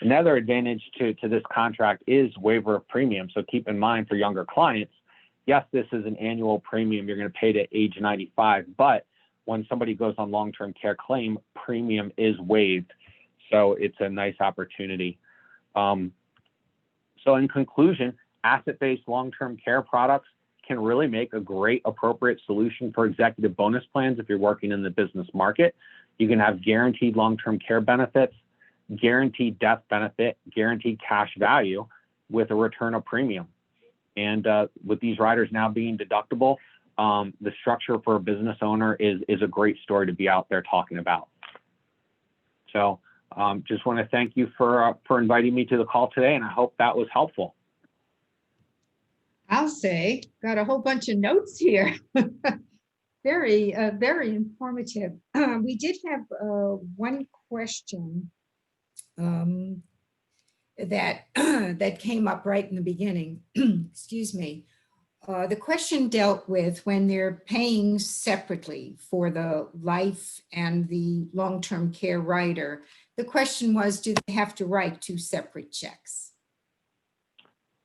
Another advantage to this contract is waiver of premium. So keep in mind for younger clients, yes, this is an annual premium you're going to pay to age 95, but when somebody goes on long-term care claim, premium is waived. So it's a nice opportunity. So in conclusion, asset-based long-term care products can really make a great appropriate solution for executive bonus plans if you're working in the business market. You can have guaranteed long-term care benefits, guaranteed death benefit, guaranteed cash value with a return of premium. And with these riders now being deductible, the structure for a business owner is a great story to be out there talking about. So just want to thank you for inviting me to the call today, and I hope that was helpful. I'll say, got a whole bunch of notes here. Very informative. We did have one question that that came up right in the beginning. Excuse me. The question dealt with when they're paying separately for the life and the long-term care rider. The question was, do they have to write two separate checks?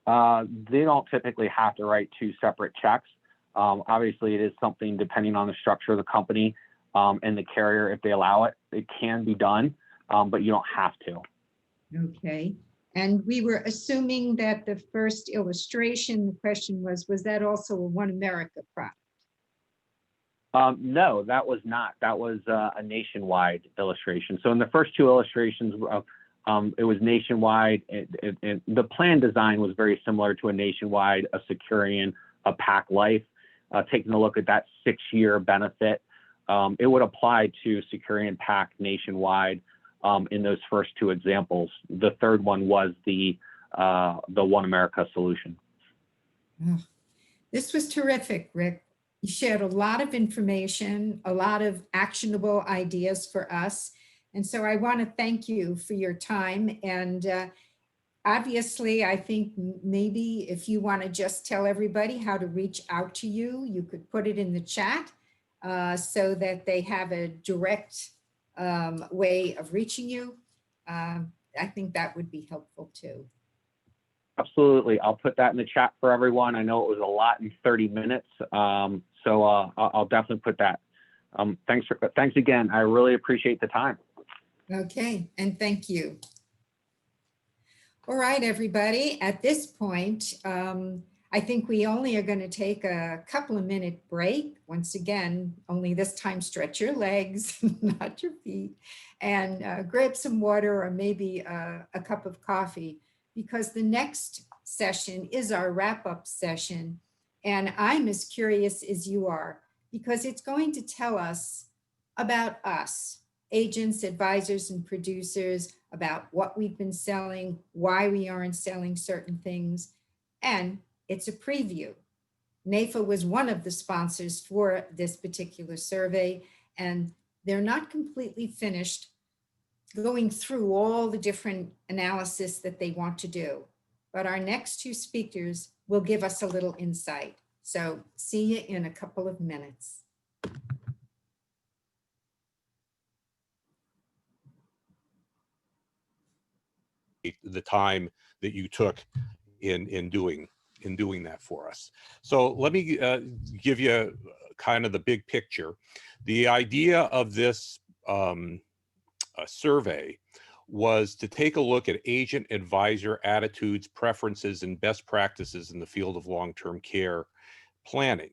They don't typically have to write two separate checks. Obviously, it is something depending on the structure of the company and the carrier. If they allow it, it can be done, but you don't have to. Okay. And we were assuming that the first illustration, the question was that also a One America product? No, that was not. That was a nationwide illustration. So in the first two illustrations, it was nationwide. The plan design was very similar to a nationwide, a Securian, a Pac Life. Taking a look at that 6-year benefit, it would apply to Securian, Pac, nationwide in those first two examples. The third one was the One America solution. This was terrific, Rick. You shared a lot of information, a lot of actionable ideas for us. And so I want to thank you for your time. And obviously, I think maybe if you want to just tell everybody how to reach out to you, you could put it in the chat so that they have a direct way of reaching you. I think that would be helpful too. Absolutely. I'll put that in the chat for everyone. I know it was a lot in 30 minutes. So I'll definitely put that. Thanks again. I really appreciate the time. Okay, and thank you. All right, everybody, at this point, I think we only are going to take a couple of minute break. Once again, only this time stretch your legs, not your feet, and grab some water or maybe a cup of coffee, because the next session is our wrap-up session. And I'm as curious as you are, because it's going to tell us about us, agents, advisors, and producers, about what we've been selling, why we aren't selling certain things, and it's a preview. NAIFA was one of the sponsors for this particular survey, and they're not completely finished going through all the different analysis that they want to do. But our next two speakers will give us a little insight. So see you in a couple of minutes. The time that you took in doing that for us. So let me give you kind of the big picture. The idea of this survey was to take a look at agent advisor attitudes, preferences, and best practices in the field of long-term care planning.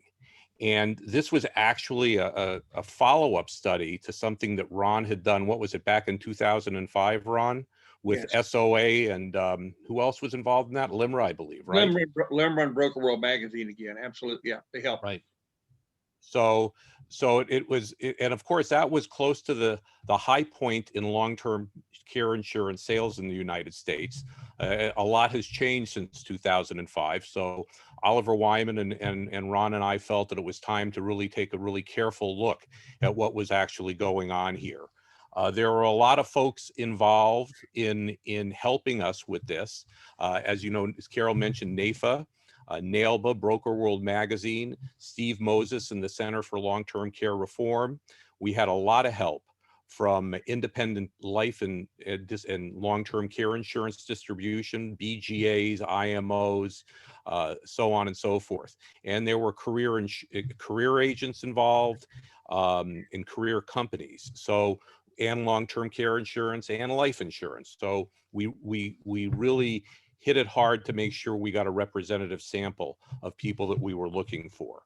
And this was actually a follow-up study to something that Ron had done. What was it, back in 2005, Ron? With Yes. SOA and who else was involved in that? LIMRA, I believe, right? LIMRA and Broker World Magazine again. Absolutely. Yeah, they helped. Right. So it was, and of course that was close to the high point in long-term care insurance sales in the United States. A lot has changed since 2005. So Oliver Wyman and Ron and I felt that it was time to really take a really careful look at what was actually going on here. There were a lot of folks involved in helping us with this. As you know, as Carol mentioned, NAIFA, NAILBA, Broker World Magazine, Steve Moses and the Center for Long-Term Care Reform. We had a lot of help from independent life and long-term care insurance distribution, BGAs, IMOs, so on and so forth. And there were career agents involved in career companies. So, and long-term care insurance and life insurance. So we really hit it hard to make sure we got a representative sample of people that we were looking for.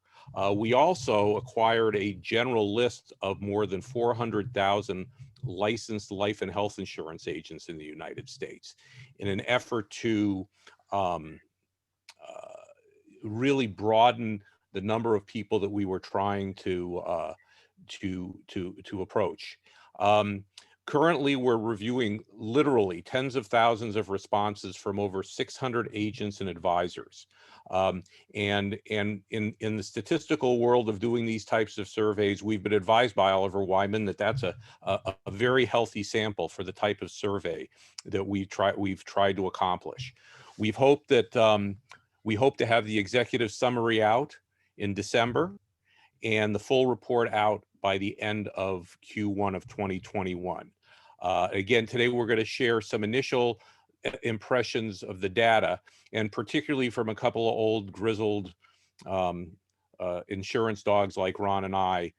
We also acquired a general list of more than 400,000 licensed life and health insurance agents in the United States in an effort to really broaden the number of people that we were trying to approach. Currently, we're reviewing literally tens of thousands of responses from over 600 agents and advisors. And in the statistical world of doing these types of surveys, we've been advised by Oliver Wyman that that's a very healthy sample for the type of survey that we've tried to accomplish. We hope to have the executive summary out in December and the full report out by the end of Q1 of 2021. Again, today we're going to share some initial impressions of the data, and particularly from a couple of old grizzled insurance dogs like Ron and I,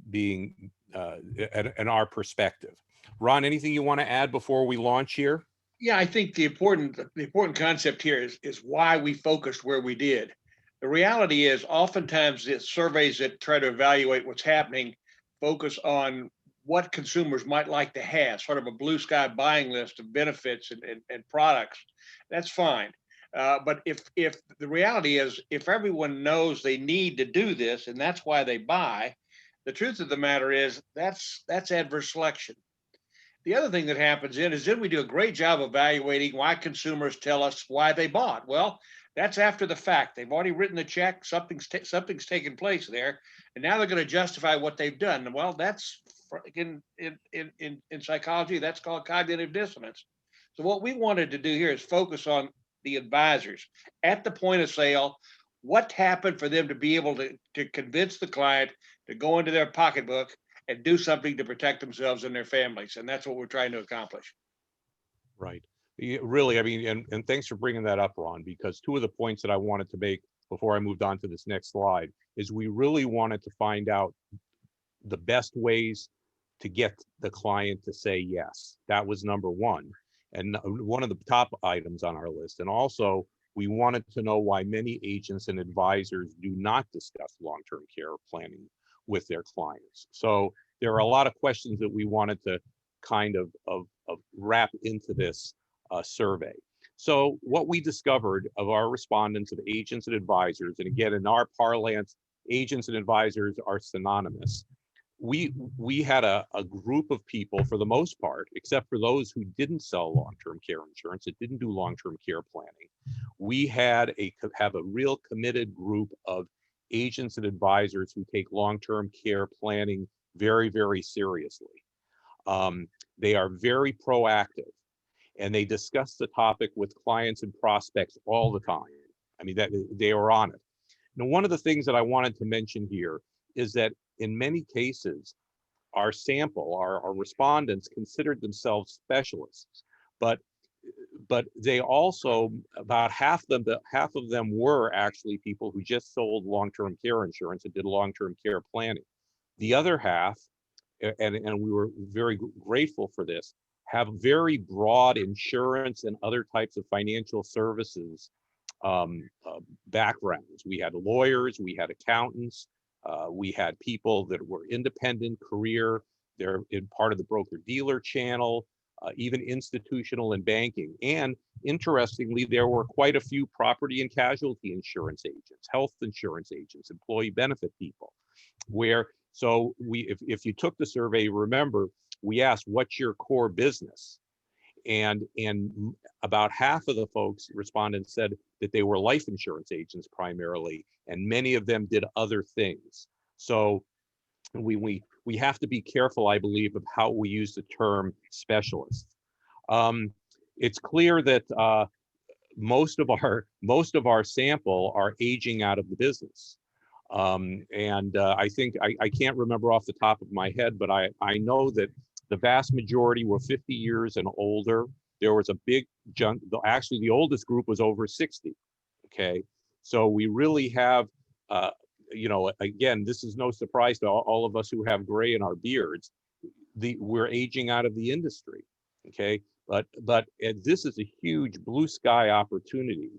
being and our perspective. Ron, anything you want to add before we launch here? Yeah, I think the important concept here is why we focused where we did. The reality is oftentimes the surveys that try to evaluate what's happening focus on what consumers might like to have, sort of a blue sky buying list of benefits and products. That's fine. But if the reality is, if everyone knows they need to do this and that's why they buy, the truth of the matter is that's adverse selection. The other thing that happens is then we do a great job evaluating why consumers tell us why they bought. Well, that's after the fact. They've already written the check. Something's taken place there, and now they're going to justify what they've done. Well, that's in psychology, that's called cognitive dissonance. So what we wanted to do here is focus on the advisors at the point of sale. What happened for them to be able to convince the client to go into their pocketbook and do something to protect themselves and their families, and that's what we're trying to accomplish. Right. Yeah, really, I mean, and thanks for bringing that up, Ron, because two of the points that I wanted to make before I moved on to this next slide is we really wanted to find out the best ways to get the client to say yes. That was number one, and one of the top items on our list. And also, we wanted to know why many agents and advisors do not discuss long-term care planning with their clients. So there are a lot of questions that we wanted to kind of wrap into this survey. So what we discovered of our respondents of agents and advisors, and again, in our parlance, agents and advisors are synonymous. We had a group of people, for the most part, except for those who didn't sell long-term care insurance, that didn't do long-term care planning. We have a real committed group of agents and advisors who take long-term care planning very, very seriously. They are very proactive, and they discuss the topic with clients and prospects all the time. I mean, that they are on it. Now, one of the things that I wanted to mention here is that in many cases, our sample, our respondents considered themselves specialists, but they also, about half of them were actually people who just sold long-term care insurance and did long-term care planning. The other half, and we were very grateful for this, have very broad insurance and other types of financial services backgrounds. We had lawyers, we had accountants, we had people that were independent career, they're in part of the broker-dealer channel, even institutional and banking. And interestingly, there were quite a few property and casualty insurance agents, health insurance agents, employee benefit people, so if you took the survey, remember, we asked, what's your core business? And about half of the folks, respondents, said that they were life insurance agents primarily, and many of them did other things. So we have to be careful, I believe, of how we use the term specialist. It's clear that most of our sample are aging out of the business. I think I can't remember off the top of my head, but I know that the vast majority were 50 years and older. There was a big chunk, actually the oldest group was over 60, okay? So we really have, again, this is no surprise to all of us who have gray in our beards, we're aging out of the industry, okay? But this is a huge blue sky opportunity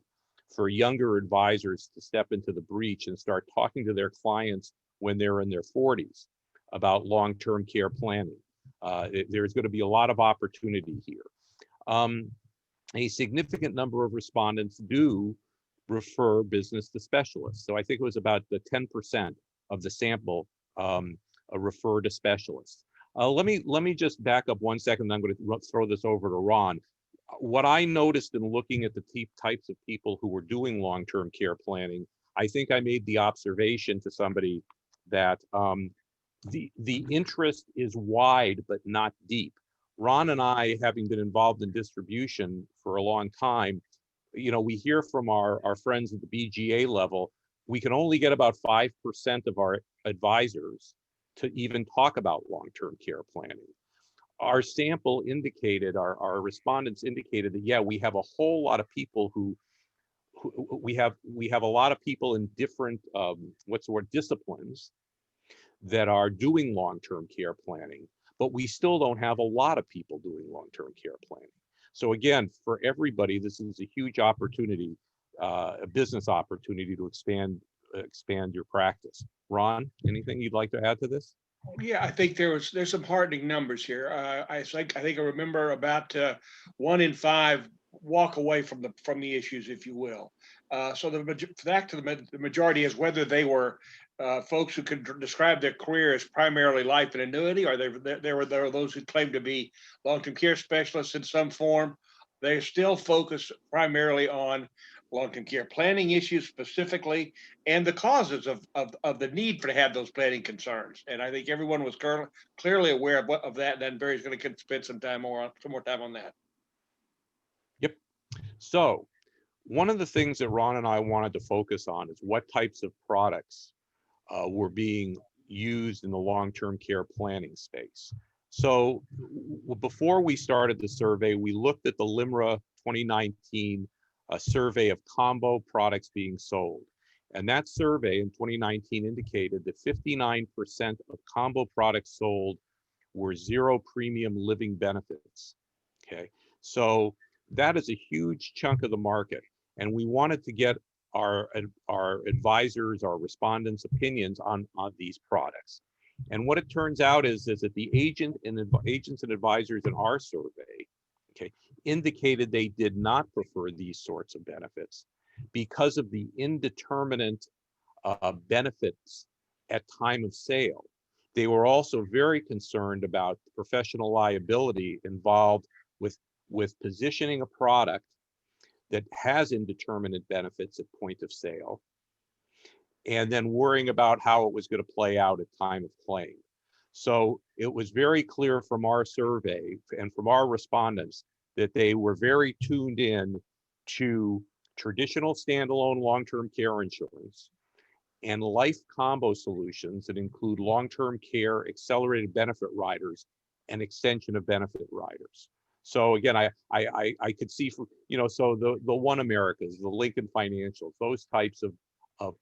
for younger advisors to step into the breach and start talking to their clients when they're in their 40s about long-term care planning. There's going to be a lot of opportunity here. A significant number of respondents do refer business to specialists. So I think it was about the 10% of the sample refer to specialists. Let me just back up 1 second. I'm going to throw this over to Ron. What I noticed in looking at the types of people who were doing long-term care planning, I think I made the observation to somebody that the interest is wide but not deep. Ron and I, having been involved in distribution for a long time, we hear from our friends at the BGA level, we can only get about 5% of our advisors to even talk about long-term care planning. Our sample indicated, our respondents indicated that, yeah, we have a whole lot of people who we have a lot of people in different, disciplines that are doing long-term care planning, but we still don't have a lot of people doing long-term care planning. So again, for everybody, this is a huge opportunity, a business opportunity to expand your practice. Ron, anything you'd like to add to this? Yeah, I think there's some heartening numbers here. I think I remember about 1 in 5 walk away from the issues, if you will. So the majority is whether they were folks who could describe their career as primarily life and annuity, or there were those who claimed to be long-term care specialists in some form. They still focus primarily on long-term care planning issues specifically, and the causes of the need to have those planning concerns. And I think everyone was clearly aware of that. And then Barry's going to spend some more time on that. Yep. So one of the things that Ron and I wanted to focus on is what types of products were being used in the long-term care planning space. So before we started the survey, we looked at the LIMRA 2019 survey of combo products being sold. And that survey in 2019 indicated that 59% of combo products sold were zero premium living benefits. Okay, so that is a huge chunk of the market, and we wanted to get our advisors, our respondents' opinions on these products. And what it turns out is that the agents and advisors in our survey, okay, indicated they did not prefer these sorts of benefits because of the indeterminate benefits at time of sale. They were also very concerned about professional liability involved with positioning a product that has indeterminate benefits at point of sale, and then worrying about how it was going to play out at time of claim. So it was very clear from our survey and from our respondents that they were very tuned in to traditional standalone long-term care insurance and life combo solutions that include long-term care, accelerated benefit riders, and extension of benefit riders. So again, I could see, for, so the One Americas, the Lincoln Financials, those types of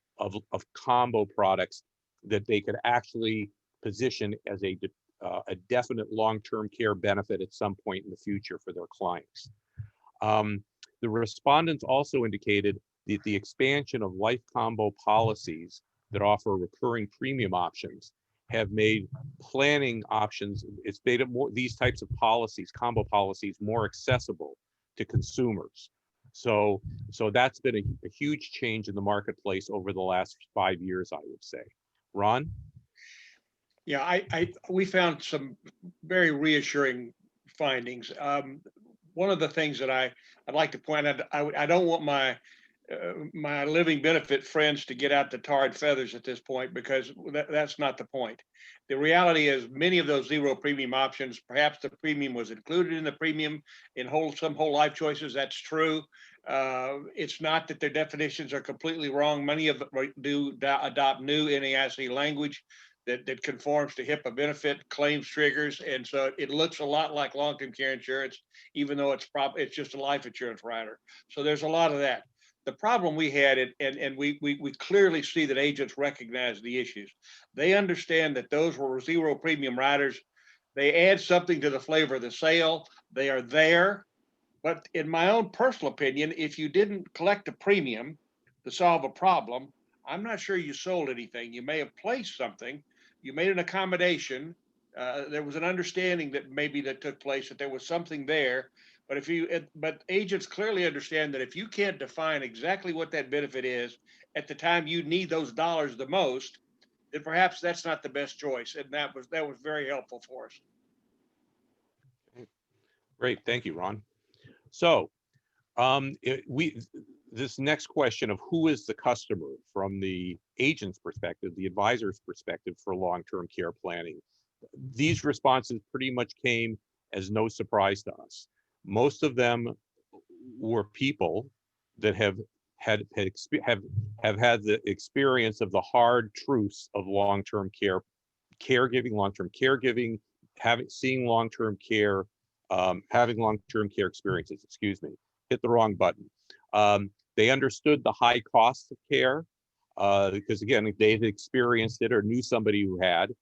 combo products that they could actually position as a definite long-term care benefit at some point in the future for their clients. The respondents also indicated that the expansion of life combo policies that offer recurring premium options have made planning options, it's made it more, these types of policies, combo policies, more accessible to consumers. So that's been a huge change in the marketplace over the last 5 years, I would say. Ron? Yeah, we found some very reassuring findings. One of the things that I'd like to point out, I don't want my living benefit friends to get out the tarred feathers at this point, because that's not the point. The reality is many of those zero premium options, perhaps the premium was included in the premium in some whole life choices. That's true. It's not that their definitions are completely wrong. Many of them do adopt new NAIC language that conforms to HIPAA benefit claims triggers. And so it looks a lot like long-term care insurance, even though it's just a life insurance rider. So there's a lot of that. The problem we had, and we clearly see that agents recognize the issues. They understand that those were zero premium riders. They add something to the flavor of the sale. They are there. But in my own personal opinion, if you didn't collect a premium to solve a problem, I'm not sure you sold anything. You may have placed something. You made an accommodation. There was an understanding that took place, that there was something there. But agents clearly understand that if you can't define exactly what that benefit is at the time you need those dollars the most, then perhaps that's not the best choice. And that was very helpful for us. Great, thank you, Ron. So this next question of who is the customer from the agent's perspective, the advisor's perspective for long-term care planning, these responses pretty much came as no surprise to us. Most of them were people that have had the experience of the hard truths of long-term care, long-term caregiving, seeing long-term care, having long-term care experiences. Excuse me, hit the wrong button. They understood the high cost of care because, again, they had experienced it or knew somebody who had.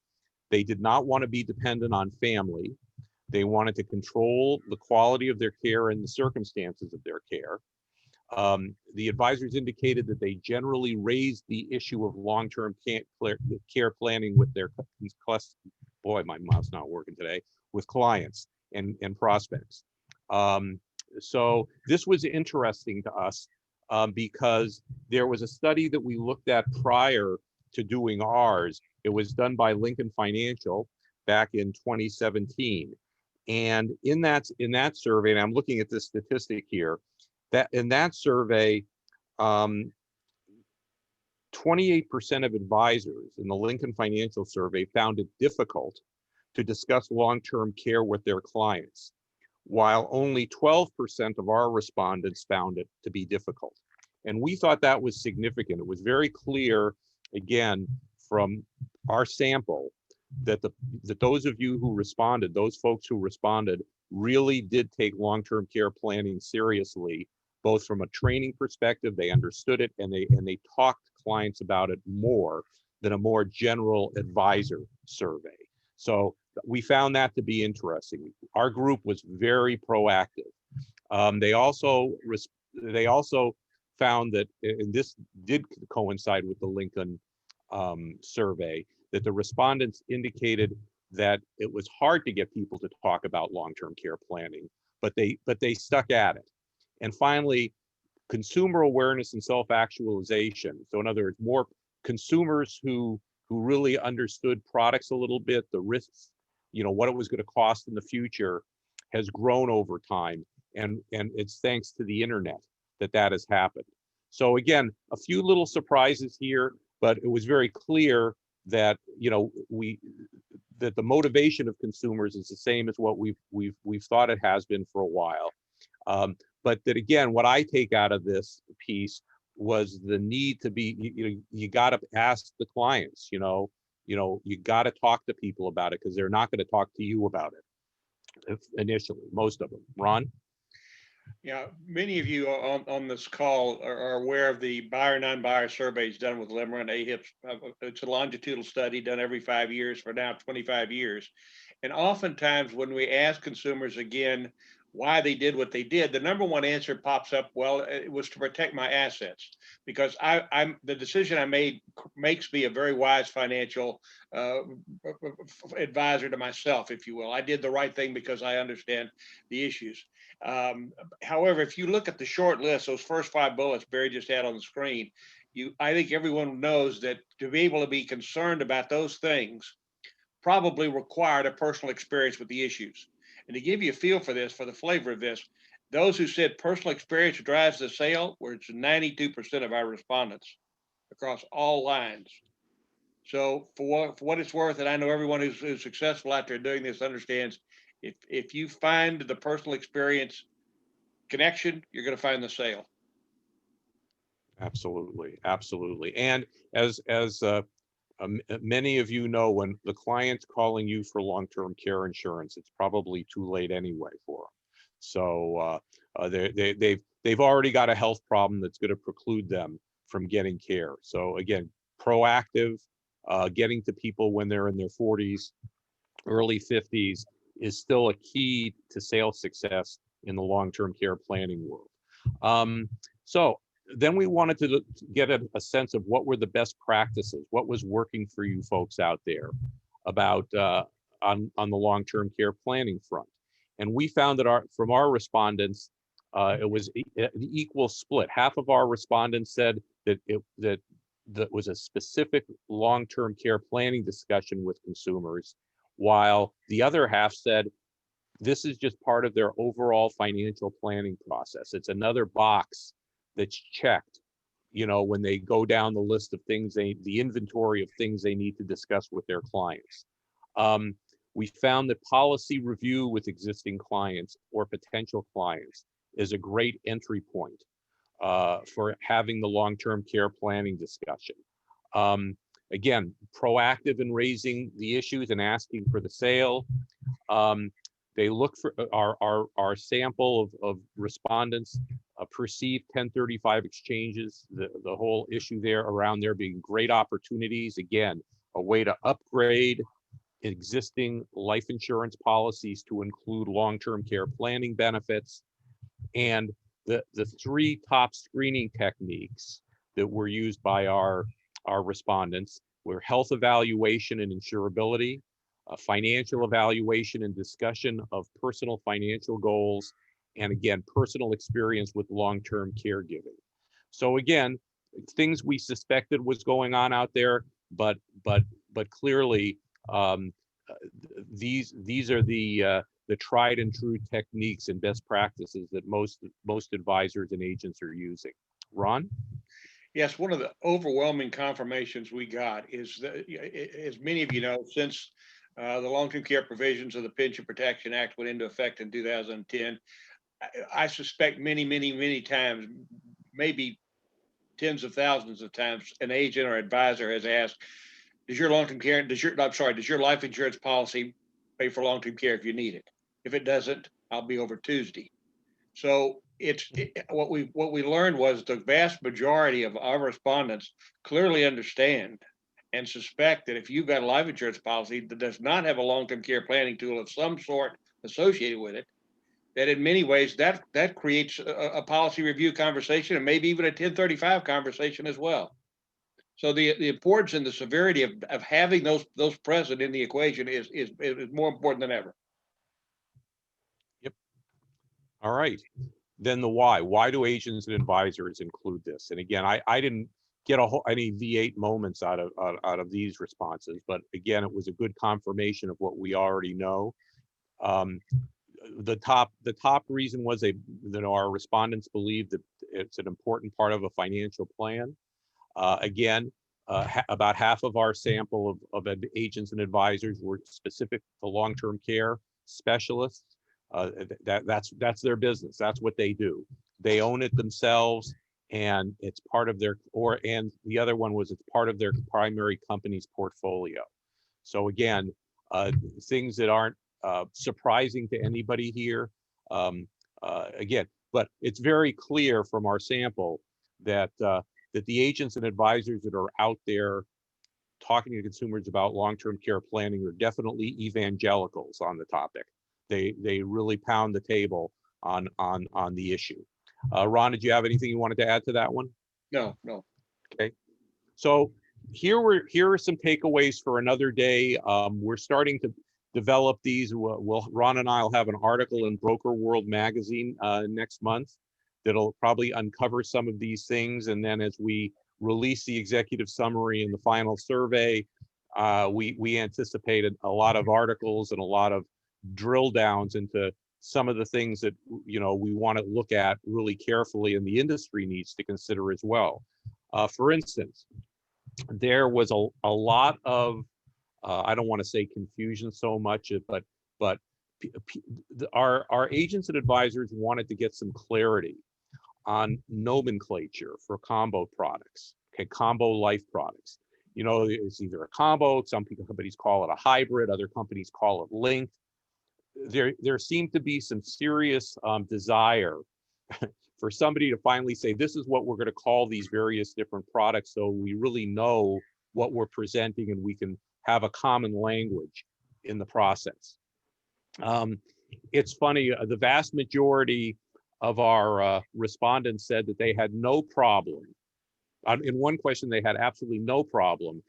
They did not want to be dependent on family. They wanted to control the quality of their care and the circumstances of their care. The advisors indicated that they generally raised the issue of long-term care planning with their, boy, my mouth's not working today, with clients and prospects. So this was interesting to us because there was a study that we looked at prior to doing ours. It was done by Lincoln Financial back in 2017. And in that survey, and I'm looking at this statistic here, that in that survey, 28% of advisors in the Lincoln Financial survey found it difficult to discuss long-term care with their clients, while only 12% of our respondents found it to be difficult. And we thought that was significant. It was very clear, again, from our sample, that those of you who responded, those folks who responded, really did take long-term care planning seriously, both from a training perspective, they understood it, and they talked to clients about it more than a more general advisor survey. So we found that to be interesting. Our group was very proactive. They also found that, and this did coincide with the Lincoln survey, that the respondents indicated that it was hard to get people to talk about long-term care planning, but they stuck at it. And finally, consumer awareness and self-actualization. So in other words, more consumers who really understood products a little bit, the risks, what it was going to cost in the future, has grown over time. And it's thanks to the internet that has happened. So again, a few little surprises here, but it was very clear that that the motivation of consumers is the same as what we've thought it has been for a while. But that again, what I take out of this piece was the need to be, you got to ask the clients, you got to talk to people about it, because they're not going to talk to you about it initially, most of them. Ron? Yeah, many of you on this call are aware of the buyer non-buyer surveys done with LIMRA and AHIPS. It's a longitudinal study done every 5 years for now 25 years. And oftentimes when we ask consumers again why they did what they did, the number one answer pops up, well, it was to protect my assets, because the decision I made makes me a very wise financial advisor to myself, if you will. I did the right thing because I understand the issues. However, if you look at the short list, those first 5 bullets Barry just had on the screen, I think everyone knows that to be able to be concerned about those things probably required a personal experience with the issues. And to give you a feel for this, for the flavor of this, those who said personal experience drives the sale were 92% of our respondents across all lines. So for what it's worth, and I know everyone who's successful out there doing this understands, if you find the personal experience connection, you're going to find the sale. Absolutely, absolutely. And as many of you know, when the client's calling you for long-term care insurance, it's probably too late anyway for them. So they've already got a health problem that's going to preclude them from getting care. So again, proactive, getting to people when they're in their 40s, early 50s is still a key to sales success in the long-term care planning world. So then we wanted to get a sense of what were the best practices, what was working for you folks out there about on the long-term care planning front. And we found that from our respondents, it was an equal split. Half of our respondents said that was a specific long-term care planning discussion with consumers, while the other half said this is just part of their overall financial planning process. It's another box that's checked, when they go down the list of things, the inventory of things they need to discuss with their clients. We found that policy review with existing clients or potential clients is a great entry point for having the long-term care planning discussion. Again, proactive in raising the issues and asking for the sale. They look for our sample of respondents perceived 1035 exchanges, the whole issue around there being great opportunities. Again, a way to upgrade existing life insurance policies to include long-term care planning benefits. And the 3 top screening techniques that were used by our respondents were health evaluation and insurability, financial evaluation and discussion of personal financial goals, and again, personal experience with long-term caregiving. So again, things we suspected was going on out there, but clearly these are the tried and true techniques and best practices that most advisors and agents are using. Ron? Yes, one of the overwhelming confirmations we got is that, as many of you know, since the long-term care provisions of the Pension Protection Act went into effect in 2010, I suspect many times, maybe tens of thousands of times, an agent or advisor has asked, does your life insurance policy pay for long-term care if you need it? If it doesn't, I'll be over Tuesday. So what we learned was the vast majority of our respondents clearly understand and suspect that if you've got a life insurance policy that does not have a long-term care planning tool of some sort associated with it, that in many ways that creates a policy review conversation and maybe even a 1035 conversation as well. So the importance and the severity of having those present in the equation is more important than ever. All right. Then the why. Why do agents and advisors include this? And again, I didn't get any V8 moments out of these responses, but again, it was a good confirmation of what we already know. The top reason was our respondents believe that it's an important part of a financial plan. Again, about half of our sample of agents and advisors were specific to long-term care specialists. That's their business. That's what they do. They own it themselves, and it's part of their and the other one was it's part of their primary company's portfolio. So again, things that aren't surprising to anybody here. Again, but it's very clear from our sample that that the agents and advisors that are out there talking to consumers about long-term care planning are definitely evangelicals on the topic. They really pound the table on the issue. Ron, did you have anything you wanted to add to that one? No. Okay. So here are some takeaways for another day. We're starting to develop these. Ron and I will have an article in Broker World magazine next month that'll probably uncover some of these things. And then as we release the executive summary and the final survey, we anticipated a lot of articles and a lot of drill downs into some of the things that we want to look at really carefully and the industry needs to consider as well. For instance, there was a lot of I don't want to say confusion so much, but our agents and advisors wanted to get some clarity on nomenclature for combo products, okay, combo life products. It's either a combo, some companies call it a hybrid, other companies call it linked. There seemed to be some serious desire for somebody to finally say, this is what we're going to call these various different products, so we really know what we're presenting and we can have a common language in the process. It's funny, the vast majority of our respondents said that they had no problem. In one question, they had absolutely no problem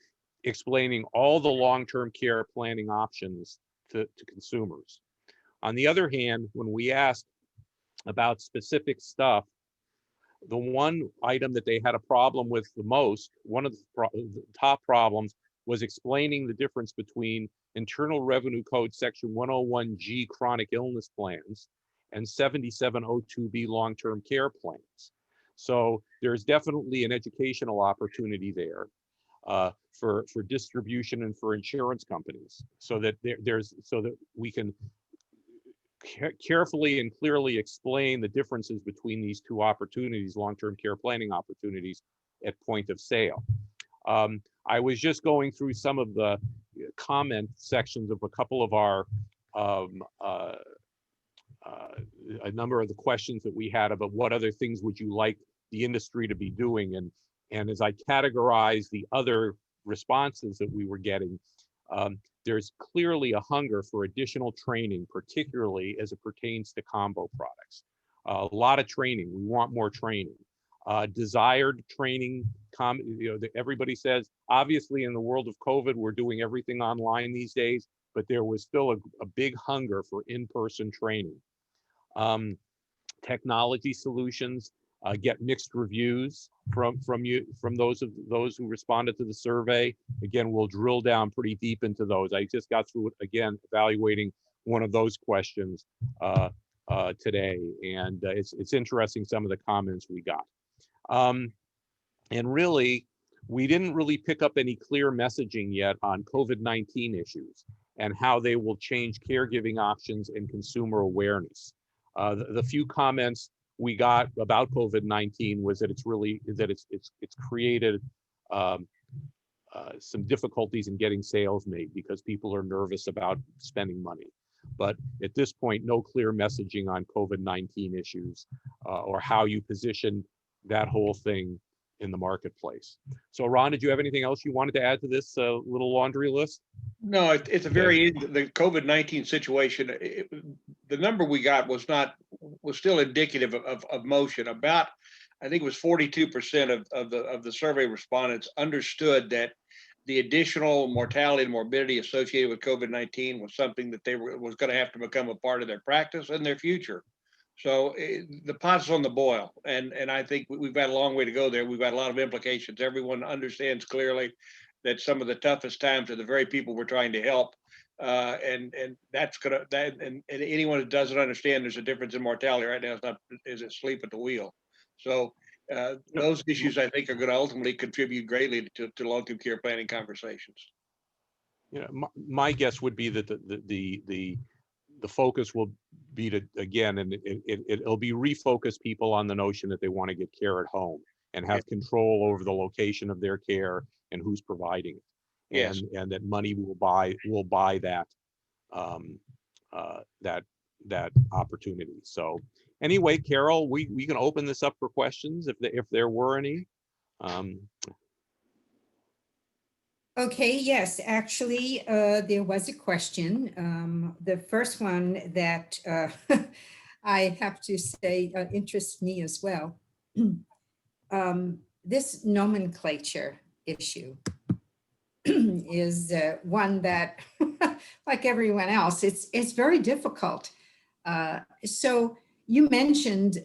explaining all the long-term care planning options to consumers. On the other hand, when we asked about specific stuff, the one item that they had a problem with the most, one of the top problems, was explaining the difference between Internal Revenue Code Section 101G chronic illness plans and 7702B long-term care plans. So there's definitely an educational opportunity there for distribution and for insurance companies, so that so that we can carefully and clearly explain the differences between these two opportunities, long-term care planning opportunities at point of sale. I was just going through some of the comment sections of a couple of our a number of the questions that we had about what other things would you like the industry to be doing, and as I categorize the other responses that we were getting, there's clearly a hunger for additional training, particularly as it pertains to combo products. A lot of training. We want more training. Desired training. Everybody says, obviously in the world of COVID, we're doing everything online these days, but there was still a big hunger for in-person training. Technology solutions get mixed reviews from those who responded to the survey. Again, we'll drill down pretty deep into those. I just got through again evaluating one of those questions today, and it's interesting some of the comments we got. And really, we didn't really pick up any clear messaging yet on COVID-19 issues and how they will change caregiving options and consumer awareness. The few comments we got about COVID-19 was that it's created some difficulties in getting sales made because people are nervous about spending money. But at this point, no clear messaging on COVID-19 issues or how you position that whole thing in the marketplace. So Ron, did you have anything else you wanted to add to this little laundry list? No, it's a very, the COVID-19 situation, the number we got was still indicative of motion. About, I think it was 42% of the survey respondents understood that the additional mortality and morbidity associated with COVID-19 was something that was going to have to become a part of their practice and their future. So the pot's on the boil, and I think we've got a long way to go there. We've got a lot of implications. Everyone understands clearly that some of the toughest times are the very people we're trying to help, and that's and anyone who doesn't understand there's a difference in mortality right now is asleep at the wheel. So those issues I think are going to ultimately contribute greatly to long-term care planning conversations. You know, my guess would be that the focus will be to, again, and it'll be refocus people on the notion that they want to get care at home and have control over the location of their care and who's providing it. Yes. And that money will buy that that opportunity. So anyway, Carol, we can open this up for questions if there were any. Okay, yes, actually, there was a question. The first one that I have to say interests me as well. This nomenclature issue is one that, like everyone else, it's very difficult. So you mentioned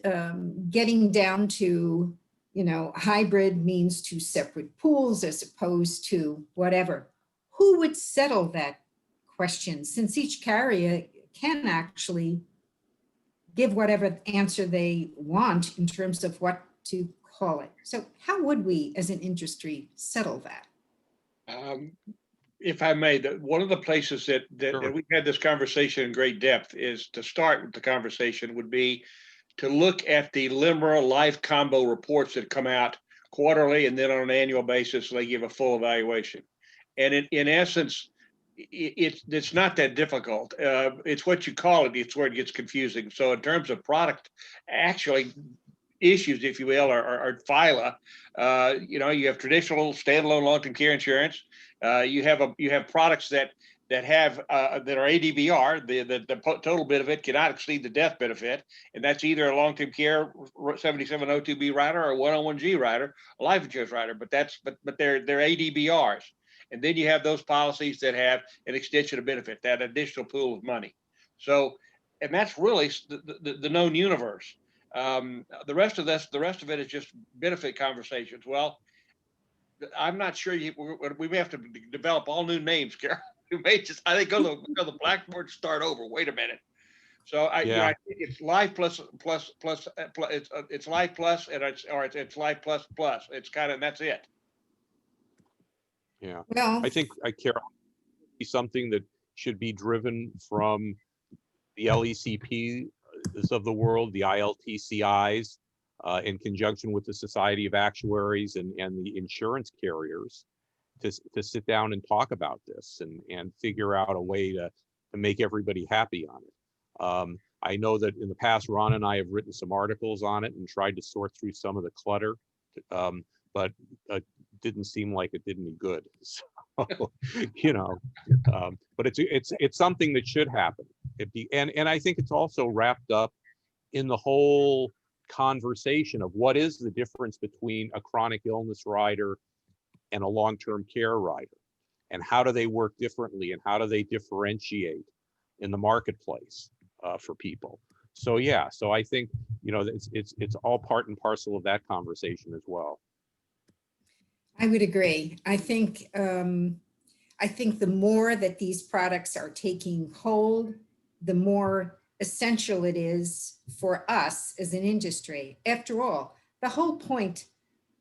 getting down to, you know, hybrid means two separate pools as opposed to whatever. Who would settle that question, since each carrier can actually give whatever answer they want in terms of what to call it? So how would we as an industry settle that? If I may, one of the places that we've had this conversation in great depth is to start with the conversation would be to look at the LIMRA Life Combo reports that come out quarterly and then on an annual basis, they give a full evaluation. And in essence, it's not that difficult. It's what you call it. It's where it gets confusing. So in terms of product, actually issues, if you will, are phyla. You know, you have traditional standalone long-term care insurance. You have products that are ADBR, the total benefit cannot exceed the death benefit, and that's either a long-term care 7702B rider or a 101G rider, a life insurance rider. But they're ADBRs, and then you have those policies that have an extension of benefit, that additional pool of money. So, and that's really the known universe. The rest of it is just benefit conversations. Well, I'm not sure we may have to develop all new names, Carol. We may just, I think, go to the blackboard and start over. Wait a minute. So I think it's life plus it's life plus, and it's life plus plus. It's kind of, that's it. Yeah. Well, I think, Carol, something that should be driven from the LECP of the world, the ILTCIs, in conjunction with the Society of Actuaries and the insurance carriers, to sit down and talk about this and figure out a way to make everybody happy on it. I know that in the past, Ron and I have written some articles on it and tried to sort through some of the clutter, but didn't seem like it did any good. So, you know, but it's something that should happen. And I think it's also wrapped up in the whole conversation of what is the difference between a chronic illness rider and a long-term care rider, and how do they work differently, and how do they differentiate in the marketplace for people. So yeah, so I think, you know, it's all part and parcel of that conversation as well. I would agree. I think the more that these products are taking hold, the more essential it is for us as an industry. After all, the whole point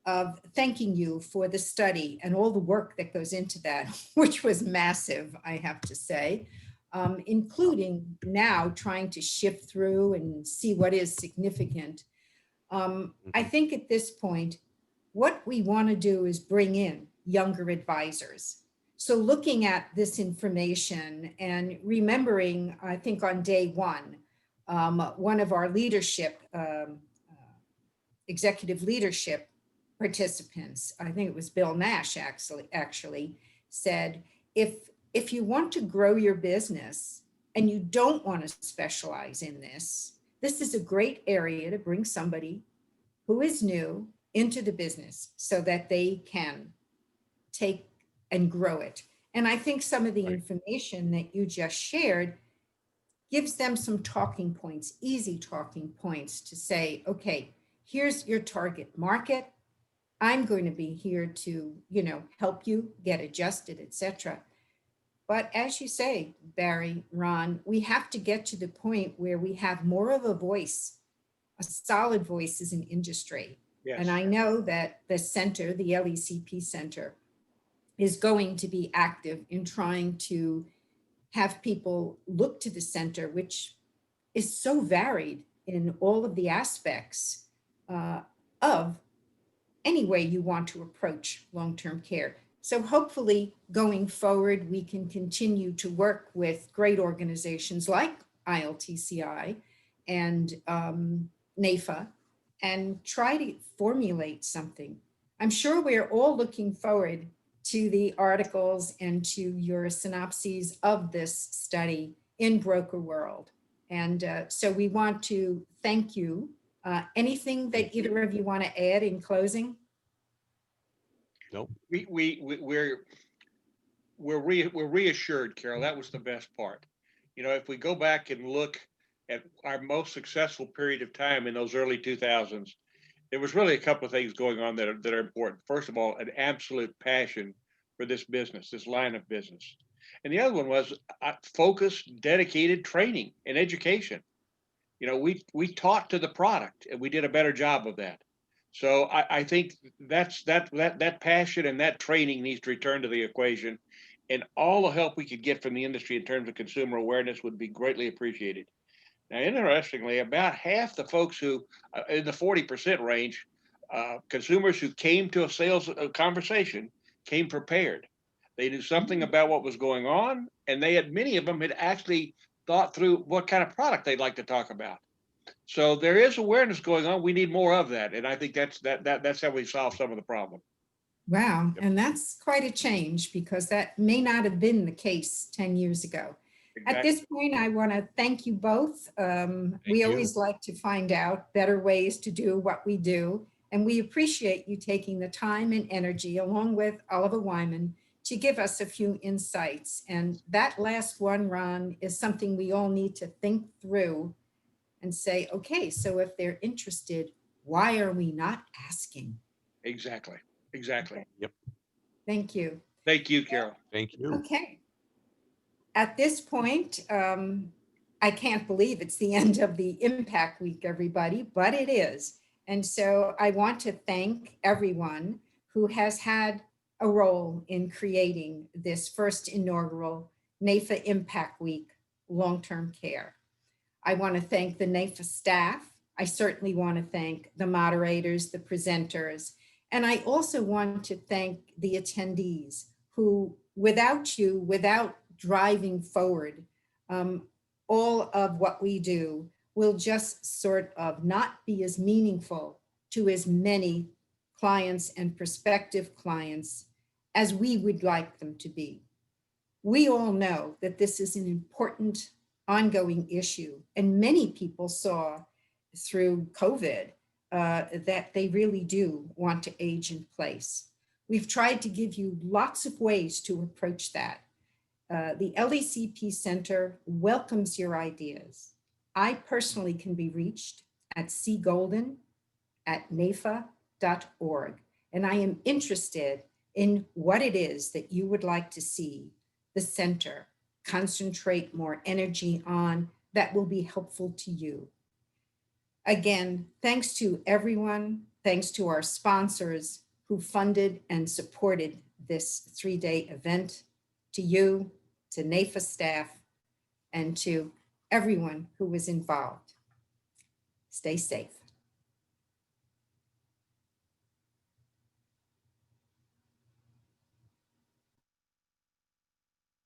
of thanking you for the study and all the work that goes into that, which was massive, I have to say, including now trying to shift through and see what is significant. I think at this point, what we want to do is bring in younger advisors. So looking at this information and remembering, I think on day one of our leadership, executive leadership participants, I think it was Bill Nash actually said, if you want to grow your business and you don't want to specialize in this, this is a great area to bring somebody who is new into the business so that they can take and grow it. And I think some of the information that you just shared gives them some talking points, easy talking points to say, okay, here's your target market. I'm going to be here to, help you get adjusted, etc. But as you say, Barry, Ron, we have to get to the point where we have more of a voice, a solid voice as an industry. Yes. And I know that the center, the LECP Center, is going to be active in trying to have people look to the center, which is so varied in all of the aspects of any way you want to approach long-term care. So hopefully going forward, we can continue to work with great organizations like ILTCI and NAIFA and try to formulate something. I'm sure we're all looking forward to the articles and to your synopses of this study in Broker World. And so we want to thank you. Anything that either of you want to add in closing? Nope. We're reassured, Carol. That was the best part. If we go back and look at our most successful period of time in those early 2000s, there was really a couple of things going on that are important. First of all, an absolute passion for this business, this line of business. And the other one was focused, dedicated training and education. We taught to the product and we did a better job of that. So I think that passion and that training needs to return to the equation, and all the help we could get from the industry in terms of consumer awareness would be greatly appreciated. Now, interestingly, about half the folks who, in the 40% range, consumers who came to a sales conversation came prepared. They knew something about what was going on, and many of them had actually thought through what kind of product they'd like to talk about. So there is awareness going on. We need more of that, and I think that's how we solve some of the problem. Wow, and that's quite a change because that may not have been the case 10 years ago. Exactly. At this point, I want to thank you both. We always like to find out better ways to do what we do, and we appreciate you taking the time and energy along with Oliver Wyman to give us a few insights. And that last one, Ron, is something we all need to think through and say, okay, so if they're interested, why are we not asking? Exactly. Yep. Thank you. Thank you, Carol. Thank you. Okay. At this point, I can't believe it's the end of the Impact Week, everybody, but it is. And so I want to thank everyone who has had a role in creating this first inaugural NAIFA Impact Week Long-Term Care. I want to thank the NAIFA staff. I certainly want to thank the moderators, the presenters, and I also want to thank the attendees who, without you, without driving forward, all of what we do will just sort of not be as meaningful to as many clients and prospective clients as we would like them to be. We all know that this is an important ongoing issue, and many people saw through COVID that they really do want to age in place. We've tried to give you lots of ways to approach that. The LECP Center welcomes your ideas. I personally can be reached at cgolden@naifa.org, and I am interested in what it is that you would like to see the center concentrate more energy on that will be helpful to you. Again, thanks to everyone. Thanks to our sponsors who funded and supported this 3-day event, to you, to NAIFA staff, and to everyone who was involved. Stay safe.